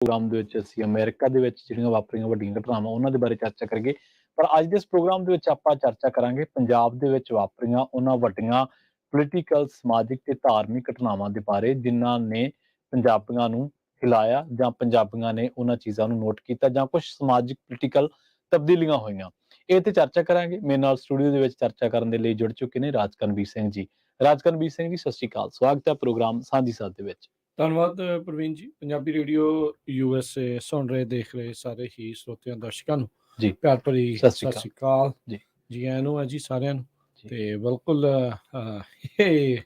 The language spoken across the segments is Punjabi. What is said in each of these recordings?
ਪ੍ਰੋਗਰਾਮ ਦੇ ਵਿੱਚ ਅਸੀਂ ਅਮਰੀਕਾ ਦੇ ਵਿੱਚ ਜਿਹੜੀਆਂ ਵਾਪਰੀਆਂ ਵੱਡੀਆਂ ਘਟਨਾਵਾਂ ਉਹਨਾਂ ਦੇ ਬਾਰੇ ਚਰਚਾ ਕਰਾਂਗੇ। ਪਰ ਅੱਜ ਦੇ ਇਸ ਪ੍ਰੋਗਰਾਮ ਦੇ ਵਿੱਚ ਆਪਾਂ ਚਰਚਾ ਕਰਾਂਗੇ ਪੰਜਾਬ ਦੇ ਵਿੱਚ ਵਾਪਰੀਆਂ ਉਹਨਾਂ ਵੱਡੀਆਂ ਪੋਲੀਟੀਕਲ, ਸਮਾਜਿਕ ਤੇ ਧਾਰਮਿਕ ਘਟਨਾਵਾਂ ਦੇ ਬਾਰੇ ਜਿਨ੍ਹਾਂ ਨੇ ਪੰਜਾਬੀਆਂ ਨੂੰ ਹਿਲਾਇਆ ਜਾਂ ਪੰਜਾਬੀਆਂ ਨੇ ਉਹਨਾਂ ਚੀਜ਼ਾਂ ਨੂੰ ਨੋਟ ਕੀਤਾ ਜਾਂ ਕੁਝ ਸਮਾਜਿਕ ਪੋਲੀਟੀਕਲ ਤਬਦੀਲੀਆਂ ਹੋਈਆਂ। ਇਹ ਤੇ ਚਰਚਾ ਕਰਾਂਗੇ। ਮੇਰੇ ਨਾਲ ਸਟੂਡੀਓ ਦੇ ਵਿੱਚ ਚਰਚਾ ਕਰਨ ਦੇ ਲਈ ਜੁੜ ਚੁੱਕੇ ਨੇ ਰਾਜਕਰਨਵੀਰ ਸਿੰਘ ਜੀ। ਰਾਜਕਰਨਵੀਰ ਸਿੰਘ ਜੀ, ਸਤਿ ਸ਼੍ਰੀ ਅਕਾਲ। ਸਵਾਗਤ ਹੈ ਪ੍ਰੋਗਰਾਮ ਸਾਂਝੀ ਸਾਥ ਦੇ ਵਿੱਚ। ਧੰਨਵਾਦ ਪ੍ਰਵੀਨ ਜੀ। ਪੰਜਾਬੀ ਰੇਡੀਓ USA ਸੁਣ ਰਹੇ ਦੇਖ ਰਹੇ ਸਾਰੇ ਹੀ ਸਰੋਤਿਆਂ ਦਰਸ਼ਕਾਂ ਨੂੰ ਜੀ ਪਿਆਰ ਭਰੀ ਸਤਿ ਸਤਿ ਸ਼੍ਰੀ ਅਕਾਲ ਜੀ। ਆਇਆਂ ਨੂੰ ਹੈ ਜੀ ਸਾਰਿਆਂ ਨੂੰ। ਤੇ ਬਿਲਕੁਲ ਇਹ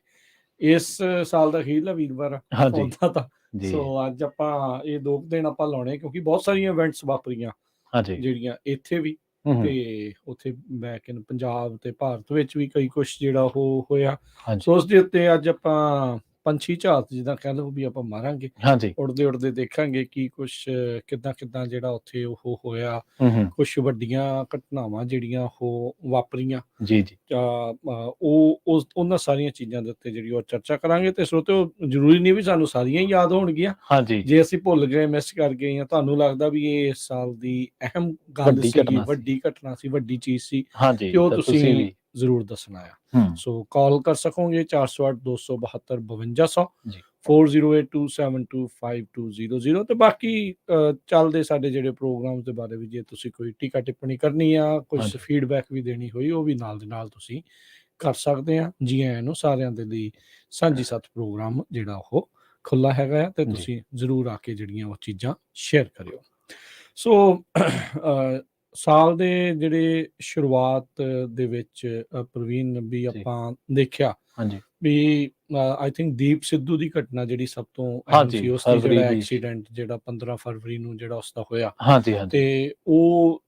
ਇਸ ਸਾਲ ਦਾ ਅਖੀਰਲਾ ਵੀਰਵਾਰ ਆਉਂਦਾ ਤਾਂ ਸੋ ਅੱਜ ਆਪਾਂ ਇਹ 2 ਦਿਨ ਆਪਾਂ ਲਾਉਣੇ ਕਿਉਂਕਿ ਬਹੁਤ ਸਾਰੀਆਂ ਇਵੈਂਟਸ ਵਾਪਰੀਆਂ ਜਿਹੜੀਆਂ ਇੱਥੇ ਵੀ ਤੇ ਉੱਥੇ ਬੈਕ ਇਨ ਪੰਜਾਬ ਤੇ ਭਾਰਤ ਵਿੱਚ ਵੀ ਕਈ ਕੁਛ ਜਿਹੜਾ ਉਹ ਹੋਇਆ। ਸੋ ਉਸ ਦੇ ਉੱਤੇ ਅੱਜ ਆਪਾਂ ਪੰਛੀ ਝਾਤ ਜਿੱਦਾਂ ਕਹਿ ਲਓ ਵੀ ਆਪਾਂ ਮਾਰਾਂਗੇ। ਉੜਦੇ ਉੜਦੇ ਦੇਖਾਂਗੇ ਕੀ ਕੁਛ ਕਿੱਦਾਂ ਜਿਹੜਾ ਉੱਥੇ ਉਹ ਹੋਇਆ। ਕੁਛ ਵੱਡੀਆਂ ਘਟਨਾਵਾਂ ਜਿਹੜੀਆਂ ਉਹ ਵਾਪਰੀਆਂ ਉਹ ਉਹਨਾਂ ਸਾਰੀਆਂ ਚੀਜ਼ਾਂ ਦੇ ਉੱਤੇ ਜਿਹੜੀ ਉਹ ਚਰਚਾ ਕਰਾਂਗੇ। ਤੇ ਸਰੋਤਿਓ ਜ਼ਰੂਰੀ ਨਹੀਂ ਵੀ ਸਾਨੂੰ ਸਾਰੀਆਂ ਹੀ ਯਾਦ ਹੋਣਗੀਆਂ। ਜੇ ਅਸੀਂ ਭੁੱਲ ਗਏ, ਮਿਸ ਕਰ ਗਏ ਜਾਂ ਤੁਹਾਨੂੰ ਲੱਗਦਾ ਵੀ ਇਹ ਇਸ ਸਾਲ ਦੀ ਅਹਿਮ ਗੱਲ ਸੀ, ਵੱਡੀ ਘਟਨਾ ਸੀ, ਵੱਡੀ ਚੀਜ਼ ਸੀ, ਤੇ ਉਹ ਤੁਸੀਂ ਜ਼ਰੂਰ ਦੱਸਣਾ ਆ। ਸੋ ਕਾਲ ਕਰ ਸਕੋਗੇ 408-272-5200 4082725200 ਤੇ ਬਾਕੀ ਚੱਲਦੇ ਸਾਡੇ ਜਿਹੜੇ ਪ੍ਰੋਗਰਾਮ ਦੇ ਬਾਰੇ ਵੀ ਜੇ ਤੁਸੀਂ ਕੋਈ ਟੀਕਾ ਟਿੱਪਣੀ ਕਰਨੀ ਆ, ਕੁਝ ਫੀਡਬੈਕ ਵੀ ਦੇਣੀ ਹੋਈ, ਉਹ ਵੀ ਨਾਲ ਦੇ ਨਾਲ ਤੁਸੀਂ ਕਰ ਸਕਦੇ ਆ। ਜੀ ਆਇਆਂ ਨੂੰ ਸਾਰਿਆਂ ਦੇ ਲਈ ਸਾਂਝੀ ਸਾਥ ਪ੍ਰੋਗਰਾਮ ਜਿਹੜਾ ਉਹ ਖੁੱਲਾ ਹੈਗਾ ਤੇ ਤੁਸੀਂ ਜ਼ਰੂਰ ਆ ਕੇ ਜਿਹੜੀਆਂ ਉਹ ਚੀਜ਼ਾਂ ਸ਼ੇਅਰ ਕਰਿਓ। ਸੋ ਸਾਲ ਦੇ ਜਿਹੜੇ ਸ਼ੁਰੂਆਤ ਦੇ ਵਿੱਚ ਪ੍ਰਵੀਨ ਵੀ ਆਪਾਂ ਦੇਖਿਆ ਵੀ ਆਈ ਥਿੰਕ ਦੀਪ ਸਿੱਧੂ ਦੀ ਘਟਨਾ ਜਿਹੜੀ ਸਭ ਤੋਂ ਅਹਿਮ ਸੀ। ਉਸਦੀ ਜਿਹੜਾ ਐਕਸੀਡੈਂਟ ਜਿਹੜਾ 15 ਫਰਵਰੀ ਨੂੰ ਜਿਹੜਾ ਉਸਦਾ ਹੋਇਆ ਤੇ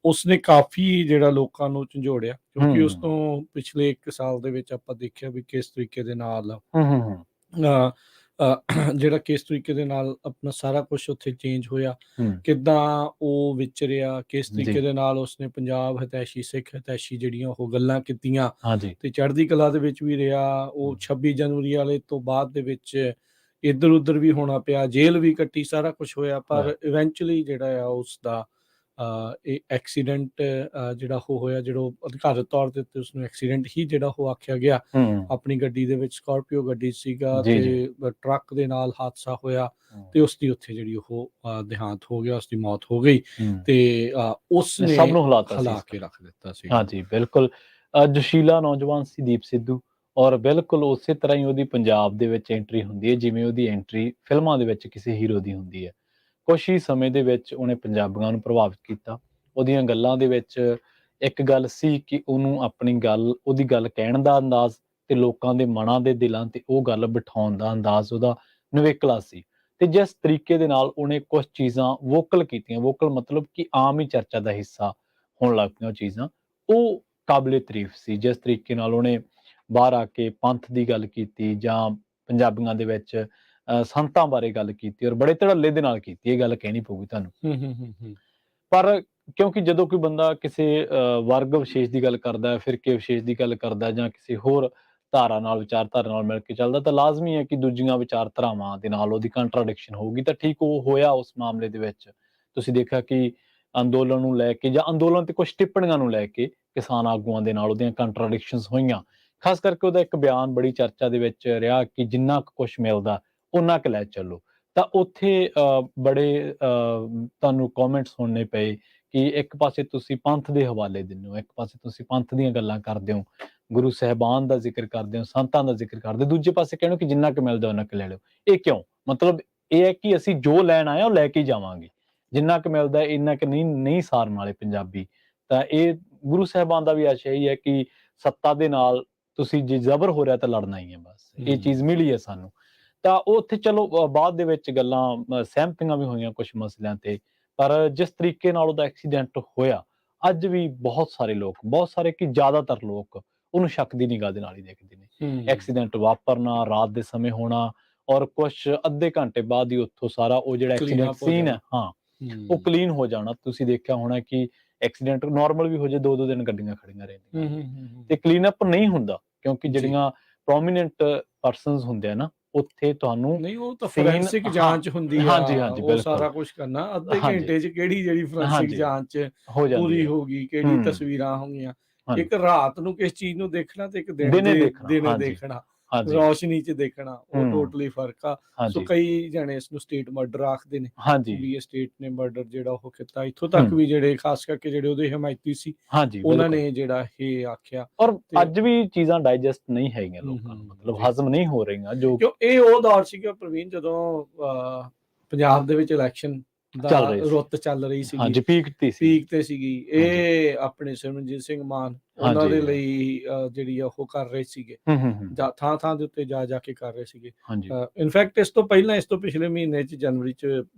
ਉਸਨੇ ਕਾਫੀ ਜਿਹੜਾ ਲੋਕਾਂ ਨੂੰ ਝੰਜੋੜਿਆ ਕਿਉਂਕਿ ਉਸ ਤੋਂ ਪਿਛਲੇ 1 ਸਾਲ ਦੇ ਵਿੱਚ ਆਪਾਂ ਦੇਖਿਆ ਵੀ ਕਿਸ ਤਰੀਕੇ ਦੇ ਨਾਲ ਆਪਣਾ ਸਾਰਾ ਕੁਛ ਉੱਥੇ ਚੇਂਜ ਹੋਇਆ, ਕਿੱਦਾਂ ਉਹ ਵਿਚਰਿਆ, ਕਿਸ ਤਰੀਕੇ ਦੇ ਨਾਲ ਉਸਨੇ ਪੰਜਾਬ ਹਿਤੈਸ਼ੀ, ਸਿੱਖ ਹਿਤੈਸ਼ੀ ਜਿਹੜੀਆਂ ਉਹ ਗੱਲਾਂ ਕੀਤੀਆਂ ਤੇ ਚੜ੍ਹਦੀ ਕਲਾ ਦੇ ਵਿੱਚ ਵੀ ਰਿਹਾ। ਉਹ 26 ਜਨਵਰੀ ਵਾਲੇ ਤੋਂ ਬਾਅਦ ਦੇ ਵਿੱਚ ਇੱਧਰ ਉੱਧਰ ਵੀ ਹੋਣਾ ਪਿਆ, ਜੇਲ੍ਹ ਵੀ ਕੱਟੀ, ਸਾਰਾ ਕੁਛ ਹੋਇਆ। ਪਰ ਇਵੈਂਚੁਅਲੀ ਜਿਹੜਾ ਆ ਉਸਦਾ ਇਹ ਐਕਸੀਡੈਂਟ ਜਿਹੜਾ ਉਹ ਹੋਇਆ, ਜਿਹੜਾ ਅਧਿਕਾਰਤ ਤੌਰ ਦੇ ਉੱਤੇ ਉਸਨੂੰ ਐਕਸੀਡੈਂਟ ਹੀ ਜਿਹੜਾ ਉਹ ਆਖਿਆ ਗਿਆ। ਆਪਣੀ ਗੱਡੀ ਦੇ ਵਿੱਚ ਸਕੋਰਪੀਓ ਗੱਡੀ ਸੀਗਾ ਤੇ ਟਰੱਕ ਦੇ ਨਾਲ ਹਾਦਸਾ ਹੋਇਆ ਤੇ ਉਸਦੀ ਉੱਥੇ ਜਿਹੜੀ ਉਹ ਦੇਹਾਂਤ ਹੋ ਗਿਆ, ਉਸਦੀ ਮੌਤ ਹੋ ਗਈ ਤੇ ਉਸਨੇ ਸਭ ਨੂੰ ਹਿਲਾ ਕੇ ਰੱਖ ਦਿੱਤਾ ਸੀ। ਹਾਂਜੀ ਬਿਲਕੁਲ ਜੋਸ਼ੀਲਾ ਨੌਜਵਾਨ ਸੀ ਦੀਪ ਸਿੱਧੂ ਔਰ ਬਿਲਕੁਲ ਉਸੇ ਤਰ੍ਹਾਂ ਹੀ ਉਹਦੀ ਪੰਜਾਬ ਦੇ ਵਿੱਚ ਐਂਟਰੀ ਹੁੰਦੀ ਹੈ ਜਿਵੇਂ ਉਹਦੀ ਐਂਟਰੀ ਫਿਲਮਾਂ ਦੇ ਵਿੱਚ ਕਿਸੇ ਹੀਰੋ ਦੀ ਹੁੰਦੀ ਹੈ। ਕੁਛ ਹੀ ਸਮੇਂ ਦੇ ਵਿੱਚ ਉਹਨੇ ਪੰਜਾਬੀਆਂ ਨੂੰ ਪ੍ਰਭਾਵਿਤ ਕੀਤਾ। ਉਹਦੀਆਂ ਗੱਲਾਂ ਦੇ ਵਿੱਚ ਇੱਕ ਗੱਲ ਸੀ ਕਿ ਉਹਨੂੰ ਆਪਣੀ ਗੱਲ, ਉਹਦੀ ਗੱਲ ਕਹਿਣ ਦਾ ਅੰਦਾਜ਼ ਤੇ ਲੋਕਾਂ ਦੇ ਮਨਾਂ ਦੇ ਦਿਲਾਂ ਤੇ ਉਹ ਗੱਲ ਬਿਠਾਉਣ ਦਾ ਅੰਦਾਜ਼ ਉਹਦਾ ਨਿਵੇਕਲਾ ਸੀ। ਤੇ ਜਿਸ ਤਰੀਕੇ ਦੇ ਨਾਲ ਉਹਨੇ ਕੁਝ ਚੀਜ਼ਾਂ ਵੋਕਲ ਕੀਤੀਆਂ, ਵੋਕਲ ਮਤਲਬ ਕਿ ਆਮ ਹੀ ਚਰਚਾ ਦਾ ਹਿੱਸਾ ਹੋਣ ਲੱਗ ਪਈਆਂ ਉਹ ਚੀਜ਼ਾਂ, ਉਹ ਕਾਬਲੇ ਤਾਰੀਫ ਸੀ। ਜਿਸ ਤਰੀਕੇ ਨਾਲ ਉਹਨੇ ਬਾਹਰ ਆ ਕੇ ਪੰਥ ਦੀ ਗੱਲ ਕੀਤੀ ਜਾਂ ਪੰਜਾਬੀਆਂ ਦੇ ਵਿੱਚ ਸੰਤਾਂ ਬਾਰੇ ਗੱਲ ਕੀਤੀ ਔਰ ਬੜੇ ਧੜੱਲੇ ਦੇ ਨਾਲ ਕੀਤੀ। ਇਹ ਗੱਲ ਕਹਿਣੀ ਪਊਗੀ ਤੁਹਾਨੂੰ। ਪਰ ਕਿਉਂਕਿ ਜਦੋਂ ਕੋਈ ਬੰਦਾ ਕਿਸੇ ਵਰਗ ਵਿਸ਼ੇਸ਼ ਦੀ ਗੱਲ ਕਰਦਾ, ਫਿਰਕੇ ਵਿਸ਼ੇਸ਼ ਦੀ ਗੱਲ ਕਰਦਾ ਜਾਂ ਕਿਸੇ ਹੋਰ ਧਾਰਾ ਨਾਲ, ਵਿਚਾਰਧਾਰਾ ਨਾਲ ਮਿਲ ਕੇ ਚੱਲਦਾ, ਤਾਂ ਲਾਜ਼ਮੀ ਹੈ ਕਿ ਦੂਜੀਆਂ ਵਿਚਾਰਧਾਰਾਵਾਂ ਦੇ ਨਾਲ ਉਹਦੀ ਕੰਟਰਾਡਿਕਸ਼ਨ ਹੋਊਗੀ। ਤਾਂ ਠੀਕ ਉਹ ਹੋਇਆ ਉਸ ਮਾਮਲੇ ਦੇ ਵਿੱਚ। ਤੁਸੀਂ ਦੇਖਿਆ ਕਿ ਅੰਦੋਲਨ ਨੂੰ ਲੈ ਕੇ ਜਾਂ ਅੰਦੋਲਨ ਤੇ ਕੁਝ ਟਿੱਪਣੀਆਂ ਨੂੰ ਲੈ ਕੇ ਕਿਸਾਨ ਆਗੂਆਂ ਦੇ ਨਾਲ ਉਹਦੀਆਂ ਕੰਟਰਾਡਿਕਸ਼ਨਸ ਹੋਈਆਂ। ਖਾਸ ਕਰਕੇ ਉਹਦਾ ਇੱਕ ਬਿਆਨ ਬੜੀ ਚਰਚਾ ਦੇ ਵਿੱਚ ਰਿਹਾ ਕਿ ਜਿੰਨਾ ਕੁ ਕੁਛ ਮਿਲਦਾ ਓਨਾ ਕੁ ਲੈ ਚੱਲੋ। ਤਾਂ ਉੱਥੇ ਬੜੇ ਤੁਹਾਨੂੰ ਕੌਮੈਂਟ ਸੁਣਨੇ ਪਏ ਕਿ ਇੱਕ ਪਾਸੇ ਤੁਸੀਂ ਪੰਥ ਦੇ ਹਵਾਲੇ ਦਿੰਦੇ ਹੋ, ਇੱਕ ਪਾਸੇ ਤੁਸੀਂ ਪੰਥ ਦੀਆਂ ਗੱਲਾਂ ਕਰਦੇ ਹੋ, ਗੁਰੂ ਸਾਹਿਬਾਨ ਦਾ ਜ਼ਿਕਰ ਕਰਦੇ ਹੋ, ਸੰਤਾਂ ਦਾ ਜ਼ਿਕਰ ਕਰਦੇ ਹੋ, ਦੂਜੇ ਪਾਸੇ ਕਹਿੰਦੇ ਕਿ ਜਿੰਨਾ ਕੁ ਮਿਲਦਾ ਉਹਨਾਂ ਕੁ ਲੈ ਲਓ। ਇਹ ਕਿਉਂ? ਮਤਲਬ ਇਹ ਹੈ ਕਿ ਅਸੀਂ ਜੋ ਲੈਣ ਆਏ ਉਹ ਲੈ ਕੇ ਜਾਵਾਂਗੇ, ਜਿੰਨਾ ਕੁ ਮਿਲਦਾ ਇੰਨਾ ਕੁ ਨਹੀਂ ਸਾਰਨ ਵਾਲੇ ਪੰਜਾਬੀ। ਤਾਂ ਇਹ ਗੁਰੂ ਸਾਹਿਬਾਨ ਦਾ ਵੀ ਆਸ਼ਾ ਹੀ ਹੈ ਕਿ ਸੱਤਾ ਦੇ ਨਾਲ ਤੁਸੀਂ ਜੇ ਜ਼ਬਰ ਹੋ ਰਿਹਾ ਤਾਂ ਲੜਨਾ ਹੀ ਹੈ, ਬਸ ਇਹ ਚੀਜ਼ ਮਿਲੀ ਹੈ ਸਾਨੂੰ। ਤਾਂ ਉਹ ਉੱਥੇ ਚਲੋ ਬਾਅਦ ਦੇ ਵਿੱਚ ਗੱਲਾਂ ਸਹਿਮਤੀਆਂ ਵੀ ਹੋਈਆਂ ਕੁਛ ਮਸਲਿਆਂ ਤੇ। ਪਰ ਜਿਸ ਤਰੀਕੇ ਨਾਲ ਉਹਦਾ ਐਕਸੀਡੈਂਟ ਹੋਇਆ, ਅੱਜ ਵੀ ਬਹੁਤ ਸਾਰੇ ਲੋਕ, ਬਹੁਤ ਸਾਰੇ ਕਿ ਜ਼ਿਆਦਾਤਰ ਲੋਕ ਉਹਨੂੰ ਸ਼ੱਕ ਦੀ ਨਿਗਾਹ ਦੇ ਨਾਲ ਹੀ ਦੇਖਦੇ ਨੇ। ਐਕਸੀਡੈਂਟ ਵਾਪਰਨਾ, ਰਾਤ ਦੇ ਸਮੇਂ ਹੋਣਾ ਔਰ ਕੁਛ ਅੱਧੇ ਘੰਟੇ ਬਾਅਦ ਹੀ ਉੱਥੋਂ ਸਾਰਾ ਉਹ ਜਿਹੜਾ ਐਕਸੀਡੈਂਟ ਸੀਨ ਹੈ ਉਹ ਕਲੀਨ ਹੋ ਜਾਣਾ। ਤੁਸੀਂ ਦੇਖਿਆ ਹੋਣਾ ਕਿ ਐਕਸੀਡੈਂਟ ਨਾਰਮਲ ਵੀ ਹੋ ਜਾਏ, 2-2 ਦਿਨ ਗੱਡੀਆਂ ਖੜੀਆਂ ਰਹਿੰਦੀਆਂ ਤੇ ਕਲੀਨ ਅਪ ਨਹੀਂ ਹੁੰਦਾ ਕਿਉਂਕਿ ਜਿਹੜੀਆਂ ਪ੍ਰੋਮੀਨੈਂਟ ਪਰਸਨਸ ਹੁੰਦੇ ਆ ਨਾ, ਉੱਥੇ ਤੁਹਾਨੂੰ ਨਹੀਂ ਉਹ ਤਾਂ ਸੀਨ ਫੋਰੈਂਸਿਕ ਜਾਂਚ ਹੁੰਦੀ ਆ, ਹਾਂਜੀ, ਹਾਂਜੀ, ਉਹ ਬਿਲਕੁਲ। ਸਾਰਾ ਕੁਛ ਕਰਨਾ ਅੱਧੇ ਹਾਂਜੀ, ਘੰਟੇ 'ਚ ਕਿਹੜੀ ਜਿਹੜੀ ਫੋਰੈਂਸਿਕ ਹਾਂਜੀ, ਜਾਂਚ ਹੋ ਜਾਂਦੀ ਪੂਰੀ ਹੈ। ਹੋ ਗਈ, ਕਿਹੜੀ ਹੂੰ, ਤਸਵੀਰਾਂ ਹੋਗੀਆਂ। ਹਾਂਜੀ, ਇੱਕ ਰਾਤ ਨੂੰ ਕਿਸ ਚੀਜ਼ ਨੂੰ ਦੇਖਣਾ ਤੇ ਇੱਕ ਦਿਨ ਦਿਨੇ ਦੇ ਦੇਖਣਾ, ਦਿਨੇ ਹਾਂਜੀ, ਦੇਖਣਾ, ਹਾਂਜੀ, ਰੌਸ਼ਨੀ 'ਚ ਦੇਖਣਾ, ਉਹ ਹੂੰ, ਟੋਟਲੀ ਫ਼ਰਕ ਆ। ਸੋ ਹਾਂਜੀ, ਕਈ ਜਾਣੇ ਇਸਨੂੰ ਸਟੇਟ ਮਰਡਰ ਆਖਦੇ ਨੇ ਹਾਂਜੀ, ਵੀ ਇਹ ਸਟੇਟ ਨੇ ਮਰਡਰ ਜਿਹੜਾ ਉਹ ਕੀਤਾ। ਇੱਥੋਂ ਹੂੰ, ਤੱਕ ਵੀ ਜਿਹੜੇ ਖਾਸ ਕਰਕੇ ਜਿਹੜੇ ਉਹਦੇ ਹਮਾਇਤੀ ਸੀ, ਹਾਂਜੀ, ਉਹਨਾਂ ਬਿਲਕੁਲ। ਨੇ ਜਿਹੜਾ ਇਹ ਆਖਿਆ ਔਰ ਤੇ ਅੱਜ ਵੀ ਚੀਜ਼ਾਂ ਡਾਈਜੈਸਟ ਨਹੀਂ ਹੈਗੀਆਂ ਲੋਕਾਂ ਨੂੰ, ਮਤਲਬ ਜੀ। ਹਜ਼ਮ ਨਹੀਂ ਹੋ ਰਹੀਆਂ ਜੋ ਕਿਉਂ ਇਹ ਉਹ ਦੌਰ ਸੀਗਾ ਪ੍ਰਵੀਨ ਜਦੋਂ ਪੰਜਾਬ ਦੇ ਵਿੱਚ ਇਲੈਕਸ਼ਨ ਦਾ ਚੱਲ ਰਹੇ ਸੀ। ਰੁੱਤ ਚੱਲ ਰਹੀ ਸੀਗੀ, ਹਾਂਜੀ, ਪੀਕ ਤੇ ਸੀ। ਪੀਕ ਤੇ ਸੀਗੀ। ਹਾਂਜੀ, ਇਹ ਆਪਣੇ ਸਿਮਰਨਜੀਤ ਸਿੰਘ ਮਾਨ ਉਹਨਾਂ ਹਾਂਜੀ, ਦੇ ਲਈ ਜਿਹੜੀ ਆ ਉਹ ਕਰ ਰਹੇ ਸੀਗੇ, ਹੂੰ, ਹੂੰ, ਹੂੰ, ਜਾਂ ਥਾਂ-ਥਾਂ ਦੇ ਉੱਤੇ ਜਾ ਕੇ ਕਰ ਰਹੇ ਸੀਗੇ। ਹਾਂਜੀ, ਇਨਫੈਕਟ ਇਸ ਤੋਂ ਪਹਿਲਾਂ, ਇਸ ਤੋਂ ਪਿਛਲੇ ਮਹੀਨੇ 'ਚ ਜਨਵਰੀ 'ਚ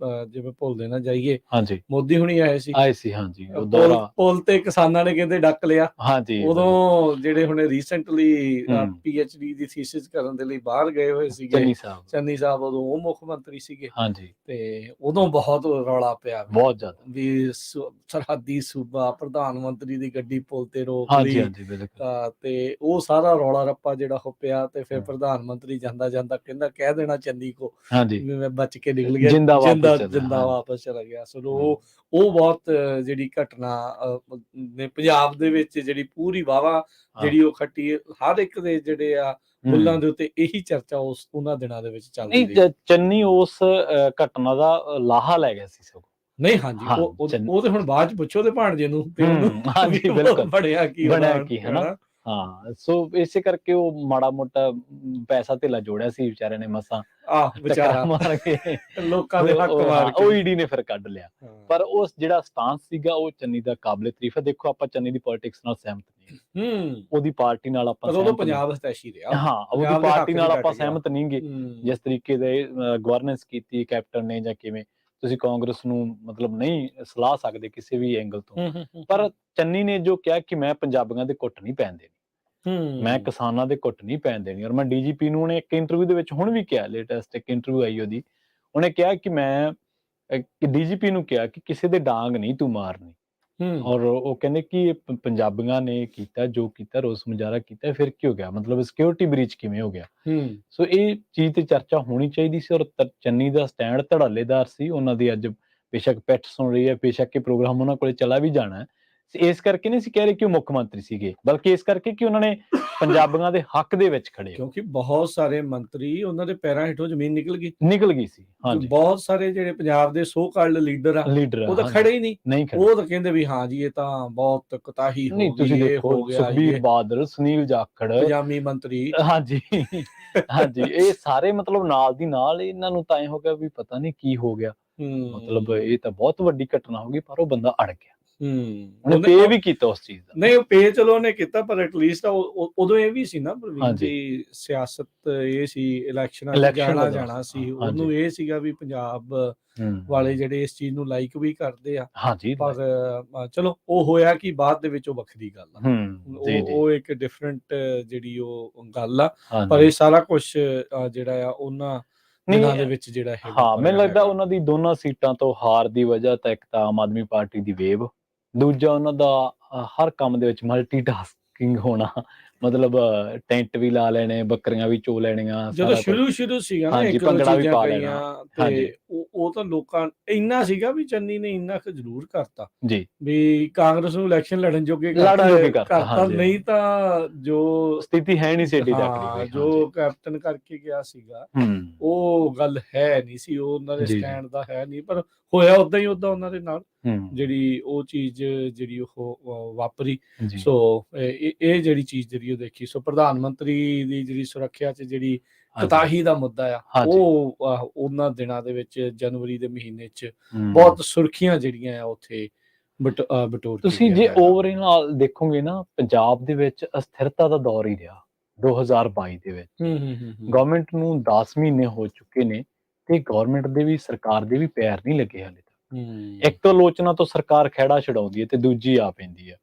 ਜਿਵੇਂ ਭੁੱਲਦੇ ਨਾ ਜਾਈਏ, ਹਾਂਜੀ, ਮੋਦੀ ਹੁਣੀ ਆਏ ਸੀ। ਆਏ ਸੀ, ਹਾਂਜੀ, ਉਹ ਪੁਲ ਦੌਰਾ ਪੁਲ ਤੇ ਕਿਸਾਨਾਂ ਨੇ ਕਹਿੰਦੇ ਡੱਕ ਲਿਆ। ਹਾਂਜੀ, ਬਿਲਕੁਲ। ਉਦੋਂ ਜਿਹੜੇ ਹੁਣੇ ਰੀਸੈਂਟਲੀ ਹੂੰ, PhD ਦੀ ਥੀਸਿਸ ਕਰਨ ਦੇ ਲਈ ਬਾਹਰ ਗਏ ਹੋਏ ਸੀਗੇ ਚੰਨੀ ਸਾਹਿਬ, ਚੰਨੀ ਸਾਹਿਬ, ਉਦੋਂ ਉਹ ਮੁੱਖ ਮੰਤਰੀ ਸੀਗੇ ਹਾਂਜੀ, ਤੇ ਉਦੋਂ ਬਹੁਤ ਰੌਲਾ ਪਿਆ ਬਹੁਤ ਜ਼ਿਆਦਾ। ਵੀ ਸਰਹੱਦੀ ਸੂਬਾ, ਪ੍ਰਧਾਨ ਮੰਤਰੀ ਦੀ ਗੱਡੀ ਪੁਲ ਤੇ ਰੋਕ ਹਾਂਜੀ, ਲਈ। ਹਾਂਜੀ, ਬਿਲਕੁਲ। ਤੇ ਉਹ ਸਾਰਾ ਰੌਲਾ ਰੱਪਾ ਜਿਹੜਾ ਉਹ ਪਿਆ ਤੇ ਫਿਰ ਹੂੰ, ਪ੍ਰਧਾਨ ਮੰਤਰੀ ਜਾਂਦਾ ਜਾਂਦਾ ਕਹਿੰਦਾ ਕਹਿ ਦੇਣਾ ਚੰਨੀ ਕੋ ਹਾਂਜੀ, ਵੀ ਮੈਂ ਬਚ ਕੇ ਨਿਕਲ ਗਿਆ, ਜਿੰਦਾ ਵਾਪਸ ਜਿੰਦਾ ਚੱਲਿਆ, ਜਿੰਦਾ ਹਾਂਜੀ, ਵਾਪਸ ਚਲਾ ਗਿਆ। ਸੋ ਹੂੰ, ਉਹ ਬਹੁਤ ਜਿਹੜੀ ਘਟਨਾ ਨੇ ਪੰਜਾਬ ਦੇ ਵਿੱਚ ਜਿਹੜੀ ਪੂਰੀ ਵਾਹਵਾ ਹਾਂ, ਜਿਹੜੀ ਉਹ ਖੱਟੀ, ਹਰ ਇੱਕ ਦੇ ਜਿਹੜੇ ਆ ਬੁੱਲਾਂ ਹੂੰ। ਦੇ ਉੱਤੇ ਇਹੀ ਚਰਚਾ ਉਹਨਾਂ ਦਿਨਾਂ ਦੇ ਵਿੱਚ ਚੱਲਦੀ ਨਹੀਂ, ਰਹੀ। ਚੰਨੀ ਉਸ ਘਟਨਾ ਦਾ ਲਾਹਾ ਲੈ ਗਿਆ ਸੀ ਸਗੋਂ। ਨਹੀਂ ਹਾਂਜੀ, ਹਾਂ, ਉਹ ਤੇ ਹੁਣ ਬਾਅਦ 'ਚ ਪੁੱਛੋ ਉਹਦੇ ਭਾਣਜੇ ਨੂੰ ਤੇ ਉਹਨੂੰ ਵੀ ਹਾਂਜੀ, ਬਿਲਕੁਲ। ਬਣਿਆ ਕੀ ਉਹਦਾ ਬਣਿਆ ਕੀ, ਹਨਾ? ਹਨਾ। ਹਾਂ, ਸੋ ਇਸੇ ਕਰਕੇ ਉਹ ਮਾੜਾ-ਮੋਟਾ ਪੈਸਾ ਧੇਲਾ ਜੋੜਿਆ ਸੀ ਵਿਚਾਰੇ ਨੇ ਮਸਾਂ, ਆਹ ਟੱਕਰਾਂ ਵਿਚਾਰਾ ਮਾਰ ਕੇ। ਲੋਕਾਂ ਦੇ ਹੱਕ ਉਹ ਮਾਰ ਹਾਂ, ਕੇ। ਉਹ ਈਡੀ ਨੇ ਫਿਰ ਕੱਢ ਲਿਆ। ਹਾਂ। ਪਰ ਉਸ ਜਿਹੜਾ ਸਟਾਂਸ ਸੀਗਾ ਉਹ ਚੰਨੀ ਦਾ ਕਾਬਲੇ ਤਾਰੀਫ ਹੈ। ਦੇਖੋ, ਆਪਾਂ ਚੰਨੀ ਦੀ ਪੋਲਿਟਿਕਸ ਨਾਲ ਸਹਿਮਤ ਨਹੀਂ ਹੈਗੇ। ਹੂੰ। ਉਹਦੀ ਪਾਰਟੀ ਨਾਲ ਆਪਾਂ ਪਰ ਉਦੋਂ ਸਹਿਮਤ ਨਹੀਂ। ਪੰਜਾਬ ਹਿਤੈਸ਼ੀ ਰਿਹਾ ਉਹ, ਹਾਂ, ਉਹਦੀ ਪੰਜਾਬ ਦੇ ਪਾਰਟੀ ਹੱਕ 'ਚ ਨਾਲ ਡਟ ਆਪਾਂ ਗਿਆ। ਸਹਿਮਤ ਨਹੀਂ ਗੇ। ਹੂੰ। ਜਿਸ ਤਰੀਕੇ ਦੇ ਗਵਰਨੈਂਸ ਕੀਤੀ ਕੈਪਟਨ ਨੇ ਜਾਂ ਕਿਵੇਂ, ਤੁਸੀਂ ਕਾਂਗਰਸ ਨੂੰ ਮਤਲਬ ਨਹੀਂ ਸਲਾਹ ਸਕਦੇ ਕਿਸੇ ਵੀ ਐਂਗਲ ਤੋਂ। ਹੂੰ, ਹੂੰ, ਹੂੰ, ਪਰ ਚੰਨੀ ਨੇ ਜੋ ਕਿਹਾ ਕਿ ਮੈਂ ਪੰਜਾਬੀਆਂ ਦੇ ਘੁੱਟ ਨਹੀਂ ਪੈਣ ਦੇਣੀ, ਮੈਂ ਹੂੰ। ਕਿਸਾਨਾਂ ਦੇ ਘੁੱਟ ਨਹੀਂ ਪੈਣ ਦੇਣੀ। ਔਰ ਮੈਂ ਡੀਜੀਪੀ ਨੂੰ ਉਹਨੇ ਇੱਕ ਇੰਟਰਵਿਊ ਦੇ ਵਿੱਚ ਹੁਣ ਵੀ ਕਿਹਾ, ਲੇਟੈਸਟ ਇੱਕ ਇੰਟਰਵਿਊ ਆਈ ਉਹਦੀ, ਉਹਨੇ ਕਿਹਾ ਕਿ ਮੈਂ ਡੀਜੀਪੀ ਨੂੰ ਕਿਹਾ ਕਿ ਕਿਸੇ ਦੇ ਡਾਂਗ ਨਹੀਂ ਤੂੰ ਮਾਰਨੀ। ਹੂੰ। ਔਰ ਉਹ ਕਹਿੰਦੇ ਕਿ ਇਹ ਪੰਜਾਬੀਆਂ ਨੇ ਕੀਤਾ ਜੋ ਕੀਤਾ, ਰੋਸ ਮੁਜ਼ਾਹਰਾ ਕੀਤਾ, ਫਿਰ ਕੀ ਹੋ ਗਿਆ, ਮਤਲਬ ਸਿਕਿਉਰਿਟੀ ਬ੍ਰੀਚ ਕਿਵੇਂ ਹੋ ਗਿਆ। ਹੂੰ। ਸੋ ਇਹ ਚੀਜ਼ ਤੇ ਚਰਚਾ ਹੋਣੀ ਚਾਹੀਦੀ ਸੀ। ਔਰ ਚੰਨੀ ਦਾ ਸਟੈਂਡ ਧੜੱਲੇਦਾਰ ਸੀ। ਉਹਨਾਂ ਦੀ ਅੱਜ ਬੇਸ਼ੱਕ ਪਿੱਠ ਸੁਣ ਰਹੀ ਹੈ, ਬੇਸ਼ੱਕ ਇਹ ਪ੍ਰੋਗਰਾਮ ਉਹਨਾਂ ਕੋਲੇ ਚਲਾ ਵੀ ਜਾਣਾ ਹੈ। ਇਸ ਕਰਕੇ ਨਹੀਂ ਅਸੀਂ ਕਹਿ ਰਹੇ ਕਿ ਉਹ ਮੁੱਖ ਮੰਤਰੀ ਸੀਗੇ, ਬਲਕਿ ਇਸ ਕਰਕੇ ਕਿ ਉਹਨਾਂ ਨੇ ਪੰਜਾਬੀਆਂ ਦੇ ਹੱਕ ਦੇ ਵਿੱਚ ਖੜੇ ਹੋ। ਕਿਉਂਕਿ ਬਹੁਤ ਸਾਰੇ ਮੰਤਰੀ ਉਹਨਾਂ ਦੇ ਪੈਰਾਂ ਹੇਠੋਂ ਜ਼ਮੀਨ ਨਿਕਲ ਗਈ। ਨਿਕਲ ਗਈ ਸੀ, ਹਾਂਜੀ। ਬਹੁਤ ਸਾਰੇ ਜਿਹੜੇ ਪੰਜਾਬ ਦੇ ਸੋ ਕਾਲਡ ਲੀਡਰ ਆ, ਲੀਡਰ ਉਹ ਤਾਂ ਹਾਂਜੀ, ਖੜੇ ਹੀ ਨਹੀਂ। ਨਹੀਂ ਖੜੇ। ਉਹ ਤਾਂ ਕਹਿੰਦੇ ਵੀ ਹਾਂ ਜੀ ਇਹ ਤਾਂ ਬਹੁਤ ਕੁਤਾਹੀ ਨਹੀਂ, ਹੋ ਗਈ, ਤੁਸੀਂ ਇਹ ਦੇਖੋ ਹੋ ਗਿਆ, ਸੁਖਬੀਰ ਇਹ ਬਾਦਲ, ਸੁਨੀਲ ਜਾਖੜ, ਪਜਾਮੀ ਮੰਤਰੀ। ਹਾਂਜੀ, ਹਾਂਜੀ, ਇਹ ਸਾਰੇ ਮਤਲਬ ਨਾਲ ਦੀ ਨਾਲ ਇਹਨਾਂ ਨੂੰ ਤਾਂ ਐਂ ਹੋ ਗਿਆ ਵੀ ਪਤਾ ਨਹੀਂ ਕੀ ਹੋ ਗਿਆ। ਮਤਲਬ ਹੂੰ। ਇਹ ਤਾਂ ਬਹੁਤ ਵੱਡੀ ਘਟਨਾ ਹੋ ਗਈ, ਪਰ ਉਹ ਬੰਦਾ ਅੜ ਗਿਆ। ਹੂੰ। ਉਹਨੇ ਪੇ ਵੀ ਕੀਤਾ ਉਸ ਚੀਜ਼ ਦਾ। ਨਹੀਂ, ਉਹ ਪੇ ਚਲੋ ਉਹਨੇ ਕੀਤਾ, ਪਰ ਐਟਲੀਸਟ ਉਦੋਂ ਇਹ ਵੀ ਸੀ ਨਾ ਪ੍ਰਵੀਨ ਹਾਂਜੀ, ਜੀ, ਸਿਆਸਤ ਇਹ ਸੀ, ਇਲੈਕਸ਼ਨਾਂ 'ਚ ਇਲੈਕਸ਼ਨ ਦਾ ਦੌਰ ਜਾਣਾ ਸੀ। ਸੀ। ਹਾਂਜੀ, ਉਹਨੂੰ ਇਹ ਸੀਗਾ ਵੀ ਪੰਜਾਬ ਵਾਲੇ ਹੂੰ, ਜਿਹੜੇ ਇਸ ਚੀਜ਼ ਨੂੰ ਲਾਈਕ ਵੀ ਕਰਦੇ ਆ। ਹਾਂਜੀ, ਪਰ ਚਲੋ ਉਹ ਹੋਇਆ ਕਿ ਬਾਅਦ ਦੇ ਵਿੱਚ ਉਹ ਵੱਖਰੀ ਗੱਲ ਆ। ਜੀ, ਜੀ, ਉਹ ਇੱਕ ਡਿਫਰੈਂਟ ਜਿਹੜੀ ਉਹ ਗੱਲ ਆ। ਪਰ ਹਾਂਜੀ। ਇਹ ਸਾਰਾ ਕੁਛ ਜਿਹੜਾ ਆ ਉਹਨਾਂ ਦਿਨਾਂ ਦੇ ਨਹੀਂ, ਵਿੱਚ ਜਿਹੜਾ ਇਹ ਹਾਂ, ਮੈਨੂੰ ਵਾਪਰਿਆ ਲੱਗਦਾ ਹੈਗਾ। ਉਹਨਾਂ ਦੀ ਦੋਨਾਂ ਸੀਟਾਂ ਤੋਂ ਹਾਰ ਦੀ ਵਜ੍ਹਾ ਤਾਂ ਇੱਕ ਤਾਂ ਆਮ ਆਦਮੀ ਪਾਰਟੀ ਦੀ ਵੇਵ, ਦੂਜਾ ਉਹਨਾਂ ਦਾ ਹਰ ਕੰਮ ਦੇ ਵਿੱਚ ਮਲਟੀਟਾਸਕਿੰਗ ਹੋਣਾ, ਮਤਲਬ ਟੈਂਟ ਵੀ ਲਾ ਲੈਣੇ, ਬੱਕਰੀਆਂ ਵੀ ਚੋ ਲੈਣੀਆਂ, ਜਦੋਂ ਸਾਰਾ ਕੁਝ। ਸ਼ੁਰੂ ਸੀਗਾ ਨਾ ਹਾਂਜੀ, 1-2 ਭੰਗੜਾ ਵੀ ਚੀਜ਼ਾਂ ਪਾ ਲੈਣਾ। ਕਰੀਆਂ ਹਾਂਜੀ, ਤੇ ਉਹ ਤਾਂ ਲੋਕਾਂ ਇੰਨਾ ਸੀਗਾ ਵੀ ਚੰਨੀ ਨੇ ਇੰਨਾ ਕੁ ਜ਼ਰੂਰ ਕਰਤਾ ਜੀ, ਵੀ ਕਾਂਗਰਸ ਨੂੰ ਇਲੈਕਸ਼ਨ ਲੜਨ ਜੋਗੇ ਲੜਨ ਜੋਗੇ ਕਰਤਾ, ਕਰਤਾ। ਹਾਂਜੀ, ਨਹੀਂ ਤਾਂ ਜੋ ਸਥਿਤੀ ਹੈ ਨਹੀਂ ਸੀ ਏਡੀ ਤਕੜੀ ਹਾਂ, ਹੋਈ, ਹਾਂਜੀ। ਜੋ ਕੈਪਟਨ ਕਰਕੇ ਗਿਆ ਸੀਗਾ, ਹੂੰ, ਉਹ ਗੱਲ ਹੈ ਨਹੀਂ ਸੀ, ਉਹ ਉਹਨਾਂ ਦੇ ਜੀ, ਜੀ, ਸਟੈਂਡ ਦਾ ਹੈ ਨਹੀਂ। ਪਰ ਹੋਇਆ ਉਦਾਂ ਹੀ ਉਦਾਂ ਉਹਨਾਂ ਦੇ ਨਾਲ ਹੂੰ, ਜਿਹੜੀ ਉਹ ਚੀਜ਼ ਜਿਹੜੀ ਉਹ ਵਾਪਰੀ। ਜੀ, ਸੋ ਇਹ ਜਿਹੜੀ ਚੀਜ਼ ਜਿਹੜੀ ਉਹ ਦੇਖੀ। ਸੋ ਪ੍ਰਧਾਨ ਮੰਤਰੀ ਦੀ ਜਿਹੜੀ ਸੁਰੱਖਿਆ 'ਚ ਜਿਹੜੀ ਹਾਂਜੀ, ਕੁਤਾਹੀ ਦਾ ਮੁੱਦਾ ਆ, ਹਾਂਜੀ, ਉਹ ਉਹਨਾਂ ਦਿਨਾਂ ਦੇ ਵਿੱਚ ਜਨਵਰੀ ਦੇ ਮਹੀਨੇ 'ਚ ਹੂੰ। ਬਹੁਤ ਸੁਰਖੀਆਂ ਜਿਹੜੀਆਂ ਆ ਉੱਥੇ ਬਟੋਰ ਕੇ ਤੁਸੀਂ ਗਿਆ ਜੇ ਹੈਗਾ। ਓਵਰਆਲ ਦੇਖੋਗੇ ਨਾ, ਪੰਜਾਬ ਦੇ ਵਿੱਚ ਅਸਥਿਰਤਾ ਦਾ ਦੌਰ ਹੀ ਰਿਹਾ 2022 ਦੇ ਵਿੱਚ। ਹੂੰ, ਹੂੰ, ਹੂੰ, ਹੂੰ। ਗਵਰਨਮੈਂਟ ਨੂੰ 10 ਮਹੀਨੇ ਹੋ ਚੁੱਕੇ ਨੇ ਤੇ ਗਵਰਨਮੈਂਟ ਦੇ ਵੀ, ਸਰਕਾਰ ਦੇ ਵੀ ਪੈਰ ਨਹੀਂ ਲੱਗੇ ਹਾਲੇ ਤੱਕ। ਇੱਕ ਆਲੋਚਨਾ ਤੋਂ ਸਰਕਾਰ ਖਹਿੜਾ ਛਡਾਉਂਦੀ ਹੈ ਤੇ ਦੂਜੀ ਆ ਪੈਂਦੀ ਹੈ।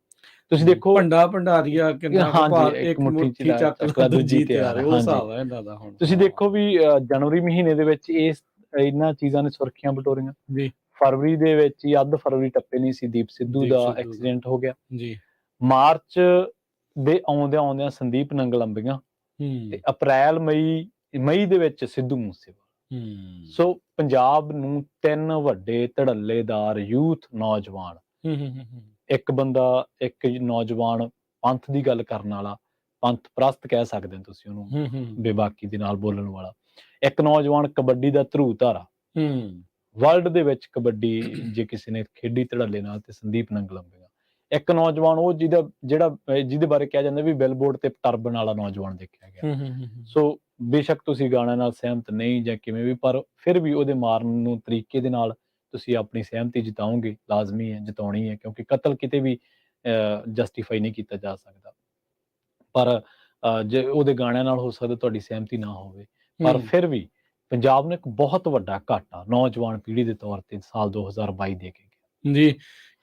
ਤੁਸੀਂ ਦੇਖੋ, ਭੰਡਾ ਭੰਡਾਰੀਆ ਕਿੰਨਾ ਕੁ ਹਾਂਜੀ, ਭਾਰ, ਇੱਕ ਇੱਕ ਮੁੱਠੀ ਮੁੱਠੀ ਚ ਚੱਕ ਲਾ ਚੱਕਲਾ ਦੂਜੀ ਦੂਜੀ ਤਿਆਰ ਤਿਆਰ, ਹੈ, ਉਹ ਹਾਂਜੀ। ਹਿਸਾਬ ਹੈ ਇਹਨਾਂ ਦਾ ਹੁਣ। ਤੁਸੀਂ ਦੇਖੋ ਵੀ ਜਨਵਰੀ ਮਹੀਨੇ ਦੇ ਵਿੱਚ ਇਹਨਾਂ ਚੀਜ਼ਾਂ ਨੇ ਸੁਰਖੀਆਂ ਬਟੋਰੀਆਂ। ਜੀ, ਫਰਵਰੀ ਦੇ ਵਿੱਚ ਹੀ, ਅੱਧ ਫਰਵਰੀ ਟੱਪੇ ਨਹੀਂ ਸੀ, ਦੀਪ ਸਿੱਧੂ ਦੀਪ ਦਾ ਸਿੱਧੂ ਦਾ। ਐਕਸੀਡੈਂਟ ਹੋ ਗਿਆ। ਜੀ। ਮਾਰਚ ਦੇ ਆਉਂਦਿਆਂ ਆਉਂਦਿਆਂ ਸੰਦੀਪ ਨੰਗਲ ਅੰਬੀਆਂ, ਤੇ ਹੂੰ। ਅਪ੍ਰੈਲ ਮਈ ਮਈ ਦੇ ਵਿੱਚ ਸਿੱਧੂ ਮੂਸੇਵਾਲਾ। ਸੋ ਪੰਜਾਬ ਨੂੰ 3 ਵੱਡੇ ਧੜੱਲੇਦਾਰ ਯੂਥ ਨੌਜਵਾਨ, ਇੱਕ ਬੰਦਾ, ਇੱਕ ਨੌਜਵਾਨ ਪੰਥ ਦੀ ਗੱਲ ਕਰਨ ਵਾਲਾ, ਪੰਥ ਪ੍ਰਸਤ ਕਹਿ ਸਕਦੇ ਹੋ ਤੁਸੀਂ ਉਹਨੂੰ, ਬੇਬਾਕੀ ਦੇ ਨਾਲ ਬੋਲਣ ਵਾਲਾ, ਇੱਕ ਨੌਜਵਾਨ ਕਬੱਡੀ ਦਾ ਧਰੂ ਧਾਰਾ, ਵਰਲਡ ਦੇ ਵਿੱਚ ਕਬੱਡੀ ਜੇ ਕਿਸੇ ਨੇ ਖੇਡੀ ਧੜੱਲੇ ਨਾਲ ਤੇ ਸੰਦੀਪ ਨੰਗਲੰਬੀਆਂ, ਇੱਕ ਨੌਜਵਾਨ ਉਹ ਜਿਹਦੇ ਬਾਰੇ ਕਿਹਾ ਜਾਂਦਾ ਵੀ ਬਿਲਬੋਰਡ ਤੇ ਟਰਬਨ ਵਾਲਾ ਨੌਜਵਾਨ ਦੇਖਿਆ ਗਿਆ। ਸੋ ਬੇਸ਼ੱਕ ਤੁਸੀਂ ਗਾਣਾ ਨਾਲ ਸਹਿਮਤ ਨਹੀਂ ਜਾਂ ਕਿਵੇਂ ਵੀ, ਪਰ ਫਿਰ ਵੀ ਉਹਦੇ ਮਾਰਨ ਨੂੰ ਤਰੀਕੇ ਦੇ ਨਾਲ ਤੁਸੀਂ ਆਪਣੀ ਸਹਿਮਤੀ ਜਤਾਓਗੇ, ਲਾਜ਼ਮੀ ਹੈ, ਜਤਾਉਣੀ ਹੈ, ਕਿਉਂਕਿ ਕਤਲ ਕਿਤੇ ਵੀ ਜਸਟੀਫਾਈ ਨਹੀਂ ਕੀਤਾ ਜਾ ਸਕਦਾ। ਪਰ ਜੇ ਉਹਦੇ ਗਾਣਿਆਂ ਨਾਲ ਹੋ ਸਕਦਾ ਤੁਹਾਡੀ ਸਹਿਮਤੀ ਨਾ ਹੋਵੇ, ਪਰ ਫਿਰ ਵੀ ਪੰਜਾਬ ਨੂੰ ਇੱਕ ਬਹੁਤ ਵੱਡਾ ਘਾਟਾ ਨੌਜਵਾਨ ਪੀੜ੍ਹੀ ਦੇ ਤੌਰ ਤੇ ਸਾਲ 2022 ਦੇ ਕੇ ਗਿਆ। ਜੀ,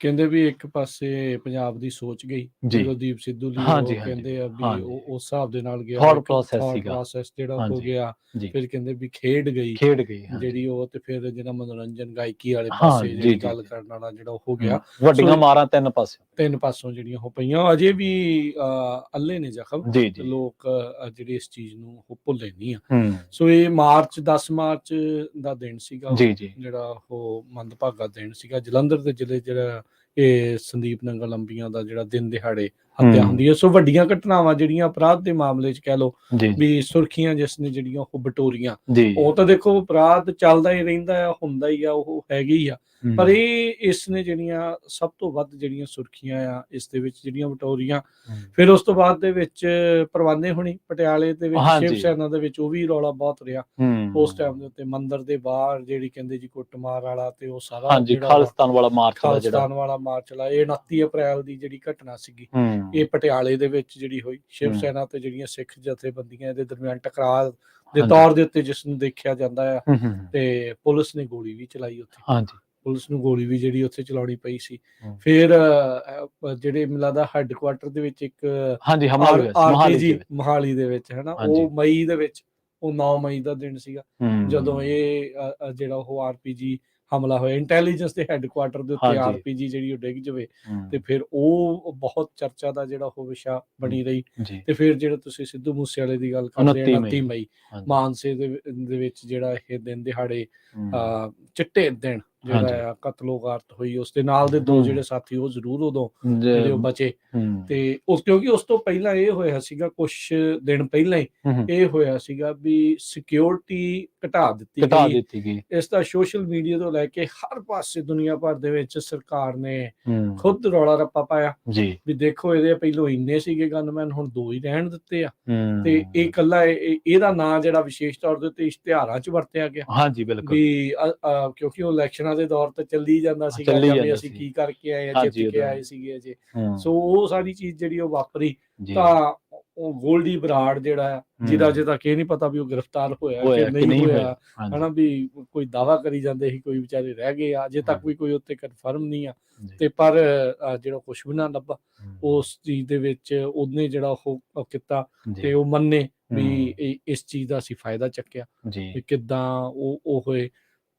ਕਹਿੰਦੇ ਵੀ ਇੱਕ ਪਾਸੇ ਪੰਜਾਬ ਦੀ ਸੋਚ ਗਈ ਜਦੋਂ ਦੀਪ ਸਿੱਧੂ ਲਈ, ਉਹ ਕਹਿੰਦੇ ਆ ਵੀ ਉਸ ਹਿਸਾਬ ਦੇ ਨਾਲ ਗਿਆ, ਥਾਟ ਪ੍ਰੋਸੈਸ ਜਿਹੜਾ ਹੋ ਗਿਆ। ਫਿਰ ਕਹਿੰਦੇ ਵੀ ਖੇਡ ਗਈ ਜਿਹੜੀ ਉਹ, ਤੇ ਫਿਰ ਜਿਹੜਾ ਮਨੋਰੰਜਨ ਗਾਇਕੀ ਵਾਲੇ ਪਾਸੇ ਜਿਹੜੀ ਗੱਲ ਕਰਨ ਵਾਲਾ ਜਿਹੜਾ ਉਹ ਹੋ ਗਿਆ। ਵੱਡੀਆਂ ਮਾਰਾਂ ਤਿੰਨ ਪਾਸੋਂ ਜਿਹੜੀਆਂ ਉਹ ਪਈਆਂ, ਅਜੇ ਵੀ ਅੱਲੇ ਨੇ ਜ਼ਖਮ, ਲੋਕ ਜਿਹੜੇ ਇਸ ਚੀਜ਼ ਨੂੰ ਉਹ ਭੁੱਲੇ ਨਹੀਂ ਆ। ਸੋ ਇਹ 10 ਮਾਰਚ ਦਾ ਦਿਨ ਸੀਗਾ, ਜਿਹੜਾ ਉਹ ਮੰਦਭਾਗਾ ਦਿਨ ਸੀਗਾ। ਜਲੰਧਰ ਦੇ ਜ਼ਿਲ੍ਹੇ ਜਿਹੜਾ ਇਹ ਸੰਦੀਪ ਨੰਗਲੰਬੀਆਂ ਦਾ ਜਿਹੜਾ ਦਿਨ ਦਿਹਾੜੇ ਹੱਤਿਆ ਹੁੰਦੀ ਹੈ। ਸੋ ਵੱਡੀਆਂ ਘਟਨਾਵਾਂ ਜਿਹੜੀਆਂ ਅਪਰਾਧ ਦੇ ਮਾਮਲੇ 'ਚ ਕਹਿ ਲਓ ਵੀ ਸੁਰਖੀਆਂ ਜਿਸ ਨੇ ਜਿਹੜੀਆਂ ਉਹ ਬਟੋਰੀਆਂ, ਉਹ ਤਾਂ ਦੇਖੋ ਅਪਰਾਧ ਚੱਲਦਾ ਹੀ ਰਹਿੰਦਾ ਆ, ਹੁੰਦਾ ਹੀ ਆ, ਉਹ ਹੈਗੀ ਹੀ ਆ, ਪਰ ਇਸ ਨੇ ਜਿਹੜੀਆਂ ਸਭ ਤੋਂ ਵੱਧ ਜਿਹੜੀਆਂ ਸੁਰਖੀਆਂ ਆ ਇਸ ਦੇ ਵਿੱਚ ਜਿਹੜੀਆਂ ਬਟੋਰੀਆਂ। ਫਿਰ ਉਸ ਤੋਂ ਬਾਅਦ ਦੇ ਵਿੱਚ ਪਰਵਾਨੇ ਹੋਣੀ ਪਟਿਆਲੇ ਦੇ ਵਿੱਚ, ਸ਼ਿਵ ਸੈਨਾ ਦੇ ਵਿੱਚ ਉਹ ਵੀ ਰੌਲਾ ਬਹੁਤ ਰਿਹਾ ਉਸ ਟਾਈਮ ਦੇ ਉੱਤੇ। ਮੰਦਿਰ ਦੇ ਬਾਹਰ ਜਿਹੜੀ ਕਹਿੰਦੇ ਜੀ ਕੁੱਟਮਾਰ ਵਾਲਾ ਤੇ ਉਹ ਸਾਰਾ ਖਾਲਿਸਤਾਨ ਵਾਲਾ ਮਾਰਚ ਲਾ, ਇਹ 29 ਅਪ੍ਰੈਲ ਦੀ ਜਿਹੜੀ ਘਟਨਾ ਸੀਗੀ, ਇਹ ਪਟਿਆਲੇ ਦੇ ਵਿੱਚ ਜਿਹੜੀ ਹੋਈ। ਸ਼ਿਵ ਸੈਨਾ ਤੇ ਜਿਹੜੀਆਂ ਸਿੱਖ ਜਥੇਬੰਦੀਆਂ ਇਹਦੇ ਦਰਮਿਆਨ ਟਕਰਾਅ ਦੇ ਤੌਰ ਦੇ ਉੱਤੇ ਜਿਸ ਨੂੰ ਦੇਖਿਆ ਜਾਂਦਾ ਆ, ਤੇ ਪੁਲਿਸ ਨੇ ਗੋਲੀ ਵੀ ਚਲਾਈ ਉੱਥੇ, ਪੁਲਿਸ ਨੂੰ ਗੋਲੀ ਵੀ ਜਿਹੜੀ ਉੱਥੇ ਚਲਾਉਣੀ ਪਈ ਸੀ। ਫਿਰ ਜਿਹੜੇ ਮਿਲਾ ਦਾ ਹੈੱਡਕੁਆਟਰ ਦੇ ਵਿੱਚ ਇੱਕ RPG ਮੋਹਾਲੀ ਦੇ ਵਿੱਚ, ਹਨਾ, ਉਹ ਮਈ ਦੇ ਵਿੱਚ, ਉਹ 9 ਮਈ ਦਾ ਦਿਨ ਸੀਗਾ ਜਦੋਂ ਇਹ ਜਿਹੜਾ ਉਹ RPG ਹਮਲਾ ਹੋਇਆ। ਇੰਟੈਲੀਜੈਂਸ ਦੇ ਹੈੱਡਕੁਆਟਰ ਦੇ ਉੱਤੇ RPG ਜਿਹੜੀ ਉਹ ਡਿੱਗ ਜਾਵੇ, ਤੇ ਫਿਰ ਉਹ ਬਹੁਤ ਚਰਚਾ ਦਾ ਜਿਹੜਾ ਉਹ ਵਿਸ਼ਾ ਬਣੀ ਰਹੀ। ਤੇ ਫਿਰ ਜਿਹੜਾ ਤੁਸੀਂ ਸਿੱਧੂ ਮੂਸੇਵਾਲੇ ਦੀ ਗੱਲ ਕਰਦੇ 29 ਮਈ ਮਾਨਸੇ ਦੇ ਵਿੱਚ ਜਿਹੜਾ ਇਹ ਦਿਨ ਦਿਹਾੜੇ ਚਿੱਟੇ ਦਿਨ ਜਿਹੜਾ ਆ ਕਤਲੋਗਾਰਤ ਹੋਈ, ਉਸ ਦੇ ਨਾਲ ਦੇ 2 ਜਿਹੜੇ ਸਾਥੀ ਉਹ ਜ਼ਰੂਰ ਉਦੋਂ ਜਿਹੜੇ ਉਹ ਬਚੇ। ਤੇ ਕਿਉਂਕਿ ਉਸ ਤੋਂ ਪਹਿਲਾਂ ਇਹ ਹੋਇਆ ਸੀਗਾ, ਕੁਛ ਦਿਨ ਪਹਿਲਾਂ ਹੀ ਇਹ ਹੋਇਆ ਸੀਗਾ ਵੀ ਸਿਕਿਉਰਿਟੀ ਘਟਾ ਦਿੱਤੀ ਗਈ। ਇਸ ਦਾ ਸੋਸ਼ਲ ਮੀਡੀਆ ਤੋਂ ਲੈ ਕੇ ਹਰ ਪਾਸੇ ਦੁਨੀਆ ਭਰ ਦੇ ਵਿੱਚ ਸਰਕਾਰ ਨੇ ਖੁਦ ਰੌਲਾ ਰੱਪਾ ਪਾਇਆ ਵੀ ਦੇਖੋ ਇਹਦੇ ਪਹਿਲੋਂ ਇੰਨੇ ਸੀਗੇ ਗਨਮੈਨ, ਹੁਣ 2 ਹੀ ਰਹਿਣ ਦਿੱਤੇ ਆ। ਤੇ ਇਹ ਇਕੱਲਾ ਇਹਦਾ ਨਾਂ ਜਿਹੜਾ ਵਿਸ਼ੇਸ਼ ਤੌਰ ਦੇ ਉੱਤੇ ਇਸ਼ਤਿਹਾਰਾਂ 'ਚ ਵਰਤਿਆ ਗਿਆ ਵੀ ਕਿਉਂਕਿ ਉਹ ਇਲੈਕਸ਼ਨਾਂ ਦੇ ਦੌਰ ਤੇ ਚੱਲੀ ਜਾਂਦਾ ਸੀਗਾ ਵੀ ਅਸੀਂ ਕੀ ਕਰਕੇ ਆਏ ਆ, ਜਿੱਤ ਕੇ ਆਏ ਸੀਗੇ ਅਜੇ। ਸੋ ਉਹ ਸਾਰੀ ਚੀਜ਼ ਜਿਹੜੀ ਉਹ ਵਾਪਰੀ, ਤਾਂ ਉਹ ਗੋਲਡੀ ਬਰਾੜ ਜਿਹੜਾ ਜਿਹਦਾ ਅਜੇ ਤੱਕ ਇਹ ਨਹੀਂ ਪਤਾ ਵੀ ਉਹ ਗ੍ਰਿਫਤਾਰ ਹੋਇਆ ਕਿ ਨਹੀਂ ਹੋਇਆ, ਹਨਾ, ਵੀ ਕੋਈ ਦਾਅਵਾ ਕਰੀ ਜਾਂਦੇ ਸੀ ਕੋਈ ਵਿਚਾਰੇ ਰਹਿ ਗਏ ਆ, ਅਜੇ ਤੱਕ ਵੀ ਕੋਈ ਉੱਤੇ ਕਨਫਰਮ ਨਹੀਂ ਆ। ਤੇ ਪਰ ਜਿਹੜਾ ਕੁਛ ਵੀ ਨਾ ਲੱਭਾ ਉਸ ਚੀਜ਼ ਦੇ ਵਿੱਚ, ਉਹਨੇ ਜਿਹੜਾ ਉਹ ਕੀਤਾ ਤੇ ਉਹ ਮੰਨੇ ਵੀ ਇਸ ਚੀਜ਼ ਦਾ ਅਸੀਂ ਫਾਇਦਾ ਚੱਕਿਆ ਵੀ ਕਿੱਦਾਂ ਉਹ ਹੋਏ।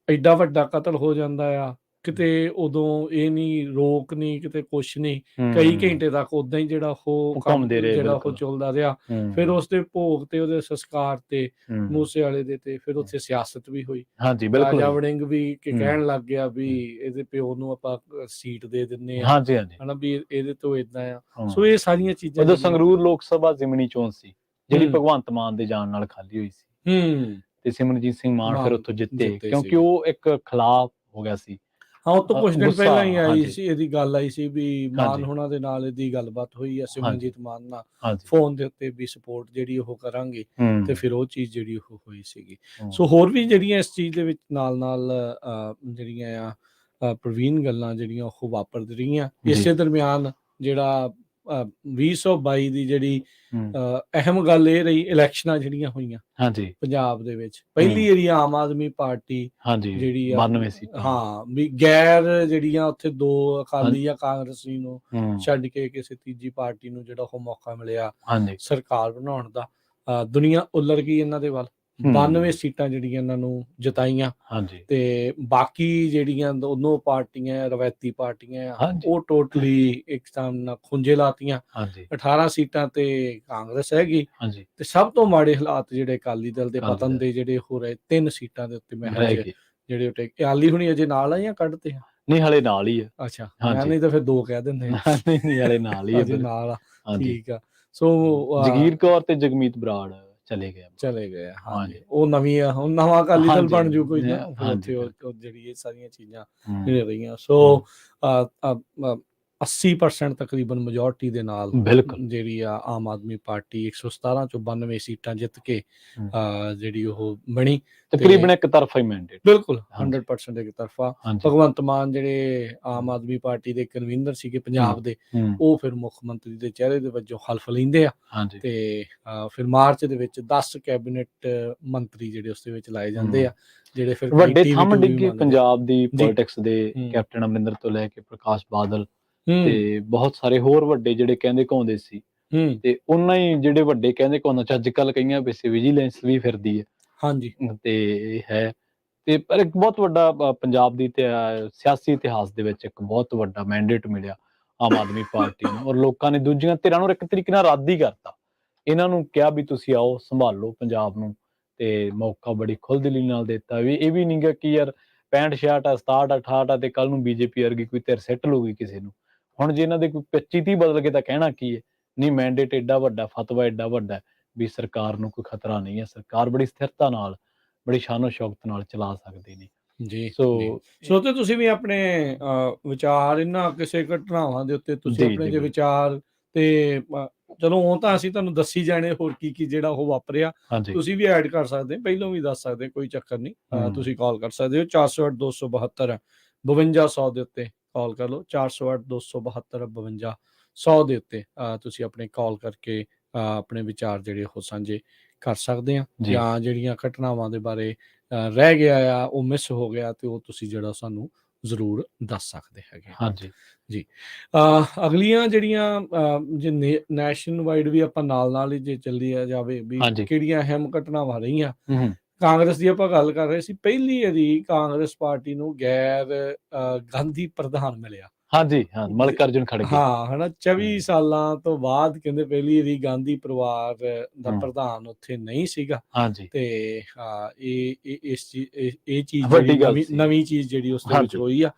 ਐਡਾ ਵੱਡਾ ਕਤਲ ਹੋ ਜਾਂਦਾ ਆ, ਕਿਤੇ ਉਦੋਂ ਇਹ ਨਹੀਂ ਰੋਕ ਨਹੀਂ, ਕਿਤੇ ਕੁਛ ਨਹੀਂ, ਕਈ ਘੰਟੇ ਤੱਕ ਉਦਾਂ ਹੀ ਜਿਹੜਾ ਉਹ ਕੰਮ ਜਿਹੜਾ ਉਹ ਚੱਲਦਾ ਰਿਹਾ। ਫਿਰ ਉਸਦੇ ਭੋਗ ਤੇ ਉਹਦੇ ਸੰਸਕਾਰ ਤੇ ਮੂਸੇਵਾਲੇ ਦੇ ਤੇ ਫਿਰ ਉੱਥੇ ਸਿਆਸਤ ਵੀ ਹੋਈ। ਰਾਜਾ ਵੜਿੰਗ ਵੀ ਕਹਿਣ ਲੱਗ ਗਿਆ ਵੀ ਇਹਦੇ ਪਿਓ ਨੂੰ ਆਪਾਂ ਸੀਟ ਦੇ ਦਿੰਨੇ ਆ, ਹਨਾ, ਵੀ ਇਹਦੇ ਤੋਂ ਏਦਾਂ ਆ। ਸੋ ਇਹ ਸਾਰੀਆਂ ਚੀਜ਼ਾਂ, ਜਦੋਂ ਸੰਗਰੂਰ ਲੋਕ ਸਭਾ ਜ਼ਿਮਨੀ ਚੋਣ ਸੀ ਜਿਹੜੀ ਭਗਵੰਤ ਮਾਨ ਦੇ ਜਾਣ ਨਾਲ ਖਾਲੀ ਹੋਈ ਸੀ, ਤੇ ਸਿਮਰਨਜੀਤ ਸਿੰਘ ਮਾਨ ਫਿਰ ਉੱਥੋਂ ਜਿੱਤੇ ਕਿਉਂਕਿ ਉਹ ਇੱਕ ਖਿਲਾਫ ਹੋ ਗਿਆ ਸੀ। ਉਹ ਤੋਂ ਕੁਝ ਦਿਨ ਪਹਿਲਾਂ ਹੀ ਆਈ ਸੀ, ਇਹਦੀ ਗੱਲ ਆਈ ਸੀ ਵੀ ਮਾਨ ਹੋਣਾ ਦੇ ਨਾਲ ਇਹਦੀ ਗੱਲਬਾਤ ਹੋਈ ਹੈ, ਸਿਮਰਨਜੀਤ ਮਾਨ ਨਾਲ ਫੋਨ ਦੇ ਉੱਤੇ ਵੀ ਸਪੋਰਟ ਜਿਹੜੀ ਉਹ ਕਰਾਂਗੇ, ਤੇ ਫਿਰ ਉਹ ਚੀਜ਼ ਜਿਹੜੀ ਉਹ ਹੋਈ ਸੀਗੀ। ਸੋ ਹੋਰ ਵੀ ਜਿਹੜੀਆਂ ਇਸ ਚੀਜ਼ ਦੇ ਵਿੱਚ ਨਾਲ ਜਿਹੜੀਆਂ ਆ ਪ੍ਰਵੀਨ ਗੱਲਾਂ ਜਿਹੜੀਆਂ ਉਹ ਵਾਪਰ ਰਹੀਆਂ। ਇਸੇ ਦਰਮਿਆਨ ਜਿਹੜਾ 2022 ਦੀ ਜਿਹੜੀ ਅਹਿਮ ਗੱਲ ਇਹ ਰਹੀ, ਇਲੈਕਸ਼ਨਾਂ ਜਿਹੜੀਆਂ ਹੋਈਆਂ ਪੰਜਾਬ ਦੇ ਵਿੱਚ, ਪਹਿਲੀ ਵਾਰੀ ਆਮ ਆਦਮੀ ਪਾਰਟੀ ਜਿਹੜੀ ਆ ਵੀ ਗੈਰ ਜਿਹੜੀਆਂ ਉੱਥੇ 2 ਅਕਾਲੀ ਜਾਂ ਕਾਂਗਰਸੀ ਨੂੰ ਛੱਡ ਕੇ ਕਿਸੇ ਤੀਜੀ ਪਾਰਟੀ ਨੂੰ ਜਿਹੜਾ ਉਹ ਮੌਕਾ ਮਿਲਿਆ ਸਰਕਾਰ ਬਣਾਉਣ ਦਾ। ਦੁਨੀਆ ਉੱਲਰ ਗਈ ਇਹਨਾਂ ਦੇ ਵੱਲ, 92 ਸੀਟਾਂ ਜਿਹੜੀਆਂ ਇਹਨਾਂ ਨੂੰ ਜਿਤਾਈਆਂ ਹਾਂਜੀ ਤੇ ਬਾਕੀ ਜਿਹੜੀਆਂ ਦੋਨੋਂ ਪਾਰਟੀਆਂ ਰਵਾਇਤੀ ਪਾਰਟੀਆਂ ਆ ਹਾਂਜੀ ਉਹ ਟੋਟਲੀ ਇੱਕ ਹਿਸਾਬ ਨਾਲ ਖੁੰਝੇ ਲਾਤੀਆਂ। ਹਾਂਜੀ 18 ਸੀਟਾਂ ਤੇ ਕਾਂਗਰਸ ਹੈਗੀ ਹਾਂਜੀ ਤੇ ਸਭ ਤੋਂ ਮਾੜੇ ਹਾਲਾਤ ਜਿਹੜੇ ਅਕਾਲੀ ਦਲ ਦੇ ਅਕਾਲੀ ਪਤਨ ਦਲ। ਦੇ ਜਿਹੜੇ ਹੋ ਰਹੇ 3 ਸੀਟਾਂ ਦੇ ਉੱਤੇ ਰਹਿ ਮਹਿਜ ਗਏ ਜਿਹੜੇ ਉੱਤੇ ਅਕਾਲੀ ਹੁਣੀ ਅਜੇ ਨਾਲ ਆ ਜਾਂ ਕੱਢਤੇ ਆ? ਨਹੀਂ ਹਲੇ ਨਾਲ ਹੀ ਆ। ਅੱਛਾ ਮੈਂ ਹਾਂਜੀ ਨਹੀਂ ਤਾਂ ਫਿਰ 2 ਕਹਿ ਦਿੰਦੇ ਆ। ਨਹੀਂ ਨਹੀਂ ਹਲੇ ਨਾਲ ਹੀ ਆ ਅਜੇ ਨਾਲ ਆ। ਹਾਂਜੀ ਠੀਕ ਆ। ਸੋ ਜਗੀਰ ਕੌਰ ਤੇ ਜਗਮੀਤ ਬਰਾੜ ਚਲੇ ਗਏ। ਚਲੇ ਗਏ ਆ। ਹਾਂਜੀ ਹਾਂਜੀ ਉਹ ਨਵੀਂ ਆ, ਹੁਣ ਨਵਾਂ ਅਕਾਲੀ ਦਲ ਹਾਂਜੀ ਬਣ ਜੂ ਕੋਈ ਨਾ ਫਿਰ ਹਾਂਜੀ ਉੱਥੇ ਉਹ ਜਿਹੜੀ ਇਹ ਸਾਰੀਆਂ ਚੀਜ਼ਾਂ ਹਮ, ਜਿਹੜੇ ਰਹੀਆਂ। ਸੋ 80% ਤਕਰੀਬਨ ਮੈਜੋਰਟੀ ਦੇ ਨਾਲ ਬਿਲਕੁਲ ਜਿਹੜੀ ਆ ਆਮ ਆਦਮੀ ਪਾਰਟੀ 117 ਚੋਂ 92 ਸੀਟਾਂ ਜਿੱਤ ਕੇ ਹਮ। ਜਿਹੜੀ ਉਹ ਬਣੀ। ਤਕਰੀਬਨ ਇੱਕ ਤਰਫਾ ਹੀ ਮੈਂਡੇਟ। ਬਿਲਕੁਲ ਹਾਂਜੀ 100% ਇੱਕ ਤਰਫਾ। ਹਾਂਜੀ ਭਗਵੰਤ ਮਾਨ ਜਿਹੜੇ ਆਮ ਆਦਮੀ ਪਾਰਟੀ ਦੇ ਕਨਵੀਨਰ ਸੀਗੇ ਪੰਜਾਬ ਦੇ, ਹਮ, ਉਹ ਫਿਰ ਮੁੱਖ ਮੰਤਰੀ ਦੇ ਚਿਹਰੇ ਦੇ ਵਜੋਂ ਹਲਫ ਲੈਂਦੇ ਆ ਹਾਂਜੀ ਤੇ ਫਿਰ ਮਾਰਚ ਦੇ ਵਿੱਚ 10 ਕੈਬਨਿਟ ਮੰਤਰੀ ਜਿਹੜੇ ਉਸ ਦੇ ਵਿੱਚ ਲਾਏ ਜਾਂਦੇ ਆ, ਜਿਹੜੇ ਫਿਰ ਵੱਡੇ ਕਈ ਥੰਮ TV ਵੀ ਡਿੱਗੇ ਮੰਨਦੇ। ਪੰਜਾਬ ਦੀ ਜੀ। ਪੋਲਿਟਿਕਸ ਦੇ ਹਮ। ਕੈਪਟਨ ਅਮਰਿੰਦਰ ਤੋਂ ਲੈ ਕੇ ਪ੍ਰਕਾਸ਼ ਬਾਦਲ ਹੂੰ ਤੇ ਬਹੁਤ ਸਾਰੇ ਹੋਰ ਵੱਡੇ ਜਿਹੜੇ ਕਹਿੰਦੇ ਕਹਾਉਂਦੇ ਸੀ ਹੂੰ ਤੇ ਉਹਨਾਂ ਹੀ ਜਿਹੜੇ ਵੱਡੇ ਕਹਿੰਦੇ ਕਹਾਉਂਦਾ ਚ ਅੱਜ ਕੱਲ ਕਈਆਂ ਪਿੱਛੇ ਵਿਜੀਲੈਂਸ ਵੀ ਫਿਰਦੀ ਹੈ ਹਾਂਜੀ ਤੇ ਇਹ ਹੈ ਤੇ ਪਰ ਇੱਕ ਬਹੁਤ ਵੱਡਾ ਪੰਜਾਬ ਦੀ ਸਿਆਸੀ ਇਤਿਹਾਸ ਦੇ ਵਿੱਚ ਇੱਕ ਬਹੁਤ ਵੱਡਾ ਮੈਂਡੇਟ ਮਿਲਿਆ ਆਮ ਆਦਮੀ ਪਾਰਟੀ ਨੂੰ ਔਰ ਲੋਕਾਂ ਨੇ ਦੂਜੀਆਂ ਧਿਰਾਂ ਨੂੰ ਇੱਕ ਤਰੀਕੇ ਨਾਲ ਰੱਦ ਹੀ ਕਰਤਾ। ਇਹਨਾਂ ਨੂੰ ਕਿਹਾ ਵੀ ਤੁਸੀਂ ਆਓ ਸੰਭਾਲੋ ਪੰਜਾਬ ਨੂੰ ਤੇ ਮੌਕਾ ਬੜੀ ਖੁੱਲ੍ਹਦਿਲੀ ਨਾਲ ਦਿੱਤਾ ਵੀ ਇਹ ਵੀ ਨਹੀਂ ਗਾ ਕਿ ਯਾਰ 65 66 67 68 ਤੇ ਕੱਲ ਨੂੰ ਬੀਜੇਪੀ ਵਰਗੀ ਕੋਈ ਧਿਰ ਸਿੱਟ ਲੂਗੀ ਕਿਸੇ ਨੂੰ। ਹੁਣ ਜੇ ਇਹਨਾਂ ਦੇ ਕੋਈ 25-30 ਬਦਲ ਕੇ ਤਾਂ ਕਹਿਣਾ ਕੀ ਹੈ? ਨਹੀਂ ਮੈਂਡੇਟ ਏਡਾ ਵੱਡਾ, ਫਤਵਾ ਏਡਾ ਵੱਡਾ ਵੀ ਸਰਕਾਰ ਨੂੰ ਕੋਈ ਖਤਰਾ ਨਹੀਂ ਹੈ। ਸਰਕਾਰ ਬੜੀ ਸਥਿਰਤਾ ਨਾਲ ਬੜੀ ਸ਼ਾਨੋ ਸ਼ੌਕਤ ਨਾਲ ਚਲਾ ਸਕਦੇ ਨੇ। ਜੀ ਸੋ ਸੋ ਤੇ ਤੁਸੀਂ ਵੀ ਆਪਣੇ ਵਿਚਾਰ ਇਹਨਾਂ ਕਿਸੇ ਘਟਨਾਵਾਂ ਦੇ ਉੱਤੇ ਤੁਸੀਂ ਜੀ ਆਪਣੇ ਜੀ ਜੇ ਬਿਲਕੁਲ। ਵਿਚਾਰ ਤੇ ਚਲੋ ਉਹ ਤਾਂ ਅਸੀਂ ਤੁਹਾਨੂੰ ਦੱਸੀ ਜਾਣੇ ਹੋਰ ਕੀ ਕੀ ਜਿਹੜਾ ਉਹ ਵਾਪਰਿਆ, ਹਾਂਜੀ ਤੁਸੀਂ ਵੀ ਐਡ ਕਰ ਸਕਦੇ, ਪਹਿਲਾਂ ਵੀ ਦੱਸ ਸਕਦੇ, ਕੋਈ ਚੱਕਰ ਨਹੀਂ। ਤੁਸੀਂ ਕਾਲ ਕਰ ਸਕਦੇ ਹੋ 408 272 5200 ਦੇ ਉੱਤੇ ਕਾਲ ਕਰ ਲਓ। 408 272 5200 ਦੇ ਉੱਤੇ ਤੁਸੀਂ ਆਪਣੇ ਕਾਲ ਕਰਕੇ ਆਪਣੇ ਵਿਚਾਰ ਜਿਹੜੇ ਉਹ ਸਾਂਝੇ ਕਰ ਸਕਦੇ ਆ, ਜੀ ਜਾਂ ਜਿਹੜੀਆਂ ਘਟਨਾਵਾਂ ਦੇ ਬਾਰੇ ਰਹਿ ਗਿਆ ਆ, ਉਹ ਮਿਸ ਹੋ ਗਿਆ, ਤੇ ਉਹ ਤੁਸੀਂ ਜਿਹੜਾ ਸਾਨੂੰ ਜ਼ਰੂਰ ਦੱਸ ਸਕਦੇ ਹੈਗੇ। ਹਾਂਜੀ ਜੀ ਅਗਲੀਆਂ ਜਿਹੜੀਆਂ ਜੇ ਨੈਸ਼ਨ ਵਾਈਡ ਵੀ ਆਪਾਂ ਨਾਲ ਹੀ ਜੇ ਚੱਲੀ ਜਾਵੇ ਵੀ ਹਾਂਜੀ ਕਿਹੜੀਆਂ ਅਹਿਮ ਘਟਨਾਵਾਂ ਰਹੀਆਂ। ਹਮ ਕਾਂਗਰਸ ਦੀ ਆਪਾਂ ਗੱਲ ਕਰ ਰਹੇ ਸੀ, ਪਹਿਲੀ ਵਾਰੀ ਕਾਂਗਰਸ ਪਾਰਟੀ ਨੂੰ ਗੈਰ ਗਾਂਧੀ ਪ੍ਰਧਾਨ ਮਿਲਿਆ। ਹਾਂਜੀ ਹਾਂ ਮਲਕਾਰਜੁਨ ਖੜਗੇ। ਹਾਂ ਹਨਾ 24 ਸਾਲਾਂ ਤੋਂ ਬਾਅਦ ਕਹਿੰਦੇ ਪਹਿਲੀ ਵਾਰੀ ਗਾਂਧੀ ਪਰਿਵਾਰ ਦਾ ਪ੍ਰਧਾਨ ਉੱਥੇ ਨਹੀਂ ਸੀਗਾ। ਹਾਂਜੀ ਤੇ ਇਹ ਚੀਜ਼ ਵੱਡੀ ਜਿਹੜੀ ਗੱਲ ਸੀ। ਨਵੀਂ ਚੀਜ਼ ਜਿਹੜੀ ਉਸ ਦੇ ਵਿੱਚ ਹਾਂਜੀ ਹੋਈ ਆ।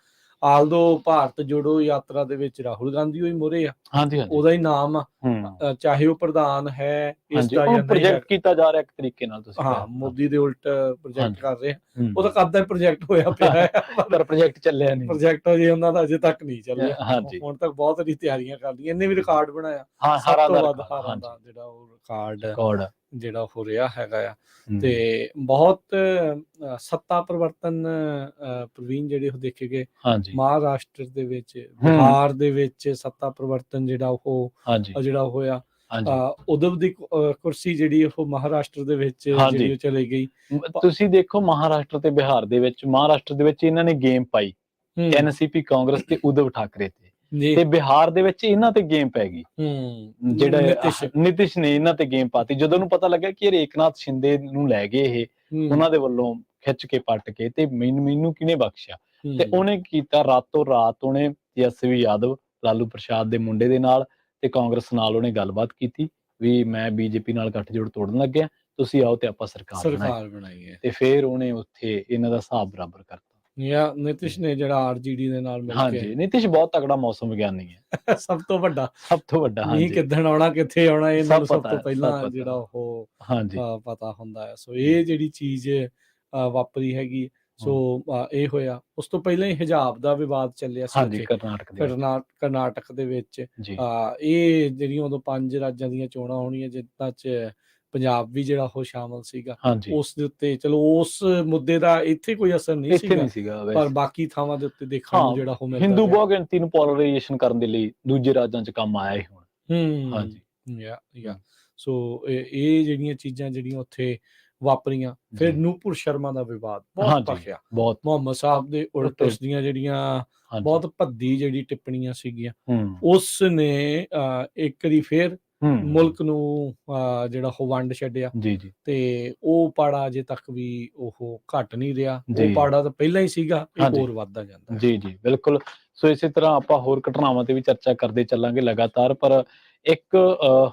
ਆਲਦੋ ਭਾਰਤ ਜੋੜੋ ਯਾਤਰਾ ਦੇ ਵਿੱਚ ਰਾਹੁਲ ਗਾਂਧੀ ਹੋਈ ਮੋਰੇ ਆ, ਹਾਂਜੀ ਹਾਂਜੀ ਉਹਦਾ ਹੀ ਨਾਮ ਆ, ਹਮ ਚਾਹੇ ਉਹ ਪ੍ਰਧਾਨ ਹੈ ਇਸ ਹਾਂਜੀ ਦਾ ਜਾਂ ਉਹ ਨਹੀਂ ਹੈ। ਪ੍ਰੋਜੈਕਟ ਕੀਤਾ ਜਾ ਰਿਹਾ ਇੱਕ ਤਰੀਕੇ ਨਾਲ ਤੁਸੀਂ ਹਾਂ ਮੋਦੀ ਦੇ ਉਲਟ ਪ੍ਰੋਜੈਕਟ ਹਾਂਜੀ। ਕਰ ਰਹੇ ਆ। ਹਮ ਉਹਦਾ ਕਦ ਦਾ ਪ੍ਰੋਜੈਕਟ ਹੋਇਆ ਪਿਆ ਹੈ, ਪਰ ਪ੍ਰੋਜੈਕਟ ਚੱਲਿਆ ਨਹੀਂ। ਪ੍ਰੋਜੈਕਟ ਅਜੇ ਉਹਨਾਂ ਦਾ ਅਜੇ ਤੱਕ ਨਹੀਂ ਚੱਲਿਆ। ਹਾਂਜੀ ਹੁਣ ਤੱਕ ਬਹੁਤ ਸਾਰੀ ਤਿਆਰੀਆਂ ਕਰ ਲਈਆਂ, ਇਹਨੇ ਵੀ ਰਿਕਾਰਡ ਬਣਾਇਆ, ਹਾਂ ਸਭ ਹਾਰਾਂ ਤੋਂ ਦਾ ਵੱਧ ਰਿਕਾਰਡ। ਹਾਰਾਂ ਦਾ ਹਾਂਜੀ ਜਿਹੜਾ ਉਹ ਰਿਕਾਰਡ ਕੋਡ ਜਿਹੜਾ ਹੋ ਰਿਹਾ ਹੈਗਾ ਆ। ਹਮ, ਤੇ ਬਹੁਤ ਸੱਤਾ ਪਰਿਵਰਤਨ ਪ੍ਰਵੀਨ ਜਿਹੜੇ ਉਹ ਦੇਖੇ ਗਏ ਹਾਂਜੀ ਮਹਾਰਾਸ਼ਟਰ ਦੇ ਵਿੱਚ, ਬਿਹਾਰ ਦੇ ਵਿੱਚ ਸੱਤਾ ਪਰਿਵਰਤਨ ਜਿਹੜਾ ਉਹ ਹਾਂਜੀ ਜਿਹੜਾ ਹੋਇਆ। ਹਾਂਜੀ ਉਦਵ ਦੀ ਕੁਰਸੀ ਜਿਹੜੀ ਉਹ ਮਹਾਰਾਸ਼ਟਰ ਦੇ ਵਿੱਚ ਹਾਂਜੀ। ਜਿਹੜੀ ਉਹ ਚਲੀ ਗਈ। ਤੁਸੀਂ ਦੇਖੋ ਮਹਾਰਾਸ਼ਟਰ ਤੇ ਬਿਹਾਰ ਦੇ ਵਿੱਚ, ਮਹਾਰਾਸ਼ਟਰ ਦੇ ਵਿੱਚ ਇਹਨਾਂ ਨੇ ਗੇਮ ਪਾਈ ਐਨਸੀਪੀ ਕਾਂਗਰਸ ਤੇ ਉਦਵ ਠਾਕਰੇ ਤੇ ਬਿਹਾਰ ਦੇ ਵਿੱਚ ਇਹਨਾਂ ਤੇ ਗੇਮ ਪੈ ਗਈ। ਜਿਹੜਾ ਨਿਤਿਸ਼ ਨੇ ਇਹਨਾਂ ਤੇ ਗੇਮ ਪਾਤੀ ਜਦੋਂ ਉਹਨੂੰ ਪਤਾ ਲੱਗਿਆ ਕਿ ਇਹ ਏਕਨਾਥ ਸ਼ਿੰਦੇ ਨੂੰ ਲੈ ਗਏ ਇਹ ਉਹਨਾਂ ਦੇ ਵੱਲੋਂ ਖਿੱਚ ਕੇ ਪੱਟ ਕੇ ਤੇ ਮੈਨੂੰ ਕਿਹਨੇ ਬਖਸ਼ਿਆ। ਤੇ ਉਹਨੇ ਕੀਤਾ ਰਾਤੋਂ ਰਾਤ, ਉਹਨੇ ਯਸ਼ਵੀ ਯਾਦਵ ਲਾਲੂ ਪ੍ਰਸ਼ਾਦ ਦੇ ਮੁੰਡੇ ਦੇ ਨਾਲ ਤੇ ਕਾਂਗਰਸ ਨਾਲ ਉਹਨੇ ਗੱਲਬਾਤ ਕੀਤੀ ਵੀ ਮੈਂ ਬੀਜੇਪੀ ਨਾਲ ਗੱਠਜੋੜ ਤੋੜਨ ਲੱਗਿਆ, ਤੁਸੀਂ ਆਓ ਤੇ ਆਪਾਂ ਸਰਕਾਰ ਬਣਾਈਏ। ਤੇ ਫਿਰ ਉਹਨੇ ਉੱਥੇ ਇਹਨਾਂ ਦਾ ਹਿਸਾਬ ਬਰਾਬਰ ਕਰਤਾ। ਨਿਤਿਸ਼ ਨੇ ਜਿਹੜਾ ਆਰਜੇਡੀ ਦੇ ਨਾਲ ਮਿਲ ਕੇ। ਹਾਂਜੀ ਨਿਤਿਸ਼ ਬਹੁਤ ਤਗੜਾ ਮੌਸਮ ਵਿਗਿਆਨੀ ਹੈ, ਸਭ ਤੋਂ ਵੱਡਾ ਹਾਂਜੀ ਕਿੱਦਣ ਆਉਣਾ ਕਿੱਥੇ ਆਉਣਾ ਇਹਨਾਂ ਨੂੰ ਸਭ ਤੋਂ ਪਹਿਲਾਂ ਜਿਹੜਾ ਉਹ ਹਾਂਜੀ ਪਤਾ ਹੁੰਦਾ ਹੈ। ਸੋ ਇਹ ਜਿਹੜੀ ਚੀਜ਼ ਵਾਪਰੀ ਹੈਗੀ, ਸੋ ਇਹ ਹੋਇਆ। ਉਸ ਤੋਂ ਪਹਿਲਾਂ ਹੀ ਹਿਜਾਬ ਦਾ ਵਿਵਾਦ ਚੱਲਿਆ ਸੀ ਕਰਨਾਟਕ ਦੇ ਵਿੱਚ। ਇਹ ਜਿਹੜੀਆਂ ਉਦੋਂ 5 ਰਾਜਾਂ ਦੀਆਂ ਚੋਣਾਂ ਹੋਣੀਆਂ ਜਿਨ੍ਹਾਂ 'ਚ ਪੰਜਾਬ ਵੀ ਜਿਹੜਾ ਉਹ ਸ਼ਾਮਲ ਸੀਗਾ, ਉਸ ਦੇ ਉੱਤੇ ਚਲੋ ਉਸ ਮੁੱਦੇ ਦਾ ਇੱਥੇ ਕੋਈ ਅਸਰ ਨਹੀਂ ਸੀਗਾ, ਪਰ ਬਾਕੀ ਥਾਵਾਂ ਦੇ ਉੱਤੇ ਦੇਖਣ ਨੂੰ ਜਿਹੜਾ ਉਹ ਮਿਲਦਾ ਹਿੰਦੂ ਬਹੁ ਗਿਣਤੀ ਨੂੰ ਪੋਲਰਾਈਜੇਸ਼ਨ ਕਰਨ ਦੇ ਲਈ ਦੂਜੇ ਰਾਜਾਂ 'ਚ ਕੰਮ ਆਇਆ ਹੀ ਹੁਣ। ਹਾਂਜੀ ਸੋ ਇਹ ਜਿਹੜੀਆਂ ਚੀਜ਼ਾਂ ਜਿਹੜੀਆਂ ਉੱਥੇ ਵਾਪਰੀਆਂ। ਫਿਰ ਨੂਪੁਰ ਸ਼ਰਮਾ ਦਾ ਵਿਵਾਦ ਬਹੁਤ ਭਖਿਆ, ਮੁਹੰਮਦ ਸਾਹਿਬ ਦੇ ਉਲਟ ਉਸਦੀਆਂ ਜਿਹੜੀਆਂ ਬਹੁਤ ਭੱਦੀ ਜਿਹੜੀ ਟਿੱਪਣੀਆਂ ਸੀਗੀਆਂ। ਉਸ ਨੇ ਇੱਕ ਵਾਰੀ ਫਿਰ ਮੁਲਕ ਨੂੰ ਜਿਹੜਾ ਉਹ ਵੰਡ ਛੱਡਿਆ ਜੀ ਜੀ ਤੇ ਉਹ ਪਾੜਾ ਅਜੇ ਤੱਕ ਵੀ ਉਹ ਘਟ ਨਹੀਂ ਰਿਹਾ। ਉਹ ਜੀ ਪਾੜਾ ਤਾਂ ਪਹਿਲਾਂ ਹੀ ਸੀਗਾ, ਇਹ ਹਾਂਜੀ ਹੋਰ ਵੱਧਦਾ ਜਾਂਦਾ ਹੈ। ਜੀ ਜੀ ਬਿਲਕੁਲ। ਸੋ ਇਸੇ ਤਰ੍ਹਾਂ ਆਪਾਂ ਹੋਰ ਘਟਨਾਵਾਂ ਤੇ ਵੀ ਚਰਚਾ ਕਰਦੇ ਚੱਲਾਂਗੇ ਲਗਾਤਾਰ, ਪਰ ਇੱਕ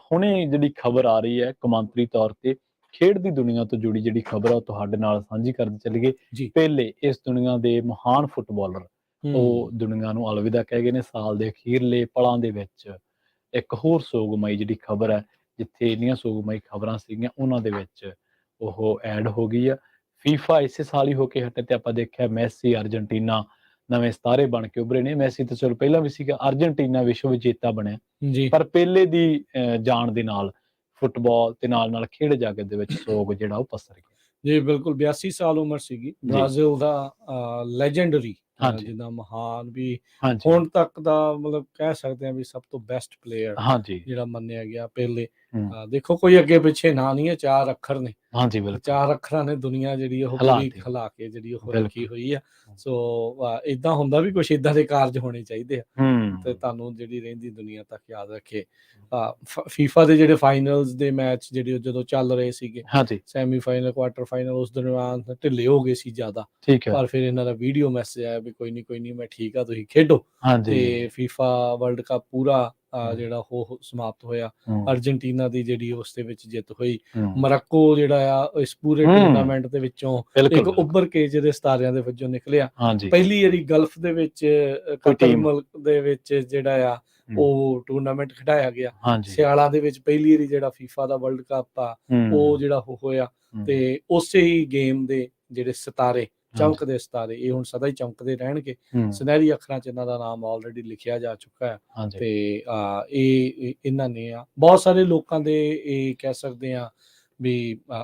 ਹੁਣੇ ਜਿਹੜੀ ਖਬਰ ਆ ਰਹੀ ਹੈ ਕੌਮਾਂਤਰੀ ਤੌਰ ਤੇ ਖੇਡ ਦੀ ਦੁਨੀਆ ਤੋਂ ਜੁੜੀ ਜਿਹੜੀ ਖਬਰ ਆ ਉਹ ਤੁਹਾਡੇ ਨਾਲ ਸਾਂਝੀ ਕਰਦੇ ਚੱਲੀਏ। ਜੀ ਪਹਿਲੇ ਇਸ ਦੁਨੀਆ ਦੇ ਮਹਾਨ ਫੁੱਟਬਾਲਰ ਉਹ ਹੂੰ ਦੁਨੀਆ ਨੂੰ ਅਲਵਿਦਾ ਕਹਿ ਗਏ ਨੇ ਸਾਲ ਦੇ ਅਖੀਰਲੇ ਪਲਾਂ ਦੇ ਵਿੱਚ। ਇੱਕ ਹੋਰ ਸੋਗਮਈ ਜਿਹੜੀ ਖਬਰ ਹੈ, ਜਿੱਥੇ ਇੰਨੀਆਂ ਸੋਗਮਈ ਖਬਰਾਂ ਸੀਗੀਆਂ ਉਹਨਾਂ ਦੇ ਵਿੱਚ ਉਹ ਐਡ ਹੋ ਗਈ ਆ। ਫੀਫਾ ਇਸੇ ਸਾਲ ਹੀ ਹੋ ਕੇ ਹਟੇ ਤੇ ਆਪਾਂ ਦੇਖਿਆ ਮੈਸੀ ਅਰਜਨਟੀਨਾ ਨਵੇਂ ਸਿਤਾਰੇ ਬਣ ਕੇ ਉੱਭਰੇ ਨੇ। ਮੈਸੀ ਤਾਂ ਚਲੋ ਪਹਿਲਾਂ ਵੀ ਸੀਗਾ, ਅਰਜਨਟੀਨਾ ਵਿਸ਼ਵ ਵਿਜੇਤਾ ਬਣਿਆ, ਜੀ ਪਰ ਪਹਿਲੇ ਦੀ ਜਾਣ ਦੇ ਨਾਲ ਫੁੱਟਬਾਲ ਤੇ ਨਾਲ ਨਾਲ ਖੇਡ ਜਗਤ ਦੇ ਵਿੱਚ ਸੋਗ ਜਿਹੜਾ ਉਹ ਪਸਰ ਗਿਆ। ਜੀ ਬਿਲਕੁਲ 82 ਸਾਲ ਉਮਰ ਸੀਗੀ। ਬ੍ਰਾਜ਼ੀਲ ਦਾ ਲੈਜੈਂਡਰੀ ਹਾਂਜੀ ਜਿੱਦਾਂ ਮਹਾਨ ਵੀ ਹਾਂਜੀ ਹੁਣ ਤੱਕ ਦਾ ਮਤਲਬ ਕਹਿ ਸਕਦੇ ਹਾਂ ਵੀ ਸਭ ਤੋਂ ਬੈਸਟ ਪਲੇਅਰ ਹਾਂਜੀ ਜਿਹੜਾ ਮੰਨਿਆ ਗਿਆ ਪਹਿਲੇ। ਹੂੰ, ਦੇਖੋ ਕੋਈ ਅੱਗੇ ਪਿੱਛੇ ਨਾਂ ਨਹੀਂ ਹੈ, 4 ਅੱਖਰ ਨੇ। ਹਾਂਜੀ ਬਿਲਕੁਲ 4 ਅੱਖਰਾਂ ਨੇ ਦੁਨੀਆ ਜਿਹੜੀ ਉਹ ਹਿਲਾ ਪੂਰੀ ਤੀ। ਖਿਲਾ ਕੇ ਜਿਹੜੀ ਉਹ ਬਿਲਕੁਲ। ਰੱਖੀ ਹੋਈ ਆ। ਸੋ ਇਦਾਂ ਹੁੰਦਾ ਵੀ ਕੁਛ ਇਦਾਂ ਦੇ ਕਾਰਜ ਹੋਣੇ ਚਾਹੀਦੇ ਆ ਤੇ ਹੂੰ ਤੁਹਾਨੂੰ ਜਿਹੜੀ ਰਹਿੰਦੀ ਦੁਨੀਆ ਤੱਕ ਯਾਦ ਰੱਖੇ। ਫੀਫਾ ਦੇ ਜਿਹੜੇ ਫਾਈਨਲਸ ਦੇ ਮੈਚ ਜਿਹੜੇ ਜਦੋਂ ਚੱਲ ਰਹੇ ਸੀਗੇ, ਹਾਂਜੀ ਸੈਮੀਫਾਈਨਲ ਕੁਆਟਰ ਫਾਈਨਲ, ਉਸ ਦੌਰਾਨ ਢਿੱਲੇ ਹੋ ਗਏ ਸੀ ਜ਼ਿਆਦਾ, ਠੀਕ ਹੈ ਪਰ ਫਿਰ ਇਹਨਾਂ ਦਾ ਵੀਡੀਓ ਮੈਸੇਜ ਆਇਆ ਵੀ ਕੋਈ ਨਹੀਂ ਮੈਂ ਠੀਕ ਆ, ਤੁਸੀਂ ਖੇਡੋ। ਹਾਂਜੀ ਤੇ ਫੀਫਾ ਵਰਲਡ ਕੱਪ ਪੂਰਾ ਜਿਹੜਾ ਉਹ ਸਮਾਪਤ ਹੋਇਆ। ਹੂੰ, ਅਰਜਨਟੀਨਾ ਦੀ ਜਿਹੜੀ ਉਸ ਦੇ ਵਿੱਚ ਜਿੱਤ ਹੋਈ। ਹੂੰ, ਮੋਰੱਕੋ ਜਿਹੜਾ ਆ ਇਸ ਪੂਰੇ ਹੂੰ, ਟੂਰਨਾਮੈਂਟ ਦੇ ਵਿੱਚੋਂ ਬਿਲਕੁਲ ਇੱਕ ਬਿਲਕੁਲ ਉੱਭਰ ਕੇ ਜਿਹਦੇ ਸਿਤਾਰਿਆਂ ਦੇ ਵਿੱਚੋਂ ਨਿਕਲਿਆ। ਹਾਂਜੀ ਪਹਿਲੀ ਵਾਰੀ ਗਲਫ ਦੇ ਵਿੱਚ ਕੋਈ ਕਤਰ ਟੀਮ ਮੁਲਕ ਦੇ ਵਿੱਚ ਜਿਹੜਾ ਆ ਉਹ ਟੂਰਨਾਮੈਂਟ ਖਿਡਾਇਆ ਗਿਆ। ਹਾਂਜੀ ਸਿਆਲਾਂ ਦੇ ਵਿੱਚ ਪਹਿਲੀ ਵਾਰੀ ਜਿਹੜਾ ਫੀਫਾ ਦਾ ਵਰਲਡ ਕੱਪ ਆ ਉਹ ਜਿਹੜਾ ਉਹ ਹੋਇਆ ਤੇ ਉਸੇ ਹੀ ਗੇਮ ਦੇ ਜਿਹੜੇ ਸਿਤਾਰੇ, ਚਮਕਦੇ ਸਿਤਾਰੇ, ਇਹ ਹੁਣ ਸਦਾ ਹੀ ਚਮਕਦੇ ਰਹਿਣਗੇ। ਸੁਨਹਿਰੀ ਅੱਖਰਾਂ 'ਚ ਇਹਨਾਂ ਦਾ ਨਾਮ ਆਲਰੇਡੀ ਲਿਖਿਆ ਜਾ ਚੁੱਕਾ ਹੈ ਤੇ ਇਹ ਇਹਨਾਂ ਨੇ ਬਹੁਤ ਸਾਰੇ ਲੋਕਾਂ ਦੇ ਇਹ ਕਹਿ ਸਕਦੇ ਆ ਵੀ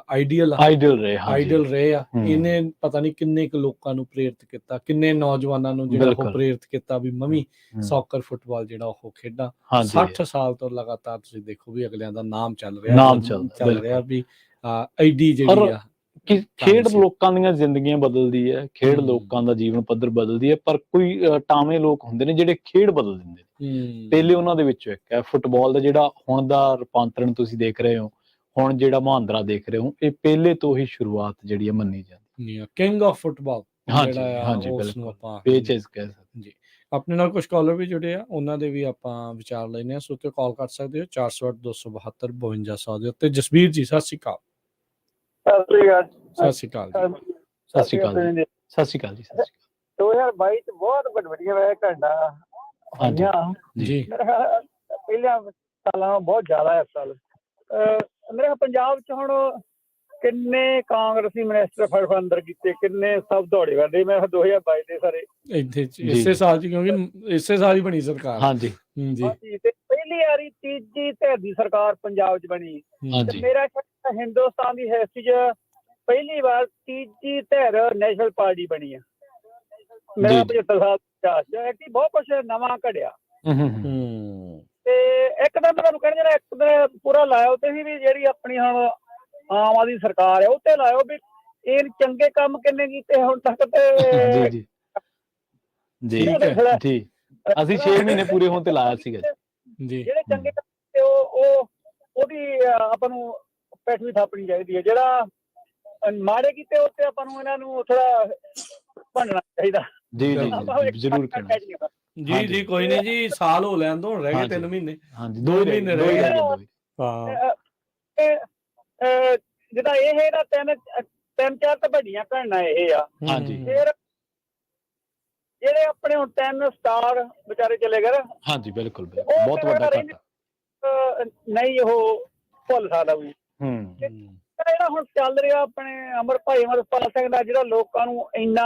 ਆਈਡੀਅਲ ਰਹੇ ਆ। ਇਹਨੇ ਪਤਾ ਨਹੀਂ ਕਿੰਨੇ ਕੁ ਲੋਕਾਂ ਨੂੰ ਪ੍ਰੇਰਿਤ ਕੀਤਾ, ਕਿੰਨੇ ਨੌਜਵਾਨਾਂ ਨੂੰ ਜਿਹੜਾ ਉਹ ਪ੍ਰੇਰਿਤ ਕੀਤਾ ਵੀ ਮੈਂ ਵੀ ਸੌਕਰ ਫੁੱਟਬਾਲ ਜਿਹੜਾ ਉਹ ਖੇਡਾਂ। 60 ਸਾਲ ਤੋਂ ਲਗਾਤਾਰ ਤੁਸੀਂ ਦੇਖੋ ਵੀ ਅਗਲਿਆਂ ਦਾ ਨਾਮ ਚੱਲ ਰਿਹਾ ਵੀ ਐਡੀ ਜਿਹੜੀ ਆ ਕਿ ਖੇਡ ਲੋਕਾਂ ਦੀਆਂ ਜ਼ਿੰਦਗੀਆਂ ਬਦਲਦੀ ਹੈ, ਖੇਡ ਲੋਕਾਂ ਦਾ ਜੀਵਨ ਪੱਧਰ ਬਦਲਦੀ ਹੈ, ਪਰ ਕੋਈ ਟਾਵੇਂ ਲੋਕ ਹੁੰਦੇ ਨੇ ਜਿਹੜੇ ਖੇਡ ਬਦਲ ਦਿੰਦੇ ਨੇ। ਪਹਿਲੇ ਉਹਨਾਂ ਦੇ ਵਿੱਚੋਂ ਇੱਕ ਹੈ ਫੁੱਟਬਾਲ ਦਾ ਜਿਹੜਾ ਹੁਣ ਦਾ ਰੂਪਾਂਤਰਣ ਤੁਸੀਂ ਦੇਖ ਰਹੇ ਹੋ, ਹੁਣ ਜਿਹੜਾ ਮੁਹਾਂਦਰਾ ਦੇਖ ਰਹੇ ਹੋ, ਇਹ ਪਹਿਲੇ ਤੋਂ ਹੀ ਸ਼ੁਰੂਆਤ ਜਿਹੜੀ ਹੈ ਮੰਨੀ ਜਾਂਦੀ ਹੈ। ਕਿੰਗ ਆਫ ਫੁੱਟਬਾਲ ਹਾਂਜੀ ਬਿਲਕੁਲ ਆਪਾਂ ਪੇਚੇਸ ਕਹਿ ਸਕਦੇ ਜੀ। ਆਪਣੇ ਨਾਲ ਕੁਝ ਕਾਲਰ ਵੀ ਜੁੜੇ ਆ, ਉਹਨਾਂ ਦੇ ਵੀ ਆਪਾਂ ਵਿਚਾਰ ਲੈਣੇ ਆ। ਸੋ ਤੇ ਕਾਲ ਕਰ ਸਕਦੇ ਹੋ 408 272 5200 ਦੇ ਉੱਤੇ। ਜਸਬੀਰ ਜੀ ਸਤਿ ਸ਼੍ਰੀ ਅਕਾਲ। ਸਤਿ ਸ਼੍ਰੀ ਅਕਾਲ ਜੀ। ਸਤਿ ਸ਼੍ਰੀ ਅਕਾਲ ਜੀ। ਸਤਿ ਸ਼੍ਰੀ ਅਕਾਲ ਜੀ। 2022 ਚ ਬਹੁਤ ਵੱਡੀਆਂ ਘਟਨਾ ਹੋਈਆਂ ਜੀ। ਪਹਿਲਿਆਂ ਸਾਲਾਂ ਨਾਲੋਂ ਬਹੁਤ ਜ਼ਿਆਦਾ ਇਸ ਸਾਲ। ਮੇਰੇ ਪੰਜਾਬ ਚ ਹੁਣ ਕਿੰਨੇ ਕਾਂਗਰਸੀ ਮਿਨਿਸਟਰ ਫੜ ਅੰਦਰ ਕੀਤੇ, ਕਿੰਨੇ ਸਭ ਦੌੜੇ ਕਰਦੇ। ਮੈਂ 2022 ਦੇ ਸਾਰੇ ਇੱਥੇ ਇਸੇ ਸਾਲ ਚ, ਕਿਉਂਕਿ ਇਸੇ ਸਾਲ ਹੀ ਬਣੀ ਸਰਕਾਰ। ਹਾਂਜੀ ਜੀ। ਤੇ ਪਹਿਲੀ ਵਾਰੀ ਤੀਜੀ ਧਿਰ ਦੀ ਸਰਕਾਰ ਪੰਜਾਬ ਚ ਬਣੀ। ਮੇਰਾ ਹਿੰਦੁਸਤਾਨ ਦੀ ਹਿਸਟਰੀ ਚ ਪਹਿਲੀ ਵਾਰ ਤੀਜੀ ਧਿਰ ਨੈਸ਼ਨਲ ਪਾਰਟੀ ਬਣੀ ਆ। ਮੇਰਾ 75 ਸਾਲ ਐਕਚੁਅਲੀ ਬਹੁਤ ਕੁਛ ਨਵਾਂ ਘੜਿਆ। ਤੇ ਇੱਕ ਦਿਨ ਮੈਂ ਤੁਹਾਨੂੰ ਕਹਿਣਾ, ਜਿਹੜਾ ਇੱਕ ਦਿਨ ਪੂਰਾ ਲਾਇਆ ਉੱਤੇ ਸੀ ਵੀ ਜਿਹੜੀ ਆਪਣੀ ਹੁਣ ਆਮ ਆਦਮੀ ਸਰਕਾਰ ਹੈ ਉਹ ਤੇ ਲਾਇਓ ਵੀ ਇਹ ਚੰਗੇ ਕੰਮ ਕਿੰਨੇ ਕੀਤੇ ਹੁਣ ਤੱਕ। ਤੇ ਜੀ ਅਸੀਂ 6 ਮਹੀਨੇ ਪੂਰੇ ਹੋਣ ਤੇ ਲਾਇਆ ਸੀਗਾ ਜੀ। ਜਿਹੜੇ ਚੰਗੇ ਕੰਮ ਉਹਦੀ ਆਪਾਂ ਨੂੰ ਪੈਠ ਵੀ ਥਾਪਣੀ ਚਾਹੀਦੀ ਹੈ। ਜਿਹੜਾ ਮਾੜੇ ਕੀਤੇ ਉੱਤੇ ਆਪਾਂ ਨੂੰ ਇਹਨਾਂ ਨੂੰ ਥੋੜਾ ਭੰਡਣਾ ਚਾਹੀਦਾ। ਜੀ ਜ਼ਰੂਰ ਕਹਿਣਾ ਜੀ ਕੋਈ ਨਹੀਂ ਜੀ, ਸਾਲ ਹੋ ਲੈਣ ਦੋ, ਰਹਿ ਗਏ 3 ਮਹੀਨੇ। ਹਾਂਜੀ 2 ਮਹੀਨੇ ਰਹਿ ਗਏ। ਜਿੱਦਾਂ ਇਹ ਨਾ ਤਿੰਨ ਚਾਰ ਤਾਂ ਵੱਡੀਆਂ ਘਟਨਾ ਇਹ ਆ। ਫਿਰ ਜਿਹੜੇ ਆਪਣੇ ਹੁਣ 3 ਸਟਾਰ ਵਿਚਾਰੇ ਚਲੇ ਗਏ। ਹਾਂਜੀ ਬਿਲਕੁਲ ਬਹੁਤ ਵੱਡਾ ਘਾਟਾ ਨਹੀਂ ਉਹ ਭੁੱਲ ਸਕਦਾ ਵੀ। ਜਿਹੜਾ ਹੁਣ ਚੱਲ ਰਿਹਾ ਆਪਣੇ ਅਮਰਪਾਲ ਸਿੰਘ ਦਾ, ਜਿਹੜਾ ਲੋਕਾਂ ਨੂੰ ਇੰਨਾ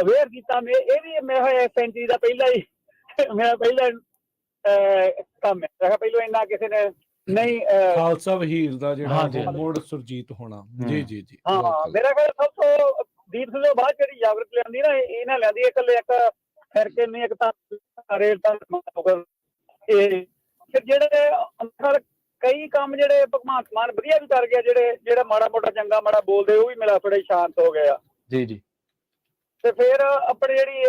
ਅਵੇਅਰ ਕੀਤਾ, ਇਹ ਵੀ ਮੇਰਾ 35 ਦਾ ਮੇਰਾ ਪਹਿਲਾ ਕੰਮ ਹੈ। ਪਹਿਲਾਂ ਇੰਨਾ ਕਿਸੇ ਨੇ ਨਹੀਂ। ਖਾਲਸਾ ਵਹੀਰ ਦਾ ਜਿਹੜਾ ਮੁੜ ਸੁਰਜੀਤ ਹੋਣਾ। ਜੀ ਹਾਂ, ਮੇਰਾ ਖਿਆਲ ਸਭ ਤੋਂ ਦੀਪ ਸਿੰਘ ਤੋਂ ਬਾਅਦ ਜਿਹੜੀ ਜਾਗਰਤ ਲਿਆਂਦੀ ਨਾ, ਇਹਨਾਂ ਲਿਆਂਦੀ ਇਕੱਲੇ ਇੱਕ ਫਿਰਕੇ ਨਹੀਂ, ਇੱਕ ਤਾਂ ਰੇਲ ਇਹ ਜਿਹੜੇ ਕਈ ਕੰਮ ਜਿਹੜੇ ਭਗਵੰਤ ਮਾਨ ਵਧੀਆ ਵੀ ਕਰ ਗਿਆ, ਜਿਹੜਾ ਮਾੜਾ ਮੋਟਾ ਚੰਗਾ ਮਾੜਾ ਬੋਲਦੇ ਉਹ ਵੀ ਮੇਰਾ ਥੋੜੇ ਸ਼ਾਂਤ ਹੋ ਗਿਆ। ਜੀ ਤੇ ਫਿਰ ਆਪਣੇ ਜਿਹੜੀ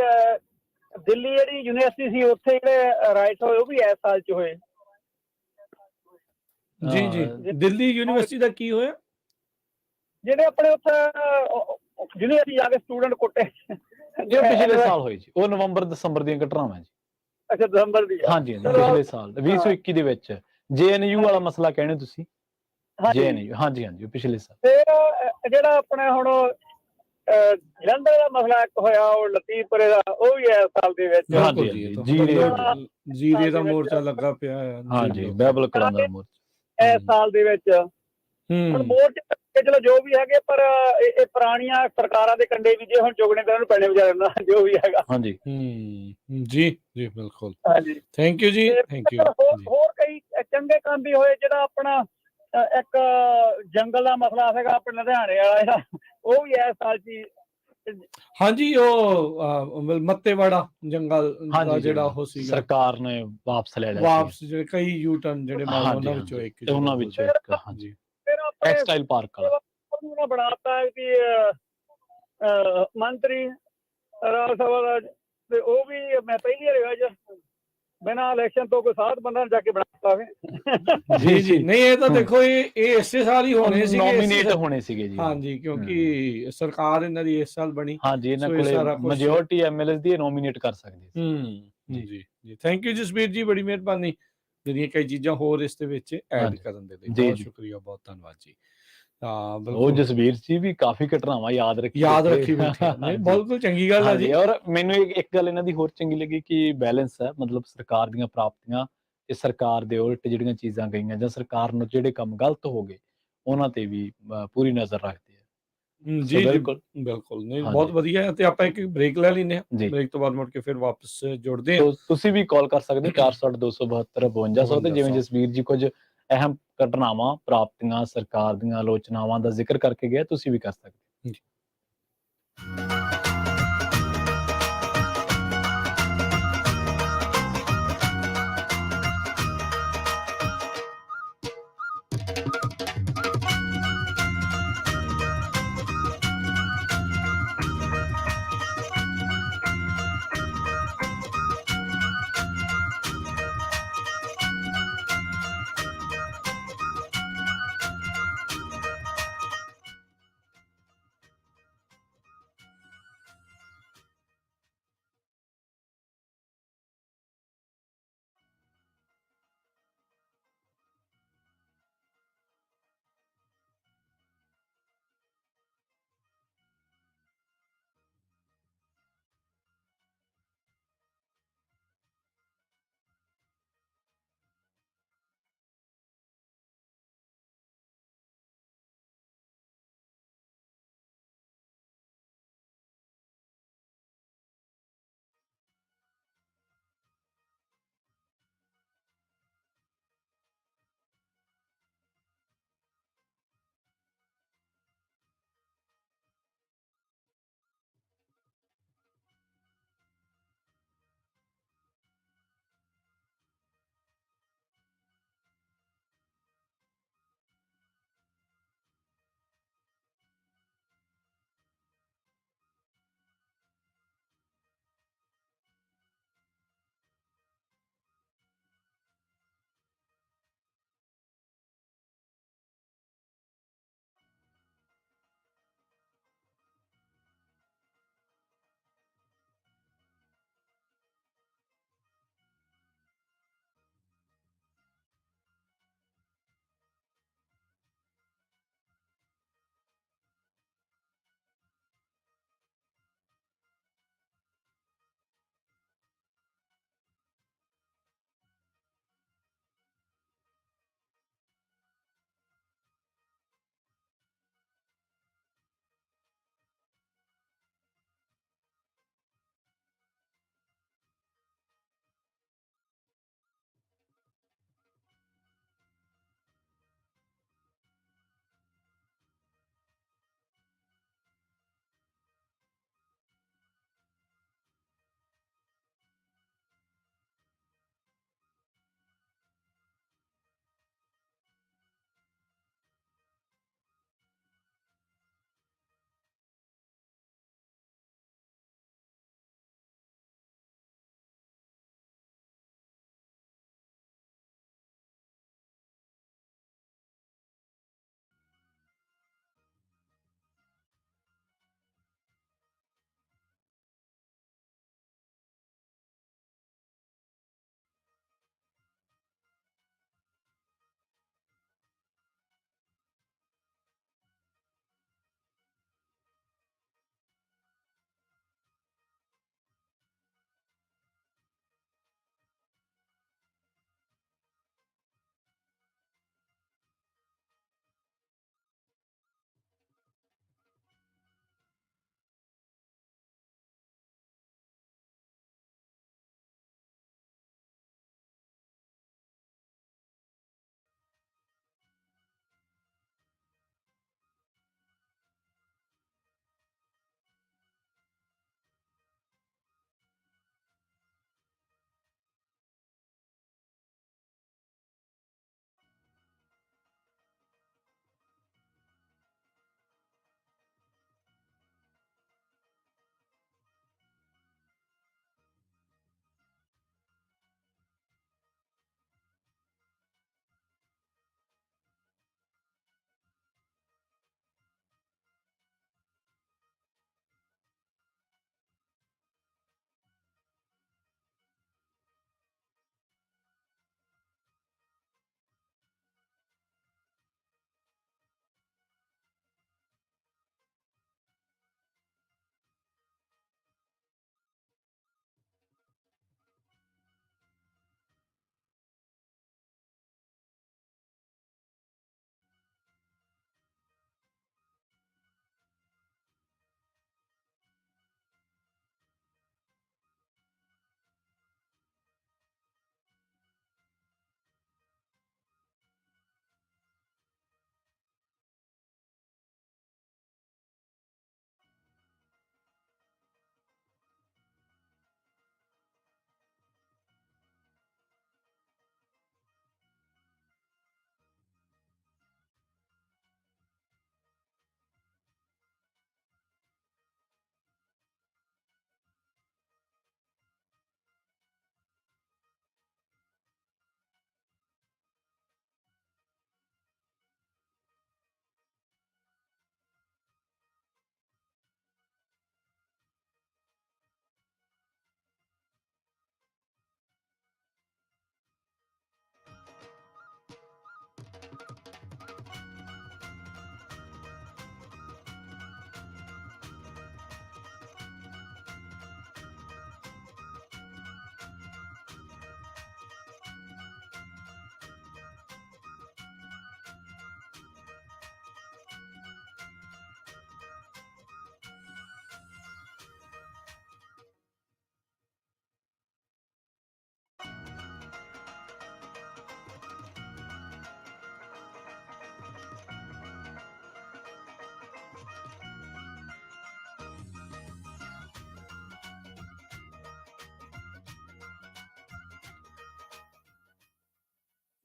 ਦਿੱਲੀ ਜਿਹੜੀ ਯੂਨੀਵਰਸਿਟੀ ਸੀ ਉੱਥੇ ਜਿਹੜੇ ਰਾਈਟ ਹੋਏ ਉਹ ਵੀ ਇਸ ਸਾਲ ਚ ਹੋਏ। ਜੀ ਜੀ ਅਹ, ਦਿੱਲੀ ਯੂਨੀਵਰਸਿਟੀ ਦਾ ਕੀ ਹੋਇਆ? ਜਿਹੜੇ ਆਪਣੇ ਉੱਥੇ ਯੂਨੀਵਰਸਿਟੀ ਜਾ ਕੇ ਸਟੂਡੈਂਟ ਕੁੱਟੇ ਇਹ ਪਿਛਲੇ ਸਾਲ ਹੋਈ ਜੀ, ਉਹ ਨਵੰਬਰ ਦਸੰਬਰ ਦੀਆਂ ਘਟਨਾਵਾਂ ਜੀ। ਅੱਛਾ ਦਸੰਬਰ ਦੀ ਆ। ਹਾਂਜੀ ਹਾਂਜੀ, ਚਲੋ, ਪਿਛਲੇ ਸਾਲ 2021 ਦੇ ਵਿੱਚ JNU ਵਾਲਾ ਮਸਲਾ ਕਹਿੰਦੇ ਤੁਸੀਂ? ਹਾਂਜੀ JNU, ਹਾਂਜੀ ਹਾਂਜੀ, ਉਹ ਪਿਛਲੇ ਸਾਲ। ਫਿਰ ਜਿਹੜਾ ਆਪਣੇ ਹੁਣ ਜਲੰਧਰ ਦਾ ਮਸਲਾ ਇੱਕ ਹੋਇਆ, ਉਹ ਲਤੀਫਪੁਰੇ ਦਾ, ਉਹ ਵੀ ਇਸ ਸਾਲ ਦੇ ਵਿੱਚ ਹਾਂਜੀ, ਬਿਲਕੁਲ ਜੀ, ਇਹ ਤਾਂ ਜੀਰੇ ਬਿਲਕੁਲ ਜੀਰੇ ਦਾ ਮੋਰਚਾ ਲੱਗਾ ਪਿਆ ਹੈ ਜੀ, ਹਾਂਜੀ, ਬਿਲਕੁਲ। ਬਾਈਬਲ ਕਲਾਂ ਦਾ ਮੋਰਚਾ। ਇਸ ਸਾਲ ਦੇ ਵਿੱਚ ਹੁਣ ਹੂੰ ਮੋਰਚੇ ਚਲੋ ਜੋ ਵੀ ਹੈਗੇ, ਪਰ ਇਹ ਪੁਰਾਣੀਆਂ ਸਰਕਾਰਾਂ ਦੇ ਕੰਡੇ ਵੀ ਜੇ ਹੁਣ ਚੁਗਣੇ ਕਰਨ ਨੂੰ ਪੈਣੇ ਵਿਚਾਰੇ ਨਾਲ, ਜੋ ਵੀ ਹੈਗਾ। ਹਾਂਜੀ ਜੀ ਜੀ ਬਿਲਕੁਲ। ਹਾਂਜੀ ਥੈਂਕ ਯੂ ਜੀ, ਤੇ ਥੈਂਕ ਯੂ ਜੀ। ਹੋਰ ਕਈ ਚੰਗੇ ਕੰਮ ਵੀ ਹੋਏ। ਜਿਹੜਾ ਆਪਣਾ ਇੱਕ ਜੰਗਲ ਦਾ ਮਸਲਾ ਸੀਗਾ ਆਪਣੇ ਲੁਧਿਆਣੇ ਵਾਲਾ, ਜਿਹੜਾ ਉਹ ਵੀ ਇਸ ਸਾਲ 'ਚ ਹੀ ਹਾਂਜੀ, ਉਹ ਮੱਤੇਵਾੜਾ ਜੰਗਲ ਦਾ ਹਾਂਜੀ, ਜਿਹੜਾ ਉਹ ਸੀਗਾ, ਸਰਕਾਰ ਨੇ ਵਾਪਸ ਲੈ ਲਿਆ ਸੀ। ਵਾਪਸ ਜਿਹੜੇ ਕਈ ਯੂ ਟਰਨ ਜਿਹੜੇ ਮਾਰੇ, ਹਾਂਜੀ ਉਹਨਾਂ ਵਿੱਚੋਂ ਹਾਂਜੀ, ਇੱਕ ਤੇ ਉਹਨਾਂ ਵਿੱਚੋਂ ਇੱਕ, ਹਾਂਜੀ, ਜੀ। ਫਿਰ ਆਪਣੇ ਟੈਕਸਟਾਈਲ ਪਾਰਕ ਵਾਲਾ। ਉਹਨੂੰ ਬਣਾਤਾ ਕਿ ਮੰਤਰੀ ਰਾਜ ਸਭਾ ਦਾ, ਤੇ ਉਹ ਵੀ ਮੈਂ ਪਹਿਲੀ ਵਾਰ ਹੋਇਆ ਜੀ ਬਿਨਾਂ ਇਲੈਕਸ਼ਨ ਤੋਂ ਕੋਈ ਸਾਧ ਬੰਦਾ ਜਾ ਕੇ ਬਣਾਤਾ ਵੇ। ਜੀ ਜੀ ਨਹੀਂ, ਇਹ ਤਾਂ ਦੇਖੋ ਇਹ ਇਸੇ ਸਾਲ ਹੀ ਹੋਣੇ ਸੀਗੇ, ਨੋਮੀਨੇਟ ਹੋਣੇ ਸੀਗੇ ਜੀ। ਹਾਂਜੀ, ਕਿਉਂਕਿ ਸਰਕਾਰ ਇਹਨਾਂ ਦੀ ਇਸ ਸਾਲ ਬਣੀ। ਹਾਂਜੀ, ਇਹਨਾਂ ਸੋ ਇਹ ਕੋਲੇ ਸਾਰਾ ਕੁਛ ਮੈਜੋਰਟੀ ਐਮਐਲਏ ਦੀ ਨੋਮੀਨੇਟ ਕਰ ਸਕਦੇ ਸੀ। ਜੀ ਜੀ ਥੈਂਕ ਯੂ ਜਸਬੀਰ ਜੀ, ਬੜੀ ਮਿਹਰਬਾਨੀ ਜਿਹੜੀਆਂ ਕਈ ਚੀਜ਼ਾਂ ਹੋਰ ਇਸ ਦੇ ਵਿੱਚ ਐਡ ਹਾਂਜੀ, ਕਰਨ ਦੇ ਲਈ। ਜੀ, ਬਹੁਤ ਜੀ। ਸ਼ੁਕਰੀਆ, ਬਹੁਤ ਧੰਨਵਾਦ ਜੀ। ਹਾਂ ਉਹ ਬਿਲਕੁਲ, ਜਸਵੀਰ ਜੀ ਵੀ ਕਾਫੀ ਘਟਨਾਵਾਂ ਯਾਦ ਰੱਖੀ ਬੈਠੇ ਆ। ਨਹੀਂ, ਬਿਲਕੁਲ ਚੰਗੀ ਗੱਲ ਆ ਜੀ। ਹਾਂਜੀ, ਔਰ ਮੈਨੂੰ ਇੱਕ ਗੱਲ ਇਹਨਾਂ ਦੀ ਹੋਰ ਚੰਗੀ ਲੱਗੀ ਕਿ ਬੈਲੈਂਸ ਹੈ, ਮਤਲਬ ਸਰਕਾਰ ਦੀਆਂ ਪ੍ਰਾਪਤੀਆਂ ਤੇ ਸਰਕਾਰ ਦੇ ਉਲਟ ਜਿਹੜੀਆਂ ਚੀਜ਼ਾਂ ਗਈਆਂ, ਜਾਂ ਸਰਕਾਰ ਨੂੰ ਜਿਹੜੇ ਕੰਮ ਗਲਤ ਹੋ ਗਏ, ਉਹਨਾਂ ਤੇ ਵੀ ਪੂਰੀ ਨਜ਼ਰ ਰੱਖਦੇ ਆ। ਜੀ ਜੀ ਬਿਲਕੁਲ ਬਿਲਕੁਲ, ਨਹੀਂ ਹਾਂਜੀ। ਬਹੁਤ ਵਧੀਆ ਹੈ। ਤੇ ਆਪਾਂ ਇੱਕ ਬ੍ਰੇਕ ਲੈ ਲੈਂਦੇ ਹਾਂ, ਜੀ, ਬ੍ਰੇਕ ਤੋਂ ਬਾਅਦ ਮੁੜ ਕੇ ਫਿਰ ਵਾਪਸ ਜੁੜਦੇ ਹਾਂ। ਤੁਸੀਂ ਵੀ ਕਾਲ ਕਰ ਸਕਦੇ ਹੋ 46272 ਤੇ ਜਿਵੇਂ ਜਸਵੀਰ ਜੀ ਕੁਝ ਅਹਿਮ ਘਟਨਾਵਾਂ, ਪ੍ਰਾਪਤੀਆਂ, ਸਰਕਾਰ ਦੀਆਂ ਆਲੋਚਨਾਵਾਂ ਦਾ ਜ਼ਿਕਰ ਕਰਕੇ ਗਿਆ, ਤੁਸੀਂ ਵੀ ਕਰ ਸਕਦੇ ਹੋ।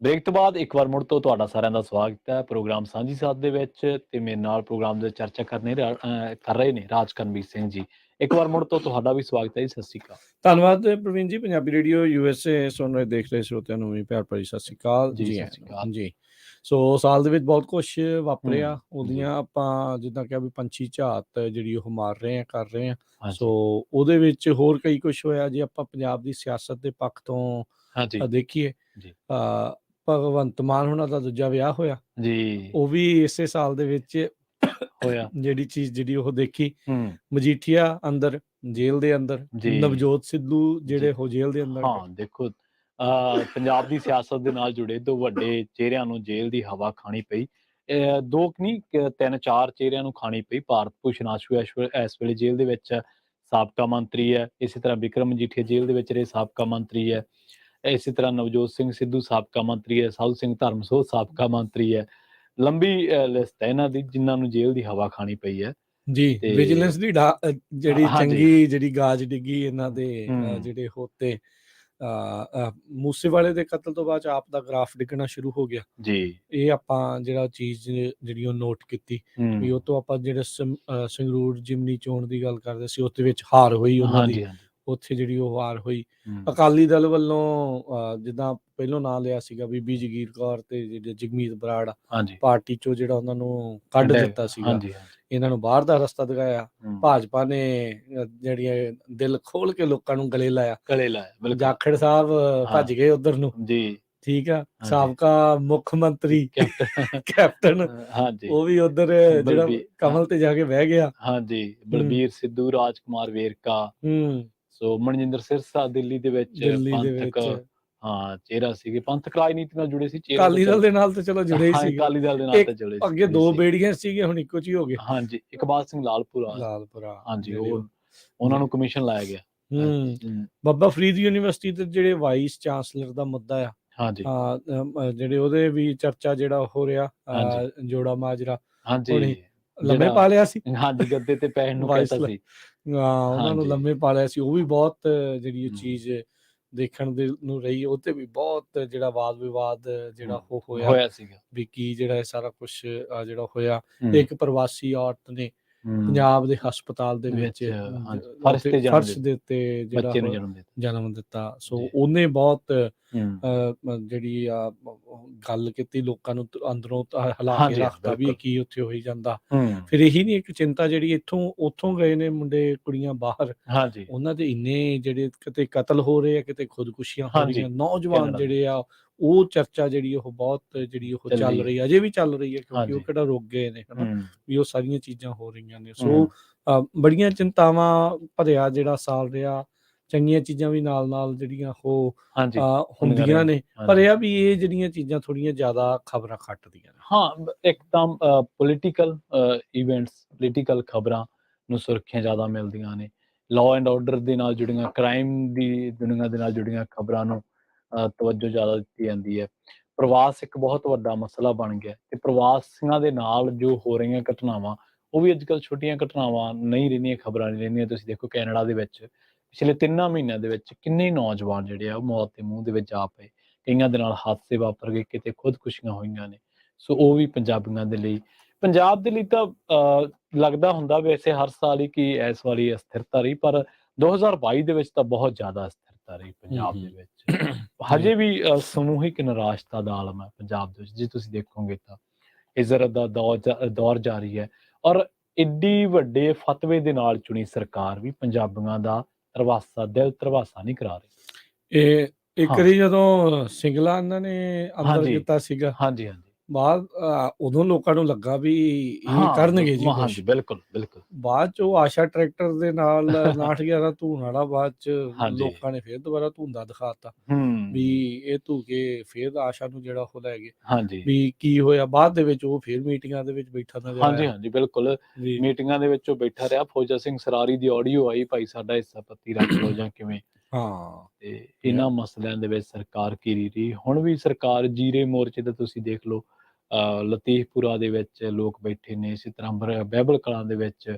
ਬ੍ਰੇਕ ਤੋਂ ਬਾਅਦ ਇੱਕ ਵਾਰ ਮੁੜ ਤੋਂ ਤੁਹਾਡਾ ਸਾਰਿਆਂ ਦਾ ਸਵਾਗਤ ਹੈ ਪ੍ਰੋਗਰਾਮ ਸਾਂਝੀ ਸਾਥ ਦੇ ਵਿੱਚ ਤੇ ਮੇਰੇ ਨਾਲ ਪ੍ਰੋਗਰਾਮ ਦੇ ਚਰਚਾ ਕਰ ਰਹੇ ਨੇ ਰਾਜ ਕਰਨਵੀਰ ਸਿੰਘ ਜੀ। ਇੱਕ ਵਾਰ ਮੁੜ ਤੋਂ ਤੁਹਾਡਾ ਵੀ ਸਵਾਗਤ ਹੈ ਜੀ। ਸਤਿ ਸ਼੍ਰੀ ਅਕਾਲ। ਧੰਨਵਾਦ ਪ੍ਰਵੀਨ ਜੀ। ਪੰਜਾਬੀ ਰੇਡੀਓ USA ਸੁਣ ਰਹੇ ਦੇਖ ਰਹੇ ਸਰੋਤਿਆਂ ਨੂੰ ਵੀ ਪਿਆਰ ਭਰੀ ਸਤਿ ਸ਼੍ਰੀ ਅਕਾਲ ਜੀ, ਜੀ। ਸਤਿ ਸ਼੍ਰੀ ਅਕਾਲ। ਜੀ ਸੋ ਸਾਲ ਦੇ ਵਿੱਚ ਬਹੁਤ ਕੁਛ ਵਾਪਰਿਆ। ਜੀ। ਉਹਦੀਆਂ ਆਪਾਂ ਜਿੱਦਾਂ ਕਿਹਾ ਵੀ ਪੰਛੀ ਝਾਤ ਜਿਹੜੀ ਉਹ ਮਾਰ ਰਹੇ ਆ ਕਰ ਰਹੇ ਆ। ਹਾਂਜੀ ਸੋ ਉਹਦੇ ਵਿੱਚ ਹੋਰ ਕਈ ਕੁਛ ਹੋਇਆ ਜੇ ਆਪਾਂ ਪੰਜਾਬ ਦੀ ਸਿਆਸਤ ਦੇ ਪੱਖ ਤੋਂ ਹਾਂਜੀ ਦੇਖੀਏ। ਜੀ ਭਗਵੰਤ ਮਾਨ ਹੁਣਾਂ ਦਾ ਦੂਜਾ ਵਿਆਹ ਹੋਇਆ, ਜੀ ਉਹ ਵੀ ਇਸੇ ਸਾਲ ਦੇ ਵਿੱਚ ਹੋਇਆ। ਜਿਹੜੀ ਚੀਜ਼ ਜਿਹੜੀ ਉਹ ਦੇਖੀ, ਹੂੰ ਮਜੀਠੀਆ ਅੰਦਰ ਜੇਲ੍ਹ ਦੇ ਅੰਦਰ, ਜੀ ਨਵਜੋਤ ਸਿੱਧੂ ਜਿਹੜੇ ਜੀ ਉਹ ਜੇਲ੍ਹ ਦੇ ਅੰਦਰ ਹਾਂ ਦੇਖੋ ਪੰਜਾਬ ਦੀ ਸਿਆਸਤ ਦੇ ਨਾਲ ਜੁੜੇ ਦੋ ਵੱਡੇ ਚਿਹਰਿਆਂ ਨੂੰ ਜੇਲ੍ਹ ਦੀ ਹਵਾ ਖਾਣੀ ਪਈ। ਦੋ ਨਹੀਂ ਤਿੰਨ ਚਾਰ ਚਿਹਰਿਆਂ ਨੂੰ ਖਾਣੀ ਪਈ। ਭਾਰਤ ਭੂਸ਼ਣ ਆਸ਼ੂ ਇਸ ਵੇਲੇ ਜੇਲ੍ਹ ਦੇ ਵਿੱਚ ਸਾਬਕਾ ਮੰਤਰੀ ਹੈ। ਇਸੇ ਤਰ੍ਹਾਂ ਵਿਕਰਮ ਮਜੀਠੀਆ ਜੇਲ੍ਹ ਦੇ ਵਿੱਚ ਰਹੇ ਸਾਬਕਾ ਮੰਤਰੀ ਹੈ। ਇਸੇ ਤਰ੍ਹਾਂ ਨਵਜੋਤ ਸਿੰਘ ਸਿੱਧੂ ਸਾਬਕਾ ਮੰਤਰੀ ਹੈ। ਸਾਧੂ ਸਿੰਘ ਧਰਮਸੋਤ ਸਾਬਕਾ ਮੰਤਰੀ ਹੈ। ਲੰਬੀ ਲਿਸਟ ਹੈ ਇਹਨਾਂ ਦੀ ਜਿਨ੍ਹਾਂ ਨੂੰ ਜੇਲ੍ਹ ਦੀ ਹਵਾ ਖਾਣੀ ਪਈ ਹੈ। ਜੀ ਤੇ ਵਿਜੀਲੈਂਸ ਦੀ ਜਿਹੜੀ ਹਾਂਜੀ ਚੰਗੀ ਜਿਹੜੀ ਗਾਜ ਡਿੱਗੀ ਇਹਨਾਂ ਦੇ ਹੂੰ ਜਿਹੜੇ ਹੋਤੇ ਮੂਸੇਵਾਲੇ ਦੇ ਕਤਲ ਤੋਂ ਬਾਅਦ 'ਚ ਆਪ ਦਾ ਗ੍ਰਾਫ ਡਿੱਗਣਾ ਸ਼ੁਰੂ ਹੋ ਗਿਆ। ਜੀ ਇਹ ਆਪਾਂ ਜਿਹੜਾ ਚੀਜ਼ ਜਿਹੜੀ ਉਹ ਨੋਟ ਕੀਤੀ ਵੀ ਉਹ ਤੋਂ ਆਪਾਂ ਜਿਹੜਾ ਸੰਗਰੂਰ ਜਿਮਨੀ ਚੋਣ ਦੀ ਗੱਲ ਕਰਦੇ ਸੀ ਉਹਦੇ ਵਿੱਚ ਹਾਰ ਹੋਈ ਉਹਨਾਂ ਦੀ, ਹਾਂਜੀ ਹਾਂਜੀ ਉੱਥੇ ਜਿਹੜੀ ਉਹ ਹਾਰ ਹੋਈ। ਹੂੰ ਅਕਾਲੀ ਦਲ ਵੱਲੋਂ ਜਿੱਦਾਂ ਪਹਿਲੋਂ ਨਾਂ ਲਿਆ ਸੀਗਾ ਬੀਬੀ ਜਗੀਰ ਕੌਰ ਤੇ ਜਿਹੜੇ ਜਗਮੀਤ ਬਰਾੜ ਹਾਂਜੀ ਪਾਰਟੀ ਚੋਂ ਜਿਹੜਾ ਉਹਨਾਂ ਨੂੰ ਕੱਢ ਕੱਢਿਆ ਦਿੱਤਾ ਸੀਗਾ, ਹਾਂਜੀ ਹਾਂਜੀ ਇਹਨਾਂ ਨੂੰ ਬਾਹਰ ਦਾ ਰਸਤਾ ਦਿਖਾਇਆ। ਹੂੰ ਭਾਜਪਾ ਨੇ ਜਿਹੜੀਆਂ ਦਿਲ ਖੋਲ ਕੇ ਲੋਕਾਂ ਨੂੰ ਗਲੇ ਲਾਇਆ। ਗਲੇ ਲਾਇਆ ਬਿਲਕੁਲ ਜਾਖੜ ਸਾਹਿਬ ਭੱਜ ਗਏ ਉਧਰ ਨੂੰ, ਜੀ ਠੀਕ ਆ। ਹਾਂਜੀ ਸਾਬਕਾ ਮੁੱਖ ਮੰਤਰੀ ਕੈਪਟਨ ਕੈਪਟਨ ਹਾਂਜੀ ਉਹ ਵੀ ਉਧਰ ਜਿਹੜਾ ਬਲਬੀਰ ਕਮਲ ਤੇ ਜਾ ਕੇ ਬਹਿ ਗਿਆ। ਹਾਂਜੀ ਬਲਬੀਰ ਸਿੱਧੂ ਰਾਜਕੁਮਾਰ ਵੇਰਕਾ ਸੋ ਮਨਜਿੰਦਰ ਸਿਰਸਾ ਦਿੱਲੀ ਦੇ ਵਿੱਚ ਦਿੱਲੀ ਦੇ ਪੰਥਕ ਵਿੱਚ ਹਾਂ ਚਿਹਰਾ ਸੀਗੇ। ਪੰਥਕ ਰਾਜਨੀਤੀ ਨਾਲ ਜੁੜੇ ਸੀ ਚਿਹਰਾ ਅਕਾਲੀ ਦਲ ਦੇ ਨਾਲ ਤਾਂ ਚਲੋ ਜੁੜੇ ਹੀ ਹਾਂ ਸੀਗੇ। ਅਕਾਲੀ ਦਲ ਦੇ ਨਾਲ ਇੱਕ ਤਾਂ ਜੁੜੇ ਅੱਗੇ ਸੀ ਦੋ ਬੇੜੀਆਂ ਸੀਗੇ ਹੁਣ ਇੱਕੋ ਚ ਹੀ ਹੋ ਗਏ। ਹਾਂਜੀ ਇਕਬਾਲ ਸਿੰਘ ਲਾਲਪੁਰਾ ਲਾਲਪੁਰਾ ਹਾਂਜੀ ਜਿਹੜੇ ਉਹਨਾਂ ਨੂੰ ਕਮਿਸ਼ਨ ਲਾਇਆ ਗਿਆ। ਬਾਬਾ ਫਰੀਦ ਯੂਨੀਵਰਸਿਟੀ ਦੇ ਜਿਹੜੇ ਵਾਈਸ ਚਾਂਸਲਰ ਦਾ ਮੁੱਦਾ ਆ, ਹਾਂਜੀ ਜਿਹੜੇ ਉਹਦੇ ਵੀ ਚਰਚਾ ਜਿਹੜਾ ਹੋ ਰਿਹਾ ਜੋੜਾ ਮਾਜਰਾ ਹਾਂਜੀ ਲੰਮੇ ਪਾ ਲਿਆ ਸੀ। ਹਾਂਜੀ ਗੱਦੇ ਤੇ ਪੈਣ ਨੂੰ ਵਾਈਸ ਕਹਿੰਦਾ ਸੀ ਉਹਨਾਂ ਨੂੰ ਲੰਮੇ ਪਾ ਲਿਆ ਸੀ। ਉਹ ਵੀ ਬਹੁਤ ਜਿਹੜੀ ਚੀਜ਼ ਦੇਖਣ ਦੇ ਨੂੰ ਰਹੀ। ਉਹ ਤੇ ਵੀ ਬਹੁਤ ਜਿਹੜਾ ਵਾਦ ਵਿਵਾਦ ਜਿਹੜਾ ਉਹ ਹੋਇਆ ਸੀਗਾ ਵੀ ਕੀ ਜਿਹੜਾ ਇਹ ਸਾਰਾ ਕੁਝ ਜਿਹੜਾ ਹੋਇਆ। ਇੱਕ ਪ੍ਰਵਾਸੀ ਔਰਤ ਨੇ ਪੰਜਾਬ ਦੇ ਹਸਪਤਾਲ ਦੇ ਵਿੱਚ ਫਰਸ਼ ਦੇ ਉੱਤੇ ਜਿਹੜਾ ਜਨਮ ਦਿੱਤਾ। ਸੋ ਉਹਨੇ ਬਹੁਤ ਜਿਹੜੀ ਆ ਗੱਲ ਕੀਤੀ, ਲੋਕਾਂ ਨੂੰ ਅੰਦਰੋਂ ਹਿਲਾ ਕੇ ਰੱਖਤਾ ਵੀ ਕੀ ਉੱਥੇ ਹੋਈ ਜਾਂਦਾ। ਫਿਰ ਇਹੀ ਨਹੀਂ ਇੱਕ ਚਿੰਤਾ ਜਿਹੜੀ ਉੱਥੋਂ ਗਏ ਨੇ ਮੁੰਡੇ ਕੁੜੀਆਂ ਬਾਹਰ, ਉਹਨਾਂ ਦੇ ਇੰਨੇ ਜਿਹੜੇ ਕਿਤੇ ਕਤਲ ਹੋ ਰਹੇ ਆ, ਕਿਤੇ ਖੁਦਕੁਸ਼ੀਆਂ ਹੋ ਰਹੀਆਂ, ਨੌਜਵਾਨ ਜਿਹੜੇ ਆ ਉਹ ਚਰਚਾ ਜਿਹੜੀ ਉਹ ਬਹੁਤ ਜਿਹੜੀ ਉਹ ਚੱਲ ਰਹੀ ਹੈ, ਅਜੇ ਵੀ ਚੱਲ ਰਹੀ ਹੈ ਕਿਉਂਕਿ ਉਹ ਕਿਹੜਾ ਰੁਕ ਗਏ ਨੇ ਹਨਾ ਵੀ ਉਹ ਸਾਰੀਆਂ ਚੀਜ਼ਾਂ ਹੋ ਰਹੀਆਂ ਨੇ। ਸੋ ਬੜੀਆਂ ਚਿੰਤਾਵਾਂ ਭਰਿਆ ਜਿਹੜਾ ਸਾਲ ਰਿਹਾ। ਚੰਗੀਆਂ ਚੀਜ਼ਾਂ ਵੀ ਨਾਲ ਜਿਹੜੀਆਂ ਉਹ ਹੁੰਦੀਆਂ ਨੇ, ਪਰ ਇਹ ਆ ਵੀ ਇਹ ਜਿਹੜੀਆਂ ਚੀਜ਼ਾਂ ਥੋੜੀਆਂ ਜ਼ਿਆਦਾ ਖਬਰਾਂ ਖੱਟਦੀਆਂ ਨੇ। ਹਾਂ ਇੱਕ ਤਾਂ ਪੋਲੀਟੀਕਲ ਇਵੈਂਟਸ ਪੋਲੀਟੀਕਲ ਖਬਰਾਂ ਨੂੰ ਸੁਰਖੀਆਂ ਜ਼ਿਆਦਾ ਮਿਲਦੀਆਂ ਨੇ। ਲਾਅ ਐਂਡ ਆਰਡਰ ਦੇ ਨਾਲ ਜੁੜੀਆਂ, ਕ੍ਰਾਈਮ ਦੀ ਦੁਨੀਆ ਦੇ ਨਾਲ ਜੁੜੀਆਂ ਖਬਰਾਂ ਨੂੰ ਤਵੱਜੋ ਜ਼ਿਆਦਾ ਦਿੱਤੀ ਜਾਂਦੀ ਹੈ। ਪ੍ਰਵਾਸ ਇੱਕ ਬਹੁਤ ਵੱਡਾ ਮਸਲਾ ਬਣ ਗਿਆ ਤੇ ਪ੍ਰਵਾਸੀਆਂ ਦੇ ਨਾਲ ਜੋ ਹੋ ਰਹੀਆਂ ਘਟਨਾਵਾਂ ਉਹ ਵੀ ਅੱਜ ਕੱਲ੍ਹ ਛੋਟੀਆਂ ਘਟਨਾਵਾਂ ਨਹੀਂ ਰਹਿੰਦੀਆਂ, ਖਬਰਾਂ ਨਹੀਂ ਰਹਿੰਦੀਆਂ। ਤੁਸੀਂ ਦੇਖੋ ਕੈਨੇਡਾ ਦੇ ਵਿੱਚ ਪਿਛਲੇ 3 ਮਹੀਨਿਆਂ ਦੇ ਵਿੱਚ ਕਿੰਨੇ ਨੌਜਵਾਨ ਜਿਹੜੇ ਆ ਉਹ ਮੌਤ ਦੇ ਮੂੰਹ ਦੇ ਵਿੱਚ ਆ ਪਏ। ਕਈਆਂ ਦੇ ਨਾਲ ਹਾਦਸੇ ਵਾਪਰ ਗਏ, ਕਿਤੇ ਖੁਦਕੁਸ਼ੀਆਂ ਹੋਈਆਂ ਨੇ। ਸੋ ਉਹ ਵੀ ਪੰਜਾਬ ਦੇ ਲਈ ਤਾਂ ਲੱਗਦਾ ਹੁੰਦਾ ਵੈਸੇ ਹਰ ਸਾਲ ਹੀ ਕਿ ਇਸ ਵਾਰੀ ਅਸਥਿਰਤਾ ਰਹੀ, ਪਰ 2022 ਦੇ ਵਿੱਚ ਤਾਂ ਬਹੁਤ ਜ਼ਿਆਦਾ ਅਸਥਿਰਤਾ ਰਹੀ ਪੰਜਾਬ ਦੇ ਵਿੱਚ। ਹਜੇ ਵੀ ਸਮੂਹਿਕ ਨਿਰਾਸ਼ਤਾ ਦਾ ਆਲਮ ਹੈ ਪੰਜਾਬ ਦੇ ਵਿੱਚ। ਜੇ ਤੁਸੀਂ ਦੇਖੋਗੇ ਤਾਂ ਇਜ਼ਰਤ ਦਾ ਦੌਰ ਜਾਰੀ ਹੈ ਔਰ ਇੱਡੀ ਵੱਡੇ ਫਤਵੇ ਦੇ ਨਾਲ ਚੁਣੀ ਸਰਕਾਰ ਵੀ ਪੰਜਾਬੀਆਂ ਦਾ ਦਿਲ ਧਰਵਾਸਾ ਨਹੀਂ ਕਰਾ ਰਹੀ। ਇਹ ਇੱਕ ਵਾਰੀ ਜਦੋਂ ਸਿੰਗਲਾ ਇਹਨਾਂ ਨੇ ਅੰਦਰ ਕੀਤਾ ਸੀਗਾ, ਹਾਂਜੀ ਬਾਅਦ ਉਦੋਂ ਲੋਕਾਂ ਨੂੰ ਲੱਗਾ ਵੀ ਇਹ ਕਰਨਗੇ ਜੀ ਕੁਛ। ਬਿਲਕੁਲ ਬਾਅਦ ਚ ਉਹ ਆਸ਼ਾ ਟਰੈਕਟਰ ਦੇ ਨਾਲ 911 ਧੂਣ ਵਾਲਾ ਬਾਅਦ ਚ ਲੋਕਾਂ ਨੇ ਫੇਰ ਦੁਬਾਰਾ ਧੂੰਦਾ ਦਿਖਾਤਾ ਵੀ ਇਹ ਧੂ ਕੇ ਫੇਰ ਆਸ਼ਾ ਨੂੰ ਜਿਹੜਾ ਉਹ ਲੈ ਗਏ ਵੀ ਕੀ ਹੋਇਆ। ਬਾਅਦ ਦੇ ਵਿੱਚ ਉਹ ਫੇਰ ਮੀਟਿੰਗਾਂ ਦੇ ਵਿੱਚ ਬੈਠਾ ਨਜ਼ਰ ਆਇਆ। ਹਾਂਜੀ ਬਿਲਕੁਲ ਮੀਟਿੰਗਾਂ ਦੇ ਵਿੱਚ ਉਹ ਬੈਠਾ ਰਿਹਾ। ਫੌਜਾ ਸਿੰਘ ਸਰਾਰੀ ਦੀ ਆਡੀਓ ਆਈ, ਭਾਈ ਸਾਡਾ ਹਿੱਸਾ ਪੱਤੀ ਰੱਖ ਲਓ ਜਾਂ ਕਿਵੇਂ। ਤੇ ਇਹਨਾਂ ਮਸਲਿਆਂ ਦੇ ਵਿੱਚ ਸਰਕਾਰ ਘਿਰੀ ਰਹੀ। ਹੁਣ ਵੀ ਸਰਕਾਰ ਜੀਰੇ ਮੋਰਚੇ ਤੇ ਤੁਸੀਂ ਦੇਖ ਲਓ, ਲਤੀਫਪੁਰਾ ਦੇ ਵਿੱਚ ਲੋਕ ਬੈਠੇ ਨੇ, ਇਸੇ ਤਰ੍ਹਾਂ ਬਹਿਬਲ ਕਲਾਂ ਦੇ ਵਿੱਚ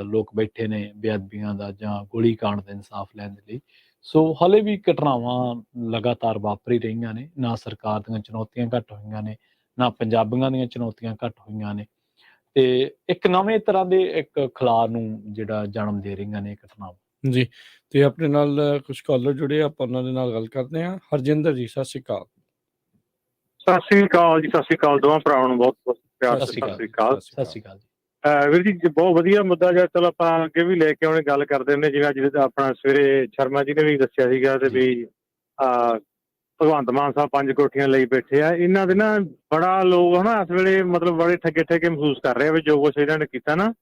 ਲੋਕ ਬੈਠੇ ਨੇ ਬੇਅਦਬੀਆਂ ਦਾ ਜਾਂ ਗੋਲੀ ਕਾਂਡ ਦਾ ਇਨਸਾਫ ਲੈਣ ਦੇ ਲਈ। ਸੋ ਹਾਲੇ ਵੀ ਘਟਨਾਵਾਂ ਲਗਾਤਾਰ ਵਾਪਰੀ ਰਹੀਆਂ ਨੇ, ਨਾ ਸਰਕਾਰ ਦੀਆਂ ਚੁਣੌਤੀਆਂ ਘੱਟ ਹੋਈਆਂ ਨੇ, ਨਾ ਪੰਜਾਬੀਆਂ ਦੀਆਂ ਚੁਣੌਤੀਆਂ ਘੱਟ ਹੋਈਆਂ ਨੇ, ਤੇ ਇੱਕ ਨਵੇਂ ਤਰ੍ਹਾਂ ਦੇ ਇੱਕ ਖਿਲਾਰ ਨੂੰ ਜਿਹੜਾ ਜਨਮ ਦੇ ਰਹੀਆਂ ਨੇ ਇਹ ਘਟਨਾਵਾਂ। ਜੀ, ਤੇ ਆਪਣੇ ਨਾਲ ਕੁਝ ਕਾਲਰ ਜੁੜੇ ਆ, ਆਪਾਂ ਉਹਨਾਂ ਦੇ ਨਾਲ ਗੱਲ ਕਰਦੇ ਹਾਂ। ਹਰਜਿੰਦਰ ਜੀ, ਸਤਿ ਸ਼੍ਰੀ ਅਕਾਲ। ਸਤਿ ਸ੍ਰੀ ਅਕਾਲ ਜੀ, ਸਤਿ ਸ੍ਰੀ ਅਕਾਲ ਦੋਵਾਂ ਭਰਾਵਾਂ ਨੂੰ ਬਹੁਤ ਬਹੁਤ ਪਿਆਰ ਸਤਿ ਸਤਿ ਸ਼੍ਰੀ ਸ੍ਰੀ ਅਕਾਲ ਅਕਾਲ। ਸਤਿ ਸ਼੍ਰੀ ਅਕਾਲ ਜੀ। ਵੀਰ ਜੀ ਬਹੁਤ ਵਧੀਆ ਮੁੱਦਾ ਜਿਹੜਾ ਚਲੋ ਆਪਾਂ ਅੱਗੇ ਵੀ ਲੈ ਕੇ ਆਉਣੇ ਗੱਲ ਕਰਦੇ ਹੁੰਦੇ, ਜਿਵੇਂ ਅੱਜ ਆਪਣਾ ਸਵੇਰੇ ਸ਼ਰਮਾ ਜੀ ਨੇ ਵੀ ਦੱਸਿਆ ਸੀਗਾ ਤੇ ਵੀ ਭਗਵੰਤ ਮਾਨ ਸਾਹਿਬ 5 ਕੋਠੀਆਂ ਲਈ ਬੈਠੇ ਆ। ਇਹਨਾਂ ਦੇ ਨਾ ਬੜਾ ਲੋਕ ਹਨਾ ਇਸ ਵੇਲੇ ਮਤਲਬ ਬੜੇ ਠੱਗੇ ਠੱਗੇ ਮਹਿਸੂਸ ਕਰ ਰਹੇ ਆ ਵੀ ਜੋ ਕੁਛ ਇਹਨਾਂ ਨੇ ਕੀਤਾ ਨਾ,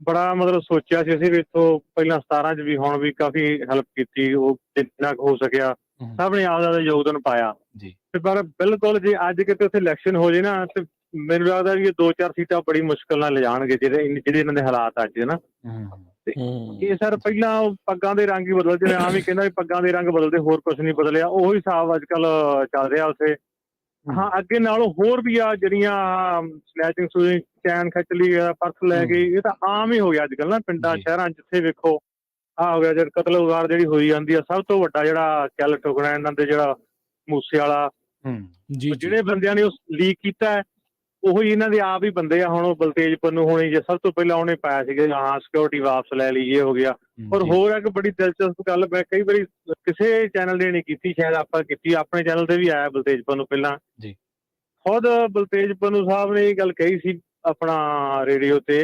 ਬੜਾ ਮਤਲਬ ਸੋਚਿਆ ਸੀ ਅਸੀਂ ਵੀ ਇੱਥੋਂ ਪਹਿਲਾਂ 17 ਚ ਵੀ, ਹੁਣ ਵੀ ਕਾਫੀ ਹੈਲਪ ਕੀਤੀ, ਉਹ ਜਿੰਨਾ ਕੁ ਹੋ ਸਕਿਆ ਸਭ ਨੇ ਆਪਦਾ ਯੋਗਦਾਨ ਪਾਇਆ। ਤੇ ਪਰ ਬਿਲਕੁਲ ਜੇ ਅੱਜ ਕਿਤੇ ਉੱਥੇ ਇਲੈਕਸ਼ਨ ਹੋ ਜੇ ਨਾ ਤੇ ਮੈਨੂੰ ਲੱਗਦਾ ਵੀ ਇਹ 2-4 ਸੀਟਾਂ ਬੜੀ ਮੁਸ਼ਕਲ ਨਾਲ ਲਿਜਾਣਗੇ ਜਿਹੜੇ ਇਹਨਾਂ ਦੇ ਹਾਲਾਤ ਅੱਜ ਨਾ। ਤੇ ਇਹ ਸਰ ਪਹਿਲਾਂ ਪੱਗਾਂ ਦੇ ਰੰਗ ਹੀ ਬਦਲ, ਜਿਵੇਂ ਆਮ ਹੀ ਕਹਿੰਦਾ ਵੀ ਪੱਗਾਂ ਦੇ ਰੰਗ ਬਦਲਦੇ, ਹੋਰ ਕੁਛ ਨਹੀਂ ਬਦਲਿਆ, ਉਹੀ ਹਿਸਾਬ ਅੱਜ ਕੱਲ ਚੱਲ ਰਿਹਾ ਉੱਥੇ। ਹਾਂ, ਅੱਗੇ ਨਾਲੋਂ ਹੋਰ ਵੀ ਆ ਜਿਹੜੀਆਂ ਸਨੈਚਿੰਗ ਸੂਚਿੰਗ, ਚੈਨ ਖਿੱਚ ਲਈ, ਪਰਸ ਲੈ ਗਈ, ਇਹ ਤਾਂ ਆਮ ਹੀ ਹੋ ਗਿਆ ਅੱਜ ਕੱਲ ਨਾ ਪਿੰਡਾਂ ਸ਼ਹਿਰਾਂ ਜਿੱਥੇ ਵੇਖੋ ਆਹ ਹੋ ਗਿਆ। ਜਦ ਕਤਲ-ਉਗਾਰ ਜਿਹੜੀ ਹੋਈ ਜਾਂਦੀ ਆ, ਸਭ ਤੋਂ ਵੱਡਾ ਜਿਹੜਾ ਕਿੱਲ ਠੁਕਣਾ ਇਹਨਾਂ ਦੇ ਜਿਹੜਾ ਮੂਸੇ ਵਾਲਾ, ਜਿਹੜੇ ਬੰਦਿਆਂ ਨੇ ਉਸ ਲੀਕ ਕੀਤਾ ਉਹੀ ਇਹਨਾਂ ਦੇ ਆਪ ਹੀ ਬੰਦੇ ਆ। ਹੁਣ ਉਹ ਬਲਤੇਜ ਪੰਨੂ ਹੋਣੀ ਜੇ ਸਭ ਤੋਂ ਪਹਿਲਾਂ ਉਹਨੇ ਪਾਇਆ ਸੀਗਾ, ਹਾਂ ਸਿਕਿਉਰਿਟੀ ਵਾਪਸ ਲੈ ਲਈ, ਇਹ ਹੋ ਗਿਆ। ਪਰ ਹੋਰ ਇੱਕ ਬੜੀ ਦਿਲਚਸਪ ਗੱਲ ਮੈਂ ਕਈ ਵਾਰੀ ਕਿਸੇ ਚੈਨਲ ਦੇ ਨਹੀਂ ਕੀਤੀ, ਸ਼ਾਇਦ ਆਪਾਂ ਕੀਤੀ, ਆਪਣੇ ਚੈਨਲ ਤੇ ਵੀ ਆਇਆ ਬਲਤੇਜ ਪੰਨੂ ਪਹਿਲਾਂ। ਖੁਦ ਬਲਤੇਜ ਪੰਨੂ ਸਾਹਿਬ ਨੇ ਇਹ ਗੱਲ ਕਹੀ ਸੀ ਆਪਣਾ ਰੇਡੀਓ ਤੇ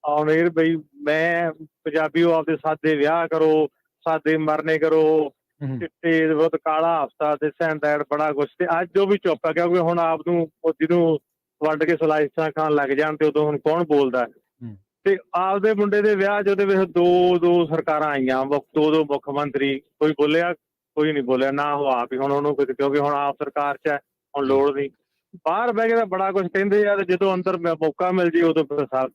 ਔਨ ਏਅਰ, ਬਈ ਮੈਂ ਪੰਜਾਬੀਓ ਆਪਦੇ ਸਾਦੇ ਵਿਆਹ ਕਰੋ, ਸਾਦੇ ਮਰਨੇ ਕਰੋ, ਚਿੱਟੇ ਬਹੁਤ ਕਾਲਾ ਹਫਤਾ ਤੇ ਸੈਂਡੈਡ ਬੜਾ ਕੁਛ। ਤੇ ਅੱਜ ਉਹ ਵੀ ਚੁੱਪ ਆ, ਕਿਉਂਕਿ ਹੁਣ ਆਪ ਨੂੰ ਜਿਹਨੂੰ ਵੰਡ ਕੇ ਸਲਾਈਸਾਂ ਖਾਣ ਲੱਗ ਜਾਣ ਤੇ ਉਦੋਂ ਹੁਣ ਕੌਣ ਬੋਲਦਾ। ਤੇ ਆਪਦੇ ਮੁੰਡੇ ਦੇ ਵਿਆਹ 'ਚ ਉਹਦੇ ਵਿੱਚ ਦੋ ਸਰਕਾਰਾਂ ਆਈਆਂ, ਦੋ ਮੁੱਖ ਮੰਤਰੀ, ਕੋਈ ਬੋਲਿਆ? ਕੋਈ ਨਹੀਂ ਬੋਲਿਆ, ਨਾ ਉਹ ਆਪ ਹੀ ਹੁਣ ਉਹਨੂੰ, ਕਿਉਂਕਿ ਹੁਣ ਆਪ ਸਰਕਾਰ 'ਚ ਹੈ, ਹੁਣ ਲੋੜ ਨਹੀਂ। ਬਾਹਰ ਬਹਿ ਕੇ ਤਾਂ ਬੜਾ ਕੁਛ ਕਹਿੰਦੇ ਆ, ਤੇ ਜਦੋਂ ਅੰਦਰ ਮੌਕਾ ਮਿਲ ਜੇ ਉਦੋਂ ਫਿਰ ਸਾਥ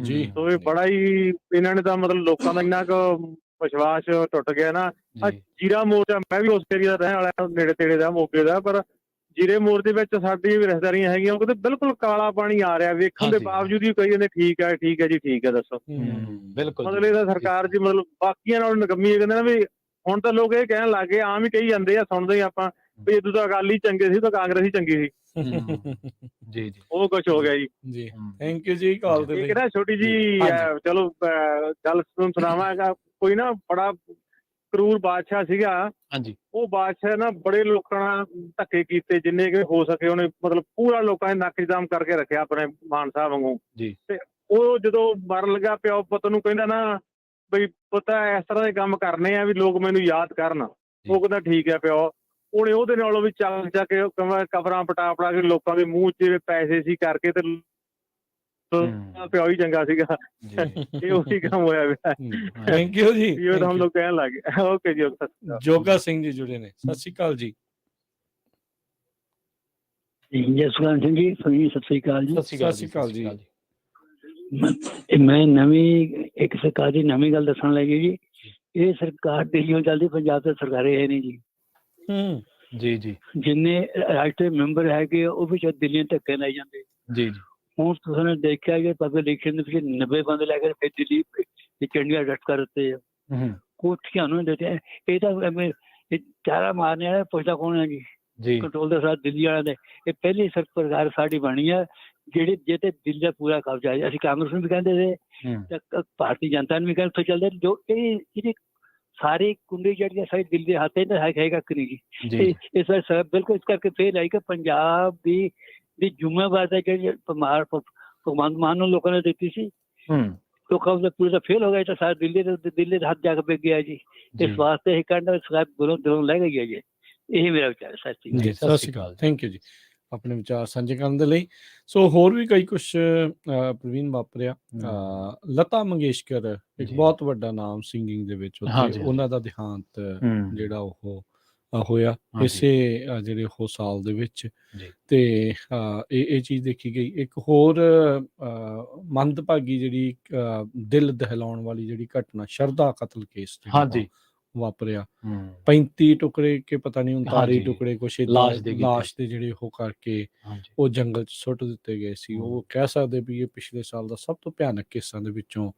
ਜੀ। ਸੋ ਇਹ ਬੜਾ ਹੀ ਇਹਨਾਂ ਨੇ ਤਾਂ ਮਤਲਬ ਲੋਕਾਂ ਦਾ ਇੰਨਾ ਕੁ ਵਿਸ਼ਵਾਸ ਟੁੱਟ ਗਿਆ ਨਾ। ਜੀਰਾ ਮੋਰਚਾ, ਮੈਂ ਵੀ ਉਸ ਏਰੀਆ ਦਾ ਰਹਿਣ ਵਾਲਾ, ਨੇੜੇ ਤੇੜੇ ਦਾ, ਮੋਗੇ ਦਾ, ਪਰ ਜੀਰੇ ਮੋੜ ਦੇ ਵਿੱਚ ਸਾਡੀ ਵੀ ਰਿਸ਼ਤੇਦਾਰੀਆਂ ਹੈਗੀਆਂ, ਉਹ ਕਹਿੰਦੇ ਬਿਲਕੁਲ ਕਾਲਾ ਪਾਣੀ ਆ ਰਿਹਾ, ਵੇਖਣ ਦੇ ਬਾਵਜੂਦ ਹੀ ਕਹੀ ਜਾਂਦੇ ਠੀਕ ਹੈ ਠੀਕ ਹੈ ਜੀ, ਠੀਕ ਹੈ, ਦੱਸੋ। ਬਿਲਕੁਲ ਮਤਲਬ ਇਹਦਾ ਸਰਕਾਰ ਜੀ ਮਤਲਬ ਬਾਕੀਆਂ ਨਾਲੋਂ ਨਕੰਮੀ। ਕਹਿੰਦੇ ਨਾ ਵੀ ਹੁਣ ਤਾਂ ਲੋਕ ਇਹ ਕਹਿਣ ਲੱਗ ਗਏ, ਆਮ ਹੀ ਕਹੀ ਜਾਂਦੇ ਆ, ਸੁਣਦੇ ਹੀ ਆਪਾਂ, ਵੀ ਇਦੋਂ ਤਾਂ ਅਕਾਲੀ ਚੰਗੇ ਸੀ ਤਾਂ ਕਾਂਗਰਸੀ ਚੰਗੀ ਸੀ। ਜੀ ਉਹ ਕੁਛ ਹੋ ਗਿਆ ਜੀ। ਥੈਂਕ ਯੂ ਜੀ ਕਾਲ ਦੇ ਲਈ। ਇੱਕ ਨਾ ਛੋਟੀ ਜੀ ਚਲੋ ਗੱਲ ਸੁਣਾਵਾਂਗਾ। ਕੋਈ ਨਾ ਬੜਾ ਕਰੂਰ ਬਾਦਸ਼ਾਹ ਸੀਗਾ, ਉਹ ਬਾਦਸ਼ਾਹ ਨਾ ਬੜੇ ਲੋਕਾਂ ਨਾਲ ਧੱਕੇ ਕੀਤੇ ਜਿੰਨੇ ਕਿ ਹੋ ਸਕੇ ਉਹਨੇ, ਮਤਲਬ ਪੂਰਾ ਲੋਕਾਂ ਨੇ ਨੱਕ ਜਾਮ ਕਰਕੇ ਰੱਖਿਆ ਆਪਣੇ ਮਾਨ ਸਾਹਿਬ ਵਾਂਗੂ। ਤੇ ਉਹ ਜਦੋਂ ਮਰਨ ਲੱਗਾ, ਪਿਓ ਪੁੱਤ ਨੂੰ ਕਹਿੰਦਾ ਨਾ ਬਈ ਪੁੱਤਾ ਇਸ ਤਰ੍ਹਾਂ ਦੇ ਕੰਮ ਕਰਨੇ ਆ ਵੀ ਲੋਕ ਮੈਨੂੰ ਯਾਦ ਕਰਨ। ਉਹ ਕਹਿੰਦਾ ਠੀਕ ਹੈ ਪਿਓ। ਉਹਨੇ ਉਹਦੇ ਨਾਲੋਂ ਵੀ ਚੱਕ ਚੱਕ ਕੇ ਕਬਰਾਂ ਪਟਾ ਕੇ ਲੋਕਾਂ ਦੇ ਮੂੰਹ 'ਚ ਪੈਸੇ ਸੀ ਕਰਕੇ ਤੇ ਪਿਓ ਹੀ ਚੰਗਾ ਸੀਗਾ। ਇਹ ਉਹੀ ਕੰਮ ਹੋਇਆ। ਥੈਂਕ ਯੂ ਜੀ। ਇਹ ਤਾਂ ਹਮ ਲੋਕ ਕਹਿਣ ਲੱਗ ਗਏ। ਓਕੇ ਜੀ, ਜੋਗਾ ਸਿੰਘ ਜੀ ਜੁੜੇ ਨੇ, ਸਤਿ ਸ਼੍ਰੀ ਅਕਾਲ ਜੀ। ਜਸਵੰਤ ਸਿੰਘ ਜੀ, ਸਤਿ ਸ਼੍ਰੀ ਅਕਾਲ ਜੀ। ਸਤਿ ਸ਼੍ਰੀ ਅਕਾਲ ਜੀ। ਮੈਂ ਨਵੀਂ ਇੱਕ ਸਰਕਾਰ ਦੀ ਨਵੀਂ ਗੱਲ ਦੱਸਣ ਲੱਗੀ ਜੀ। ਇਹ ਸਰਕਾਰ ਦਿੱਲੀੋਂ ਚੱਲਦੀ, ਪੰਜਾਬ ਤੇ ਸਰਕਾਰੇ ਹੈ ਨਹੀਂ ਜੀ। ਜੀ ਜਿੰਨੇ ਰਾਸ਼ਟਰੀ ਮੈਂਬਰ ਹੈਗੇ ਉਹ ਵੀ ਦਿੱਲੀ ਧੱਕੇ ਲਾਈ ਜਾਂਦੇ। ਜੀ ਹੁਣ ਤੁਸੀਂ ਦੇਖਿਆ ਕਿ ਪਬਲਿਕ ਇਲੈਕਸ਼ਨ ਦੇ ਵਿੱਚ 90 ਬੰਦੇ ਲੈ ਕੇ ਫਿਰ ਦਿੱਲੀ ਚੰਡੀਗੜ੍ਹ ਅਰੈਸਟ ਕਰ ਦਿੱਤੇ ਆ, ਕੋਠੀਆਂ ਨੂੰ ਦਿੱਤੇ। ਇਹ ਤਾਂ ਚਾਰਾ ਮਾਰਨੇ ਵਾਲਾ ਪੁੱਛਦਾ ਕੌਣ ਹੈ ਜੀ? ਕੰਟਰੋਲ ਦਾ ਸਾਰਾ ਦਿੱਲੀ ਵਾਲਿਆਂ ਦੇ। ਇਹ ਪਹਿਲੀ ਸਰਕਾਰ ਸਾਡੀ ਬਣੀ ਹੈ ਜਿਹੜੀ ਜਿਹਤੇ ਦਿੱਲੀ ਦਾ ਪੂਰਾ ਕਬਜ਼ਾ ਹੈ। ਅਸੀਂ ਕਾਂਗਰਸ ਨੂੰ ਵੀ ਕਹਿੰਦੇ ਸੀ, ਭਾਰਤੀ ਜਨਤਾ ਨੂੰ ਵੀ ਕਹਿੰਦੇ ਚੱਲਦੇ, ਜੋ ਇਹਦੀ ਸਾਰੀ ਕੁੰਡੀ ਜਿਹੜੀ ਸਾਰੀ ਦਿੱਲੀ ਦੇ ਹੱਥ ਹੈਗਾ ਕਿ ਨਹੀਂ ਜੀ। ਇਸ ਵਾਰ ਬਿਲਕੁਲ ਇਸ ਕਰਕੇ ਫੇਲ ਆਈ ਕਿ ਪੰਜਾਬ ਦੀ ਜ਼ਿੰਮੇਵਾਰੀ ਹੈ ਜਿਹੜੀ ਭਗਵੰਤ ਮਾਨ ਨੂੰ ਲੋਕਾਂ ਨੇ ਦਿੱਤੀ ਸੀ, ਲੋਕਾਂ ਦਾ ਪੂਰਾ ਤਾਂ ਫੇਲ ਹੋ ਗਿਆ। ਤਾਂ ਸਾਰਾ ਦਿੱਲੀ ਦੇ ਹੱਥ ਜਾ ਕੇ ਪੈ ਗਿਆ ਜੀ। ਇਸ ਵਾਸਤੇ ਇਹ ਕਹਿੰਦਾ ਸਰਕਾਰ ਦਿਲੋਂ ਲੈ ਗਈ ਹੈ ਜੀ। ਇਹ ਮੇਰਾ ਵਿਚਾਰ ਹੈ। ਸਤਿ ਸ਼੍ਰੀ ਅਕਾਲ। ਥੈਂਕ ਯੂ ਜੀ ਆਪਣੇ ਵਿਚਾਰ ਸਾਂਝੇ ਕਰਨ ਦੇ ਲਈ। ਸੋ ਹੋਰ ਵੀ ਕਈ ਕੁਛ ਪ੍ਰਵੀਨ ਵਾਪਰਿਆ। ਲਤਾ ਮੰਗੇਸ਼ਕਰ ਇੱਕ ਬਹੁਤ ਵੱਡਾ ਨਾਮ ਸਿੰਗਿੰਗ ਦੇ ਵਿੱਚ, ਉਹਨਾਂ ਦਾ ਦੇਹਾਂਤ ਜਿਹੜਾ ਉਹ ਹੋਇਆ ਇਸੇ ਜਿਹੜੇ ਉਹ ਸਾਲ ਦੇ ਵਿੱਚ। ਤੇ ਇਹ ਚੀਜ਼ ਦੇਖੀ ਗਈ। ਇੱਕ ਹੋਰ ਮੰਦਭਾਗੀ ਜਿਹੜੀ ਦਿਲ ਦਹਿਲਾਉਣ ਵਾਲੀ ਜਿਹੜੀ ਘਟਨਾ, ਸ਼ਰਧਾ ਕਤਲ ਕੇਸ ਵਾਪਰਿਆ। 35 ਟੁਕੜੇ ਕੇ ਪਤਾ ਨਹੀਂ 39 ਟੁਕੜੇ ਕੁਛ ਲਾਸ਼ ਦੇ ਜਿਹੜੇ ਉਹ ਕਰਕੇ ਉਹ ਜੰਗਲ 'ਚ ਸੁੱਟ ਦਿੱਤੇ ਗਏ ਸੀ। ਉਹ ਕਹਿ ਸਕਦੇ ਵੀ ਇਹ ਪਿਛਲੇ ਸਾਲ ਦਾ ਸਭ ਤੋਂ ਭਿਆਨਕ ਕੇਸਾਂ ਦੇ ਵਿੱਚੋਂ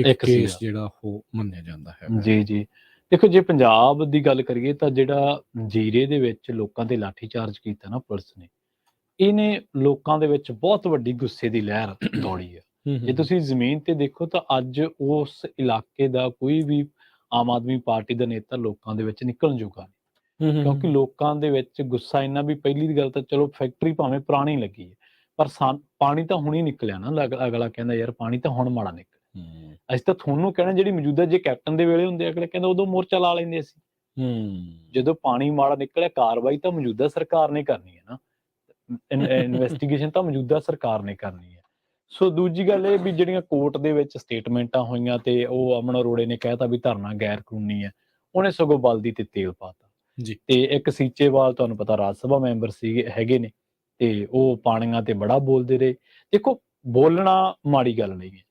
ਇੱਕ ਕੇਸ ਜਿਹੜਾ ਉਹ ਮੰਨਿਆ ਜਾਂਦਾ ਹੈ। ਜੀ ਦੇਖੋ ਜੇ ਪੰਜਾਬ ਦੀ ਗੱਲ ਕਰੀਏ ਤਾਂ ਜਿਹੜਾ ਜੀਰੇ ਦੇ ਵਿੱਚ ਲੋਕਾਂ ਤੇ ਲਾਠੀਚਾਰਜ ਕੀਤਾ ਨਾ ਪੁਲਿਸ ਨੇ, ਇਹਨੇ ਲੋਕਾਂ ਦੇ ਵਿੱਚ ਬਹੁਤ ਵੱਡੀ ਗੁੱਸੇ ਦੀ ਲਹਿਰ ਦੌੜੀ ਹੈ। ਜੇ ਤੁਸੀਂ ਜ਼ਮੀਨ ਤੇ ਦੇਖੋ ਤਾਂ ਅੱਜ ਉਸ ਇਲਾਕੇ ਦਾ ਕੋਈ ਵੀ ਆਮ ਆਦਮੀ ਪਾਰਟੀ ਦਾ ਨੇਤਾ ਲੋਕਾਂ ਦੇ ਵਿੱਚ ਨਿਕਲਣ ਜੋਗਾ ਨਹੀਂ, ਕਿਉਂਕਿ ਲੋਕਾਂ ਦੇ ਵਿੱਚ ਗੁੱਸਾ ਇੰਨਾ ਵੀ ਪਹਿਲੀ ਗੱਲ ਤਾਂ ਚਲੋ ਫੈਕਟਰੀ ਭਾਵੇਂ ਪੁਰਾਣੀ ਲੱਗੀ ਹੈ, ਪਰ ਪਾਣੀ ਤਾਂ ਹੁਣ ਹੀ ਨਿਕਲਿਆ ਨਾ। ਅਗਲਾ ਕਹਿੰਦਾ ਯਾਰ ਪਾਣੀ ਤਾਂ ਹੁਣ ਮਾੜਾ ਨਿਕਲਿਆ, ਅਸੀਂ ਤਾਂ ਤੁਹਾਨੂੰ ਕਹਿਣਾ ਜਿਹੜੀ ਮੌਜੂਦਾ ਜੇ ਕੈਪਟਨ ਦੇ ਵੇਲੇ ਹੁੰਦੇ ਅਗਲੇ ਕਹਿੰਦਾ ਉਦੋਂ ਮੋਰਚਾ ਲਾ ਲੈਂਦੇ ਅਸੀਂ। ਜਦੋਂ ਪਾਣੀ ਮਾੜਾ ਨਿਕਲਿਆ ਕਾਰਵਾਈ ਤਾਂ ਮੌਜੂਦਾ ਸਰਕਾਰ ਨੇ ਕਰਨੀ ਹੈ ਨਾ, ਇਨਵੈਸਟੀਗੇਸ਼ਨ ਤਾਂ ਮੌਜੂਦਾ ਸਰਕਾਰ ਨੇ ਕਰਨੀ ਹੈ। ਸੋ ਦੂਜੀ ਗੱਲ ਇਹ ਵੀ ਜਿਹੜੀਆਂ ਕੋਰਟ ਦੇ ਵਿੱਚ ਸਟੇਟਮੈਂਟਾਂ ਹੋਈਆਂ ਤੇ ਉਹ ਅਮਨ ਅਰੋੜੇ ਨੇ ਕਹਿਤਾ ਵੀ ਧਰਨਾ ਗੈਰ ਕਾਨੂੰਨੀ ਹੈ, ਉਹਨੇ ਸਗੋਂ ਬਲਦੀ ਤੇ ਤੇਲ ਪਾਤਾ ਜੀ। ਤੇ ਇੱਕ ਸੀਚੇਵਾਲ ਤੁਹਾਨੂੰ ਪਤਾ ਰਾਜ ਸਭਾ ਮੈਂਬਰ ਹੈਗੇ ਨੇ ਤੇ ਉਹ ਪਾਣੀਆਂ ਤੇ ਬੜਾ ਬੋਲਦੇ ਰਹੇ। ਦੇਖੋ ਬੋਲਣਾ ਮਾੜੀ ਗੱਲ ਨਹੀਂ ਹੈ,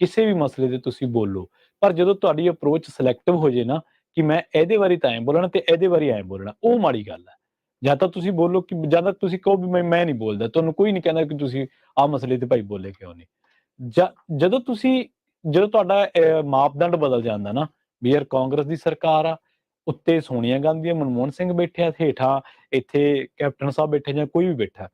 ਕਿਸੇ ਵੀ ਮਸਲੇ ਤੇ ਤੁਸੀਂ ਬੋਲੋ, ਪਰ ਜਦੋਂ ਤੁਹਾਡੀ ਅਪਰੋਚ ਸਿਲੈਕਟਿਵ ਹੋ ਜੇ ਨਾ ਕਿ ਮੈਂ ਇਹਦੇ ਬਾਰੇ ਤਾਂ ਐਂ ਬੋਲਣਾ ਤੇ ਇਹਦੇ ਬਾਰੇ ਐਂ ਬੋਲਣਾ, ਉਹ ਮਾੜੀ ਗੱਲ ਹੈ। ਜਾਂ ਤਾਂ ਤੁਸੀਂ ਬੋਲੋ ਕਿ ਜਾਂ ਤਾਂ ਤੁਸੀਂ ਕਹੋ ਵੀ ਮੈਂ ਨਹੀਂ ਬੋਲਦਾ, ਤੁਹਾਨੂੰ ਕੋਈ ਨਹੀਂ ਕਹਿੰਦਾ ਕਿ ਤੁਸੀਂ ਆਹ ਮਸਲੇ ਤੇ ਭਾਈ ਬੋਲੇ ਕਿਉਂ ਨਹੀਂ। ਜਦੋਂ ਤੁਹਾਡਾ ਮਾਪਦੰਡ ਬਦਲ ਜਾਂਦਾ ਨਾ ਵੀ ਯਾਰ ਕਾਂਗਰਸ ਦੀ ਸਰਕਾਰ ਆ, ਉੱਤੇ ਸੋਨੀਆ ਗਾਂਧੀ, ਮਨਮੋਹਨ ਸਿੰਘ ਬੈਠੇ ਆ, ਹੇਠਾਂ ਇੱਥੇ ਕੈਪਟਨ ਸਾਹਿਬ ਬੈਠੇ ਜਾਂ ਕੋਈ ਵੀ ਬੈਠਾ,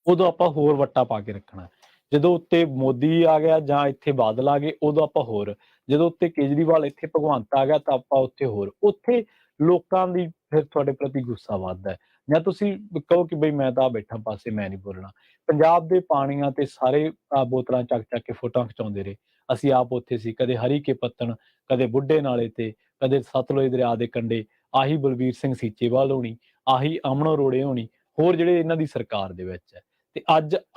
ਉਦੋਂ ਆਪਾਂ ਹੋਰ ਵੱਟਾ ਪਾ ਕੇ ਰੱਖਣਾ। ਜਦੋਂ ਉੱਤੇ ਮੋਦੀ ਆ ਗਿਆ ਜਾਂ ਇੱਥੇ ਬਾਦਲ ਆ ਗਏ ਉਦੋਂ ਆਪਾਂ ਹੋਰ, ਜਦੋਂ ਉੱਤੇ ਕੇਜਰੀਵਾਲ ਇੱਥੇ ਭਗਵੰਤ ਆ ਗਿਆ ਤਾਂ ਆਪਾਂ ਉੱਥੇ ਹੋਰ। ਉੱਥੇ ਲੋਕਾਂ ਦੀ ਫਿਰ ਤੁਹਾਡੇ ਪ੍ਰਤੀ ਗੁੱਸਾ ਵੱਧਦਾ ਹੈ। ਜਾਂ ਤੁਸੀਂ ਕਹੋ ਕਿ ਬਈ ਮੈਂ ਤਾਂ ਬੈਠਾ ਪਾਸੇ, ਮੈਂ ਨਹੀਂ ਬੋਲਣਾ। ਪੰਜਾਬ ਦੇ ਪਾਣੀਆਂ ਤੇ ਸਾਰੇ ਬੋਤਲਾਂ ਚੱਕ ਕੇ ਫੋਟੋਆਂ ਖਿਚਾਉਂਦੇ ਰਹੇ, ਅਸੀਂ ਆਪ ਉੱਥੇ ਸੀ, ਕਦੇ ਹਰੀਕੇ ਪੱਤਣ, ਕਦੇ ਬੁੱਢੇ ਨਾਲੇ ਤੇ, ਕਦੇ ਸਤਲੁਜ ਦਰਿਆ ਦੇ ਕੰਢੇ। ਆਹੀ ਬਲਬੀਰ ਸਿੰਘ ਸੀਚੇਵਾਲ ਹੋਣੀ, ਆਹੀ ਅਮਨ ਅਰੋੜੇ ਹੋਣੀ, ਹੋਰ ਜਿਹੜੇ ਇਹਨਾਂ ਦੀ ਸਰਕਾਰ ਦੇ ਵਿੱਚ ਹੈ। ਤੇ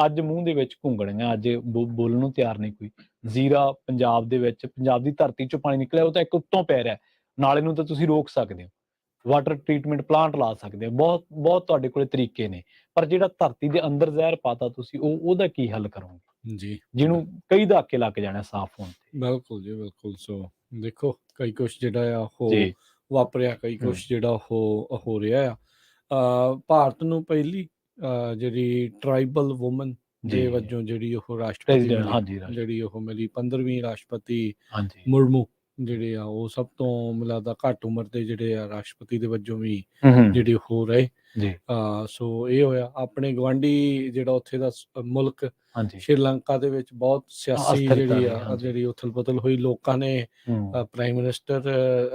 ਅੱਜ ਮੂੰਹ ਦੇ ਵਿੱਚ ਘੁੰਗਣੀਆਂ, ਅੱਜ ਬੋਲਣ ਨੂੰ ਤਿਆਰ ਨਹੀਂ ਕੋਈ। ਜ਼ੀਰਾ ਪੰਜਾਬ ਦੇ ਵਿੱਚ, ਪੰਜਾਬ ਦੀ ਧਰਤੀ ਚੋਂ ਪਾਣੀ ਨਿਕਲਿਆ, ਉਹ ਤਾਂ ਇੱਕ ਉੱਤੋਂ ਪੈ ਰਿਹਾ, ਨਾਲੇ ਨੂੰ ਤਾਂ ਤੁਸੀਂ ਰੋਕ ਸਕਦੇ ਹੋ, ਵਾਟਰ ਟਰੀਟਮੈਂਟ ਪਲਾਂਟ ਲਾ ਸਕਦੇ ਹੋ, ਬਹੁਤ ਤੁਹਾਡੇ ਕੋਲੇ ਤਰੀਕੇ ਨੇ। ਪਰ ਜਿਹੜਾ ਧਰਤੀ ਦੇ ਅੰਦਰ ਜ਼ਹਿਰ ਪਾਤਾ ਤੁਸੀਂ, ਉਹਦਾ ਕੀ ਹੱਲ ਕਰੋਗੇ ਜੀ, ਜਿਹਨੂੰ ਕਈ ਦਹਾਕੇ ਲੱਗ ਜਾਣਾ ਸਾਫ਼ ਹੋਣ ਤੇ। ਬਿਲਕੁਲ ਜੀ, ਬਿਲਕੁਲ। ਸੋ ਦੇਖੋ ਕਈ ਕੁਛ ਜਿਹੜਾ ਆ ਉਹ ਜੀ ਵਾਪਰਿਆ, ਕਈ ਕੁਛ ਜਿਹੜਾ ਉਹ ਹੋ ਰਿਹਾ ਆ। ਭਾਰਤ ਨੂੰ ਪਹਿਲੀ ਜਿਹੜੀ ਟਰਾਈਬਲ ਵੂਮਨ ਦੇ ਜੀ ਵਜੋਂ ਜਿਹੜੀ ਉਹ ਰਾਸ਼ਟਰਪਤੀ ਪ੍ਰੈਜ਼ੀਡੈਂਟ, ਮਿਲੀ, ਹਾਂਜੀ ਜਿਹੜੀ ਉਹ ਮਿਲੀ 15ਵੀਂ ਰਾਸ਼ਟਰਪਤੀ ਹਾਂਜੀ ਮੁਰਮੂ, ਜਿਹੜੇ ਆ ਉਹ ਸਭ ਤੋਂ ਮੈਨੂੰ ਲੱਗਦਾ ਘੱਟ ਉਮਰ ਦੇ ਜਿਹੜੇ ਆ ਰਾਸ਼ਟਰਪਤੀ ਦੇ ਵਜੋਂ ਵੀ ਹੂੰ ਜਿਹੜੇ ਹੋ ਰਹੇ। ਜੀ ਸੋ ਇਹ ਹੋਇਆ ਆਪਣੇ ਗਵਾਂਢੀ ਜਿਹੜਾ ਉੱਥੇ ਦਾ ਮੁਲਕ ਹਾਂਜੀ ਸ਼੍ਰੀਲੰਕਾ ਦੇ ਵਿੱਚ ਬਹੁਤ ਸਿਆਸੀ ਅਸਥਿਰਤਾ ਜਿਹੜੀ ਰਹੀ, ਆ ਹਾਂਜੀ। ਜਿਹੜੀ ਉਥਲ ਪੁਥਲ ਹੋਈ। ਲੋਕਾਂ ਨੇ ਪ੍ਰਾਈਮ ਮਿਨਿਸਟਰ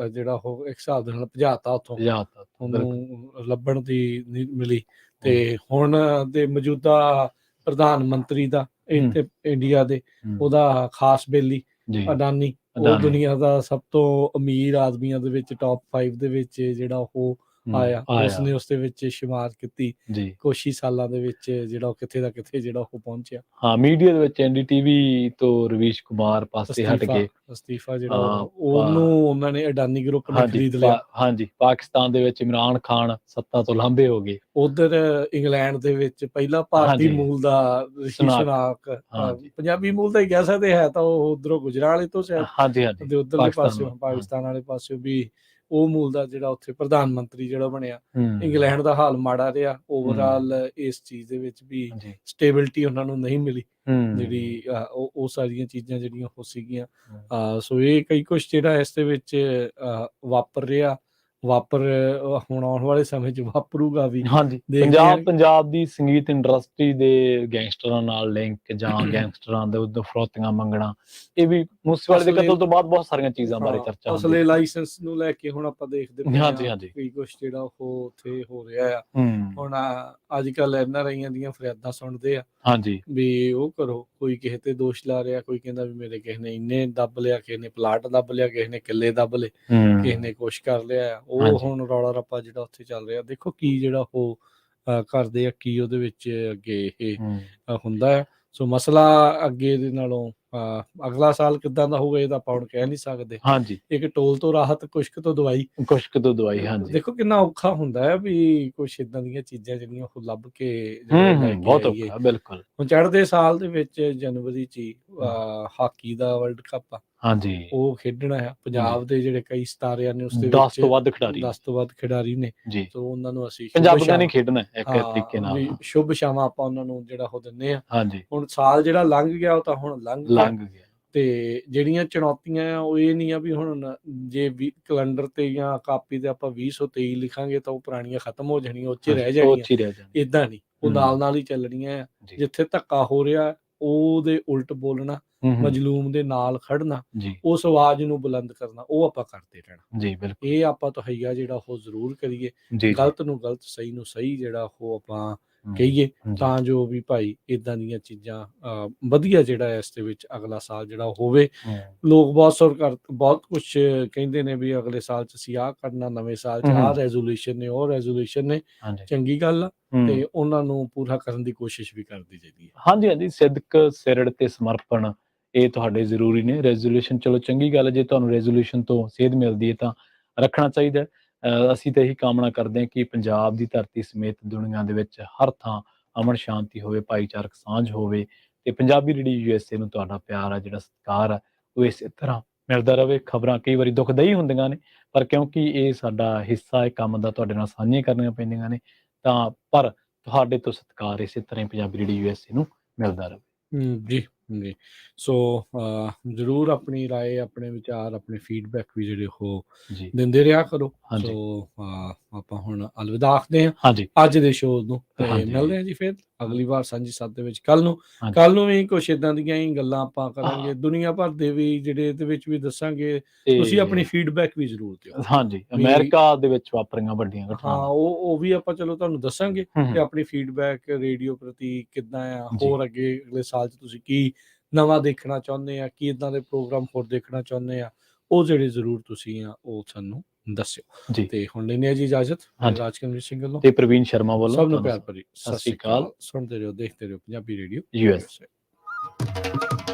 ਜਿਹੜਾ ਉਹ ਇੱਕ ਹਿਸਾਬ ਦੇ ਨਾਲ ਭਜਾਤਾ ਉੱਥੋਂ, ਬਿਲਕੁਲ ਉਹਨੂੰ ਲੱਭਣ ਦੀ ਨਹੀਂ ਮਿਲੀ। ਤੇ ਹੁਣ ਦੇ ਮੌਜੂਦਾ ਪ੍ਰਧਾਨ ਮੰਤਰੀ ਦਾ ਇੱਥੇ ਇੰਡੀਆ ਦੇ, ਉਹਦਾ ਖਾਸ ਬੇਲੀ ਜੀ ਅਡਾਨੀ, ਉਹ ਦੁਨੀਆ ਦਾ ਸਭ ਤੋਂ ਅਮੀਰ ਆਦਮੀਆਂ ਦੇ ਵਿੱਚ ਟੌਪ 5 ਦੇ ਵਿੱਚ ਜਿਹੜਾ ਉਹ ਆਇਆ। ਉਸਨੇ ਉਸ ਦੇ ਵਿੱਚ ਸ਼ੁਮਾਰ ਕੀਤੀ ਜੀ ਕੁਛ ਹੀ ਸਾਲਾਂ ਦੇ ਵਿੱਚ, ਜਿਹੜਾ ਉਹ ਕਿੱਥੇ ਦਾ ਕਿੱਥੇ ਜਿਹੜਾ ਉਹ ਪਹੁੰਚਿਆ। ਹਾਂ ਮੀਡੀਆ ਦੇ ਵਿੱਚ ਐਨਡੀਟੀਵੀ ਤੋਂ ਰਵੀਸ਼ ਕੁਮਾਰ ਪਾਸੇ ਹਟ ਕੇ ਅਸਤੀਫਾ ਜਿਹੜਾ ਉਹਨੂੰ ਉਹਨਾਂ ਨੇ ਅਡਾਨੀ ਗਰੁੱਪ ਨੇ ਖਰੀਦ ਲਿਆ। ਹਾਂਜੀ, ਪਾਕਿਸਤਾਨ ਦੇ ਵਿੱਚ ਇਮਰਾਨ ਖਾਨ ਸੱਤਾ ਤੋਂ ਲਾਂਭੇ ਹੋ ਗਏ। ਉਧਰ ਇੰਗਲੈਂਡ ਦੇ ਵਿੱਚ ਪਹਿਲਾ ਭਾਰਤੀ ਮੂਲ ਦਾ ਰਿਸ਼ੀ ਸੁਨਾਕ, ਪੰਜਾਬੀ ਮੂਲ ਦਾ ਹੀ ਕਹਿ ਸਕਦੇ, ਹੈ ਤਾਂ ਉਹ ਉਧਰੋਂ ਗੁਜਰਾਤ ਤੋਂ ਸ਼ਾਇਦ, ਹਾਂਜੀ ਤੇ ਉਧਰਲੇ ਪਾਸਿਓਂ ਪਾਕਿਸਤਾਨ ਵਾਲੇ ਪਾਸਿਓਂ ਵੀ ਉਹ ਮੂਲ ਦਾ ਜਿਹੜਾ ਉੱਥੇ ਪ੍ਰਧਾਨ ਮੰਤਰੀ ਜਿਹੜਾ ਬਣਿਆ। ਇੰਗਲੈਂਡ ਦਾ ਹਾਲ ਮਾੜਾ ਰਿਹਾ ਓਵਰਆਲ, ਇਸ ਚੀਜ਼ ਦੇ ਵਿੱਚ ਵੀ ਸਟੇਬਿਲਿਟੀ ਉਹਨਾਂ ਨੂੰ ਨਹੀਂ ਮਿਲੀ, ਜਿਹੜੀ ਉਹ ਸਾਰੀਆਂ ਚੀਜ਼ਾਂ ਜਿਹੜੀਆਂ ਹੋ ਸੀਗੀਆਂ। ਸੋ ਇਹ ਕਈ ਕੁਛ ਜਿਹੜਾ ਇਸ ਦੇ ਵਿੱਚ ਵਾਪਰ ਰਿਹਾ, ਹੁਣ ਆਉਣ ਵਾਲੇ ਸਮੇਂ 'ਚ ਵਾਪਰੂਗਾ ਵੀ। ਹਾਂਜੀ, ਪੰਜਾਬ ਦੀ ਸੰਗੀਤ ਇੰਡਸਟਰੀ ਦੇ ਗੈਂਗਸਟਰਾਂ ਨਾਲ ਲਿੰਕ ਜਾਂ ਗੈਂਗਸਟਰਾਂ ਦੇ ਉਦੋਂ ਫਰੋਤੀਆਂ ਮੰਗਣਾ, ਇਹ ਵੀ ਮੂਸੇਵਾਲੇ ਦੇ ਕਤਲ ਤੋਂ ਬਾਅਦ ਬਹੁਤ ਸਾਰੀਆਂ ਚੀਜ਼ਾਂ ਬਾਰੇ ਚਰਚਾ ਹੁੰਦੀ ਹੈ। ਅਸਲੇ ਲਾਇਸੈਂਸ ਨੂੰ ਲੈ ਕੇ ਹੁਣ ਆਪਾਂ ਦੇਖਦੇ ਪਏ ਹਾਂ ਹਾਂਜੀ ਕਈ ਕੁਛ ਜਿਹੜਾ ਉਹ ਉੱਥੇ ਹੋ ਰਿਹਾ ਆ। ਹੁਣ ਅੱਜ ਕੱਲ NRIਆਂ ਦੀਆਂ ਫਰਿਆਦਾਂ ਸੁਣਦੇ ਆ, ਹਾਂਜੀ, ਵੀ ਉਹ ਕਰੋ, ਕੋਈ ਕਿਸੇ ਤੇ ਦੋਸ਼ ਲਾ ਰਿਹਾ, ਕੋਈ ਕਹਿੰਦਾ ਵੀ ਮੇਰੇ ਕਿਸੇ ਨੇ ਇੰਨੇ ਦੱਬ ਲਿਆ, ਕਿਸੇ ਨੇ ਪਲਾਟ ਦੱਬ ਲਿਆ, ਕਿਸੇ ਨੇ ਕਿੱਲੇ ਦੱਬ ਲਏ, ਕਿਸੇ ਨੇ ਕੁਛ ਕਰ ਲਿਆ। ਉਹ ਹੁਣ ਰੌਲਾ ਰੱਪਾ ਜਿਹੜਾ ਉੱਥੇ ਚੱਲ ਰਿਹਾ, ਦੇਖੋ ਕੀ ਜਿਹੜਾ ਉਹ ਕਰਦੇ ਆ, ਕੀ ਉਹਦੇ ਵਿੱਚ ਅੱਗੇ ਇਹ ਹੁੰਦਾ ਹੈ। ਸੋ ਮਸਲਾ ਅੱਗੇ ਦੇ ਨਾਲੋਂ ਅਗਲਾ ਸਾਲ ਕਿੱਦਾਂ ਦਾ ਹੋਊਗਾ ਇਹ ਤਾਂ ਆਪਾਂ ਹੁਣ ਕਹਿ ਨਹੀਂ ਸਕਦੇ। ਹਾਂਜੀ, ਇੱਕ ਟੋਲ ਤੋਂ ਰਾਹਤ, ਕੁਸ਼ਕ ਤੋਂ ਦਵਾਈ। ਹਾਂਜੀ, ਦੇਖੋ ਕਿੰਨਾ ਔਖਾ ਹੁੰਦਾ ਹੈ ਵੀ ਕੁਛ ਏਦਾਂ ਦੀਆਂ ਚੀਜ਼ਾਂ ਜਿਹੜੀਆਂ ਉਹ ਲੱਭ ਕੇ ਬਹੁਤ ਔਖਾ, ਬਿਲਕੁਲ। ਹੁਣ ਚੜ੍ਹਦੇ ਸਾਲ ਦੇ ਵਿੱਚ ਜਨਵਰੀ 'ਚ ਹੀ ਹਾਕੀ ਦਾ ਵਰਲਡ ਕੱਪ ਆ, ਹਾਂਜੀ, ਉਹ ਖੇਡਣਾ ਆ। ਪੰਜਾਬ ਦੇ ਜਿਹੜੇ ਕਈ ਸਿਤਾਰਿਆਂ ਨੇ, ਉਸ ਦੇ 10 ਤੋਂ ਵੱਧ ਖਿਡਾਰੀ ਨੇ ਜੀ। ਸੋ ਉਹਨਾਂ ਨੂੰ ਅਸੀਂ ਪੰਜਾਬੀਆਂ ਨੇ ਖੇਡਣਾ ਇੱਕ ਤਰੀਕੇ ਨਾਲ, ਸ਼ੁਭ ਸ਼ਾਮਾਂ ਆਪਾਂ ਉਹਨਾਂ ਨੂੰ ਜਿਹੜਾ ਉਹ ਦਿੰਦੇ ਆ। ਹਾਂਜੀ, ਹੁਣ ਸਾਲ ਜਿਹੜਾ ਲੰਘ ਗਿਆ ਉਹ ਤਾਂ ਹੁਣ ਲੰਘ ਗਿਆ। ਤੇ ਜਿਹੜੀਆਂ ਚੁਣੌਤੀਆਂ ਆ ਉਹ ਇਹ ਨਹੀਂ ਆ ਵੀ ਹੁਣ ਜੇ ਵੀ ਕੈਲੰਡਰ ਤੇ ਜਾਂ ਕਾਪੀ ਤੇ ਆਪਾਂ 2023 ਲਿਖਾਂਗੇ ਤਾਂ ਉਹ ਪੁਰਾਣੀਆਂ ਖਤਮ ਹੋ ਜਾਣੀਆਂ, ਉਹ 'ਚ ਰਹਿ ਉਹ ਜਾਣੀਆਂ। 'ਚ ਹੀ ਰਹਿ ਜਾਂਦੇ। ਇਦਾਂ ਨਹੀਂ, ਉਹ ਹੂੰ। ਨਾਲ ਨਾਲ ਹੀ ਚੱਲਣੀਆਂ ਆ। ਜੀ। ਜਿੱਥੇ ਧੱਕਾ ਹੋ ਰਿਹਾ ਉਹਦੇ ਉਲਟ ਬੋਲਣਾ, ਮਜਲੂਮ ਦੇ ਨਾਲ ਖੜਨਾ, ਜੀ ਉਸ ਆਵਾਜ਼ ਨੂੰ ਬੁਲੰਦ ਕਰਨਾ, ਉਹ ਆਪਾਂ ਕਰਦੇ ਰਹਿਣਾ। ਜੀ ਬਿਲਕੁਲ ਇਹ ਆਪਾਂ ਤਹਈਆ ਜਿਹੜਾ ਉਹ ਜ਼ਰੂਰ ਕਰੀਏ, ਜੀ ਗਲਤ ਨੂੰ ਗਲਤ, ਸਹੀ ਨੂੰ ਸਹੀ ਜਿਹੜਾ ਉਹ ਆਪਾਂ ਜੀ ਕਹੀਏ, ਜੀ ਤਾਂ ਜੋ ਵੀ ਭਾਈ ਇਦਾਂ ਦੀਆਂ ਚੀਜ਼ਾਂ ਵਧੀਆ ਜਿਹੜਾ ਇਸ ਦੇ ਵਿੱਚ ਅਗਲਾ ਸਾਲ ਜਿਹੜਾ ਹੋਵੇ। ਲੋਕ ਬਹੁਤ ਕੁਛ ਕਹਿੰਦੇ ਨੇ ਵੀ ਅਗਲੇ ਸਾਲ 'ਚ ਅਸੀਂ ਆਹ ਕਰਨਾ, ਨਵੇਂ ਸਾਲ 'ਚ ਆਹ ਰੈਜ਼ੋਲੂਸ਼ਨ ਨੇ, ਉਹ ਰੈਜ਼ੋਲੂਸ਼ਨ ਨੇ। ਹਾਂਜੀ ਚੰਗੀ ਗੱਲ ਆ, ਤੇ ਉਹਨਾਂ ਨੂੰ ਪੂਰਾ ਕਰਨ ਦੀ ਕੋਸ਼ਿਸ਼ ਵੀ ਕਰਦੀ ਚਾਹੀਦੀ ਹੈ। ਹਾਂਜੀ ਹਾਂਜੀ ਸਿਦਕ, ਸਿਰੜ ਤੇ ਸਮਰਪਣ ਇਹ ਤੁਹਾਡੇ ਜ਼ਰੂਰੀ ਨੇ। ਰੈਜ਼ੋਲੂਸ਼ਨ ਚਲੋ ਚੰਗੀ ਗੱਲ ਹੈ, ਜੇ ਤੁਹਾਨੂੰ ਰੈਜ਼ੋਲੂਸ਼ਨ ਤੋਂ ਸੇਧ ਮਿਲਦੀ ਹੈ ਤਾਂ ਰੱਖਣਾ ਚਾਹੀਦਾ ਹੈ। ਅਸੀਂ ਤਾਂ ਇਹੀ ਕਾਮਨਾ ਕਰਦੇ ਹਾਂ ਕਿ ਪੰਜਾਬ ਦੀ ਧਰਤੀ ਸਮੇਤ ਦੁਨੀਆ ਦੇ ਵਿੱਚ ਹਰ ਥਾਂ ਅਮਨ ਸ਼ਾਂਤੀ ਹੋਵੇ, ਭਾਈਚਾਰਕ ਸਾਂਝ ਹੋਵੇ, ਤੇ ਪੰਜਾਬੀ ਰੇਡੀਓ USA ਨੂੰ ਤੁਹਾਡਾ ਪਿਆਰ ਆ, ਜਿਹੜਾ ਸਤਿਕਾਰ ਆ, ਉਹ ਇਸੇ ਤਰ੍ਹਾਂ ਮਿਲਦਾ ਰਹੇ। ਖਬਰਾਂ ਕਈ ਵਾਰੀ ਦੁਖਦਾਈ ਹੁੰਦੀਆਂ ਨੇ, ਪਰ ਕਿਉਂਕਿ ਇਹ ਸਾਡਾ ਹਿੱਸਾ ਹੈ ਕੰਮ ਦਾ, ਤੁਹਾਡੇ ਨਾਲ ਸਾਂਝੀਆਂ ਕਰਨੀਆਂ ਪੈਂਦੀਆਂ ਨੇ, ਤਾਂ ਪਰ ਤੁਹਾਡੇ ਤੋਂ ਸਤਿਕਾਰ ਇਸੇ ਤਰ੍ਹਾਂ ਹੀ ਪੰਜਾਬੀ ਰੇਡੀਓ USA ਨੂੰ ਮਿਲਦਾ ਰਹੇ। ਜੀ ਜੀ। ਸੋ ਜ਼ਰੂਰ ਆਪਣੀ ਰਾਏ, ਆਪਣੇ ਵਿਚਾਰ, ਆਪਣੇ ਫੀਡਬੈਕ ਵੀ ਜਿਹੜੇ ਉਹ ਜੀ ਦਿੰਦੇ ਰਿਹਾ ਕਰੋ। ਹਾਂਜੀ ਸੋ ਆਪਾਂ ਹੁਣ ਅਲਵਿਦਾ ਆਖਦੇ ਹਾਂ ਹਾਂਜੀ ਅੱਜ ਦੇ ਸ਼ੋਅ ਨੂੰ, ਤੇ ਹਾਂਜੀ। ਮਿਲਦੇ ਹਾਂ ਜੀ ਫਿਰ ਅਗਲੀ ਵਾਰ ਸਾਂਝੀ ਸਾਥ ਦੇ ਵਿੱਚ ਕੱਲ ਨੂੰ। ਹਾਂਜੀ। ਕੱਲ ਨੂੰ ਵੀ ਕੁਛ ਇਦਾਂ ਦੀਆਂ ਹੀ ਗੱਲਾਂ ਆਪਾਂ ਕਰਾਂਗੇ, ਦੁਨੀਆ ਭਰ ਦੇ ਵੀ ਜਿਹੜੇ ਇਹਦੇ ਵਿੱਚ ਵੀ ਦੱਸਾਂਗੇ। ਤੁਸੀਂ ਆਪਣੀ ਫੀਡਬੈਕ ਵੀ ਜ਼ਰੂਰ ਦਿਓ। ਹਾਂਜੀ, ਅਮਰੀਕਾ ਦੇ ਵਿੱਚ ਵਾਪਰੀਆਂ ਵੱਡੀਆਂ ਹਾਂ, ਘਟਨਾਵਾਂ। ਉਹ ਵੀ ਆਪਾਂ ਚਲੋ ਤੁਹਾਨੂੰ ਦੱਸਾਂਗੇ, ਹੂੰ, ਤੇ ਆਪਣੀ ਫੀਡਬੈਕ ਰੇਡੀਓ ਪ੍ਰਤੀ ਕਿੱਦਾਂ ਆ, ਜੀ। ਹੋਰ ਅੱਗੇ ਅਗਲੇ ਸਾਲ 'ਚ ਤੁਸੀਂ ਕੀ ਨਵਾਂ ਦੇਖਣਾ ਚਾਹੁੰਦੇ ਆ, ਕੀ ਇਦਾਂ ਦੇ ਪ੍ਰੋਗਰਾਮ ਹੋਰ ਦੇਖਣਾ ਚਾਹੁੰਦੇ ਆ, ਉਹ ਜਿਹੜੇ ਜ਼ਰੂਰ ਤੁਸੀਂ ਆ ਉਹ ਸਾਨੂੰ ਦੱਸਿਓ। ਜੀ ਤੇ ਹੁਣ ਲੈਂਦੇ ਹਾਂ ਜੀ ਇਜਾਜ਼ਤ ਹਾਂਜੀ। ਰਾਜਕਮਲ ਸਿੰਘ ਵੱਲੋਂ ਤੇ ਪ੍ਰਵੀਨ ਸ਼ਰਮਾ ਵੱਲੋਂ ਸਭ ਨੂੰ ਤੁਹਾਨੂੰ ਪਿਆਰ ਭਰੀ ਸਤਿ ਸ਼੍ਰੀ ਅਕਾਲ। ਸੁਣਦੇ ਰਹੋ, ਦੇਖਦੇ ਰਹੋ ਪੰਜਾਬੀ ਰੇਡੀਓ US USA।